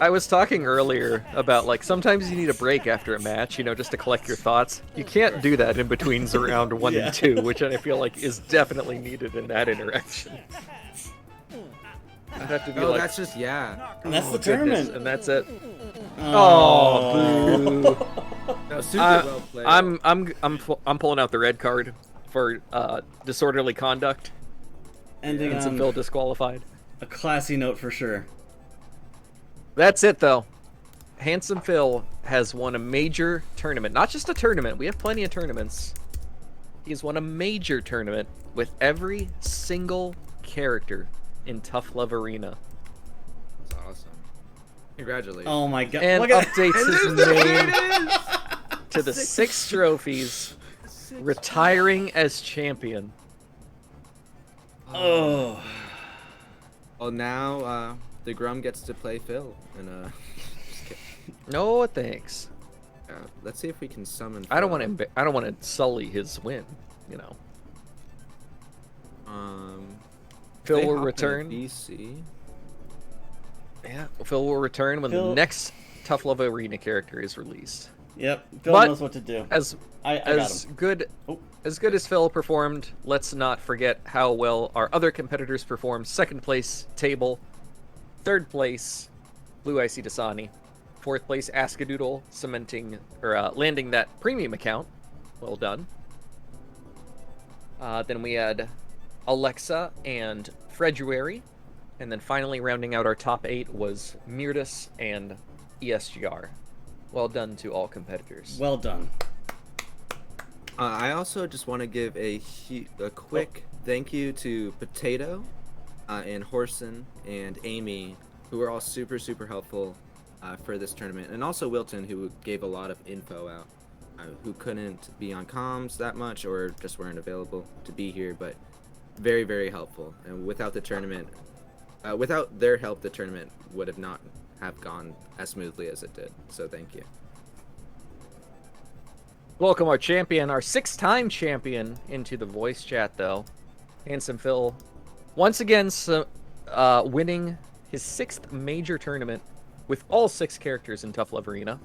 A: I was talking earlier about sometimes you need a break after a match, just to collect your thoughts. You can't do that in between round 1
B: Yeah.
A: and 2, which I feel like is definitely needed in that interaction. I'd have to be
D: Oh,
A: like,
D: that's just, yeah.
B: And that's the
A: goodness,
B: tournament.
A: and that's it.
B: Oh,
A: boo.
D: No, super well played.
A: I'm pulling out the red card for disorderly conduct.
B: Ending
A: And some
B: on
A: Phil disqualified.
B: a classy note for sure.
A: That's it, though. Handsome Phil has won a major tournament. Not just a tournament. We have plenty of tournaments. He's won a major tournament with every single character in Tough Love Arena.
D: That's awesome. Congratulations.
B: Oh my god.
A: And
B: Look at
A: updates his name to the 6 trophies, retiring as champion.
B: Oh.
D: Well, now the Grum gets to play Phil, and just kidding.
A: No thanks.
D: Let's see if we can summon.
A: I don't
D: Phil.
A: want to. I don't want to sully his win. Phil
D: they
A: will
D: hop in a
A: return.
D: BC.
A: Yeah, Phil will return when
B: Phil-
A: the next Tough Love Arena character is released.
B: Yep. Phil
A: But-
B: knows what to do.
A: As
B: I got
A: as
B: him.
A: good
B: Oh.
A: as good as Phil performed, let's not forget how well our other competitors performed. Second place table, Third place, Blue Icy Dasani. Fourth place, Askadoodle, cementing or landing that premium account. Well done. Then we had Alexa and Fredruary. And then finally rounding out our top 8 was Mirdas and ESGR. Well done to all competitors.
B: Well done.
D: I also just want to give a quick thank you to Potato and Horson and Amy, who were all super helpful for this tournament, and also Wilton, who gave a lot of info out, who couldn't be on comms that much or just weren't available to be here, but very helpful. And without the tournament, without their help, the tournament would have not have gone as smoothly as it did. So thank you.
A: Welcome our champion, our 6-time champion, into the voice chat, though. Handsome Phil, once again, winning his 6th major tournament with all 6 characters in Tough Love Arena.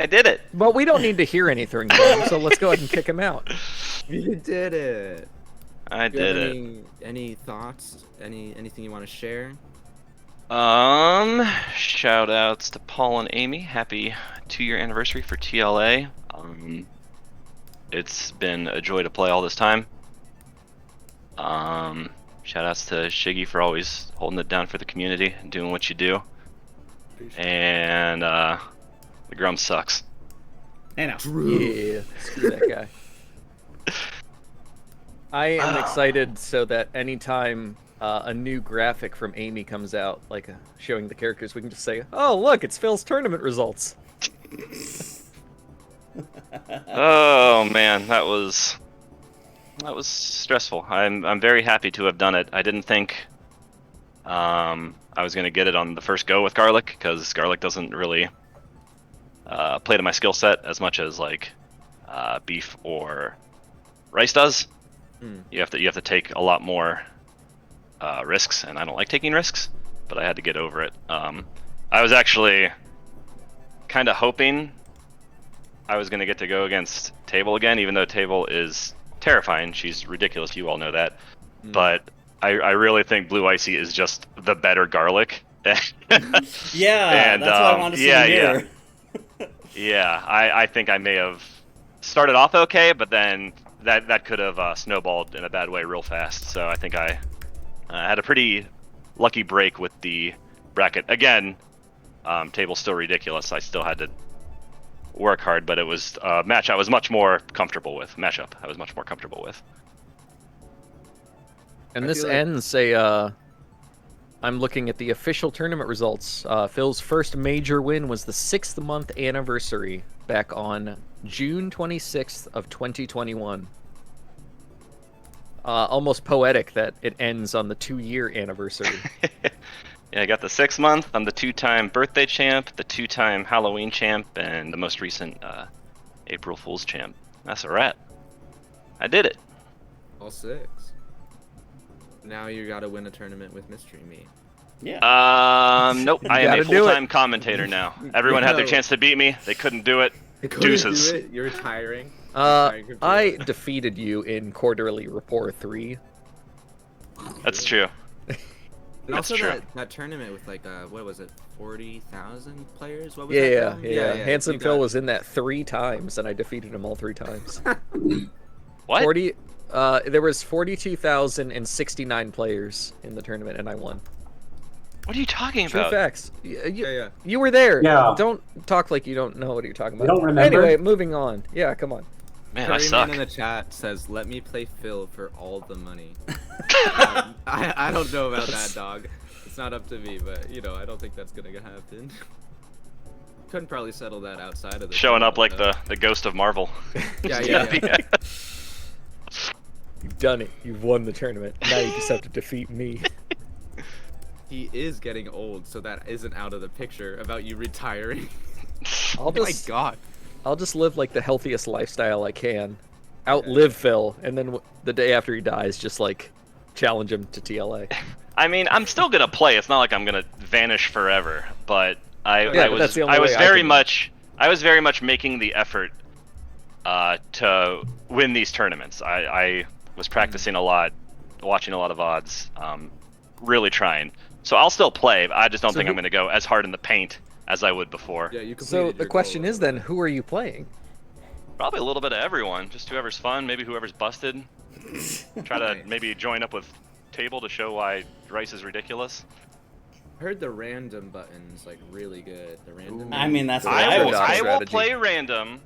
F: I did it.
A: But we don't need to hear anything from him, so let's go ahead and kick him out.
D: You did it.
F: I
D: Do you have
F: did it.
D: any thoughts? Anything you want to share?
F: Shout outs to Paul and Amy. Happy 2-year anniversary for TLA. It's been a joy to play all this time. Shout outs to Shiggy for always holding it down for the community and doing what you do. And the Grum sucks.
B: Hey now.
A: Yeah, screw that guy. I am excited so that anytime a new graphic from Amy comes out, like showing the characters, we can just say, "Oh, look, it's Phil's tournament results."
F: Oh man, that was stressful. I'm very happy to have done it. I didn't think I was gonna get it on the first go with Garlic, because Garlic doesn't really play to my skill set as much as like Beef or Rice does. You have to take a lot more risks, and I don't like taking risks, but I had to get over it. I was actually kind of hoping I was going to get to go against Table again, even though Table is terrifying. She's ridiculous, you all know that. But I really think Blue Icy is just the better Garlic.
B: Yeah,
F: and,
B: that's what I wanted to see here.
F: Yeah, I think I may have started off okay, but then that could have snowballed in a bad way real fast. So I think I had a pretty lucky break with the bracket. Again, Table's still ridiculous. I still had to work hard, but it was a match I was much more comfortable with. Matchup I was much more comfortable with.
A: And this ends I'm looking at the official tournament results. Phil's first major win was the 6th-month anniversary back on June 26th of 2021. Almost poetic that it ends on the 2-year anniversary.
F: Yeah, I got the 6-month. I'm the 2-time birthday champ, the 2-time Halloween champ, and the most recent April Fool's champ. That's a wrap. I did it.
D: All 6. Now you gotta win a tournament with Mystery Me.
B: Yeah.
F: Nope. I am a
A: gotta do it.
F: full-time commentator now. Everyone had their chance to beat me. They couldn't do it. Deuces.
D: Do it. You're retiring.
A: I defeated you in quarterly rapport 3.
F: That's true.
D: And
F: That's
D: also
F: true.
D: that tournament with like what was it, 40,000 players? What was
A: Yeah.
D: that?
A: Handsome
D: you
A: Phil
D: got-
A: was in that 3 times, and I defeated him all 3 times.
F: What?
A: 40. There was 42,069 players in the tournament, and I won.
F: What are you talking
A: True
F: about?
A: facts.
D: Yeah.
A: You were there.
E: Yeah.
A: Don't talk like you don't know what you're talking about.
E: don't remember?
A: Anyway, moving on. Yeah, come on.
F: Man, I
D: Curryman
F: suck.
D: in the chat says, "Let me play Phil for all the money." I don't know about that, dog. It's not up to me, but I don't think that's gonna happen. Couldn't probably settle that outside of the
F: Showing up like
D: tournament,
F: the ghost of Marvel.
D: Yeah.
A: You've done it. You've won the tournament. Now you just have to defeat me.
D: He is getting old, so that isn't out of the picture about you retiring.
A: I'll
D: Oh my
A: just,
D: god.
A: I'll just live like the healthiest lifestyle I can. Outlive Phil, and then the day after he dies, just like challenge him to TLA.
F: I mean, I'm still gonna play. It's not like I'm gonna vanish forever. But I
A: but that's the only way I
F: very
A: can-
F: much making the effort to win these tournaments. I was practicing a lot, watching a lot of VODs, really trying. So I'll still play. I just don't
A: So
F: think
A: who-
F: I'm going to go as hard in the paint as I would before.
D: Yeah, you
A: So
D: completed
A: the
D: your
A: question
D: goal.
A: is then, who are you playing?
F: Probably a little bit of everyone. Just whoever's fun, maybe whoever's busted. Try to
D: Nice.
F: maybe join up with Table to show why Rice is ridiculous.
D: Heard the random button's like really good. The random.
B: I mean, that's what
A: I
B: I
A: will-
B: was.
A: Underdog
F: I will
A: strategy.
F: play random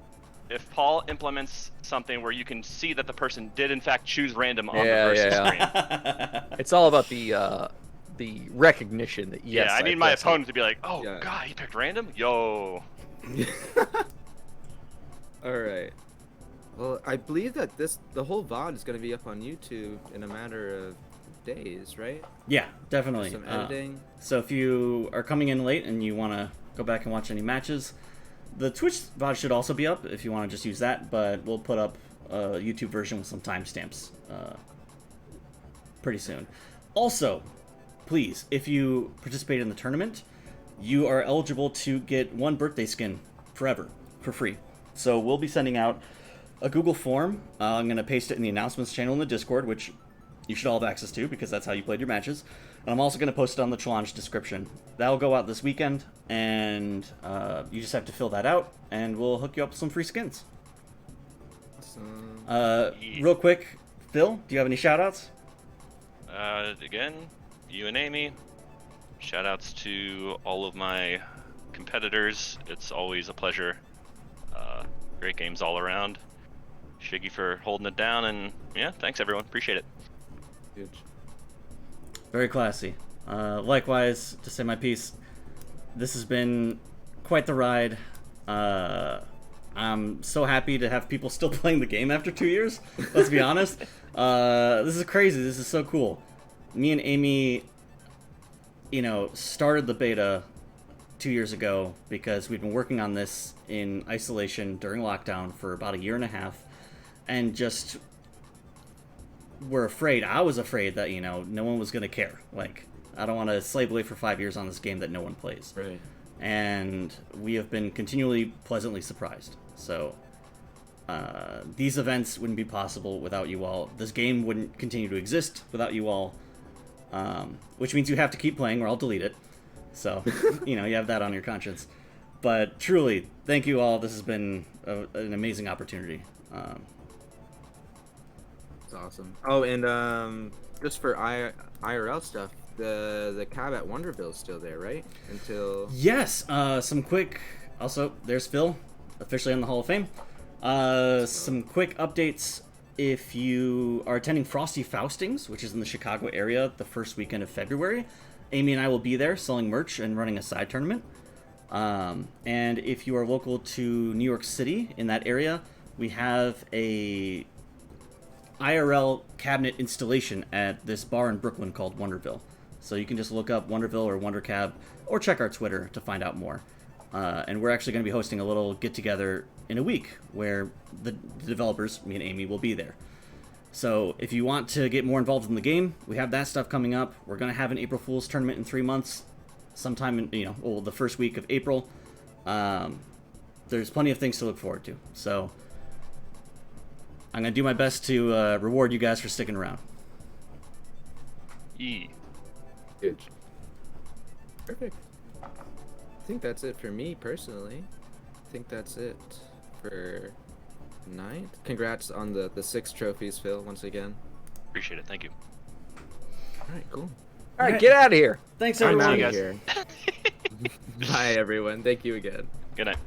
F: if Paul implements something where you can see that the person did in fact choose random on
A: Yeah,
F: the versus
A: yeah.
F: screen.
A: It's all about the recognition that yes.
F: Yeah, I need my
A: pressed it.
F: opponent to be like, oh
D: Yeah.
F: god, he picked random? Yo.
D: All right. Well, I believe that the whole VOD is going to be up on YouTube in a matter of days, right?
B: Yeah, definitely.
D: Some editing.
B: So if you are coming in late and you want to go back and watch any matches, the Twitch VOD should also be up if you want to just use that, but we'll put up a YouTube version with some timestamps pretty soon. Also, please, if you participate in the tournament, you are eligible to get one birthday skin forever for free. So we'll be sending out a Google form. I'm going to paste it in the announcements channel in the Discord, which you should all have access to because that's how you played your matches. And I'm also going to post it on the challenge description. That'll go out this weekend, and you just have to fill that out, and we'll hook you up with some free skins. Real quick, Phil, do you have any shout-outs?
F: Again, you and Amy. Shoutouts to all of my competitors. It's always a pleasure. Great games all around. Shiggy for holding it down, and yeah, thanks everyone. Appreciate it.
D: Huge.
B: Very classy. Likewise, to say my piece, this has been quite the ride. I'm so happy to have people still playing the game after 2 years. Let's be honest. This is crazy. This is so cool. Me and Amy, started the beta 2 years ago because we'd been working on this in isolation during lockdown for about 1.5 years, and just were afraid. I was afraid that no one was gonna care. Like, I don't want to slave away for 5 years on this game that no one plays.
D: Right.
B: And we have been continually pleasantly surprised. So these events wouldn't be possible without you all. This game wouldn't continue to exist without you all. Which means you have to keep playing or I'll delete it. So, you have that on your conscience. But truly, thank you all. This has been an amazing opportunity.
D: It's awesome. Oh, and just for IRL stuff, the cab at Wonderville is still there, right? Until
B: Yes, some quick... Also, there's Phil, officially on the Hall of Fame. Some quick updates. If you are attending Frosty Faustings, which is in the Chicago area, the first weekend of February, Amy and I will be there selling merch and running a side tournament. And if you are local to New York City, in that area, we have a IRL cabinet installation at this bar in Brooklyn called Wonderville. So you can just look up Wonderville or WonderCab, or check our Twitter to find out more. And we're actually going to be hosting a little get-together in a week where the developers, me and Amy, will be there. So if you want to get more involved in the game, we have that stuff coming up. We're going to have an April Fool's tournament in 3 months, sometime in, the first week of April. There's plenty of things to look forward to. So I'm going to do my best to reward you guys for sticking around.
F: Yee.
D: huge. Perfect. I think that's it for me personally. I think that's it for tonight. Congrats on the 6 trophies, Phil, once again.
F: Appreciate it. Thank you.
D: All right, cool.
A: All right, get out of here.
B: Thanks,
D: I'm
B: everyone.
D: out
F: you
D: of
F: guys.
D: here. Bye, everyone. Thank you again.
F: Good night.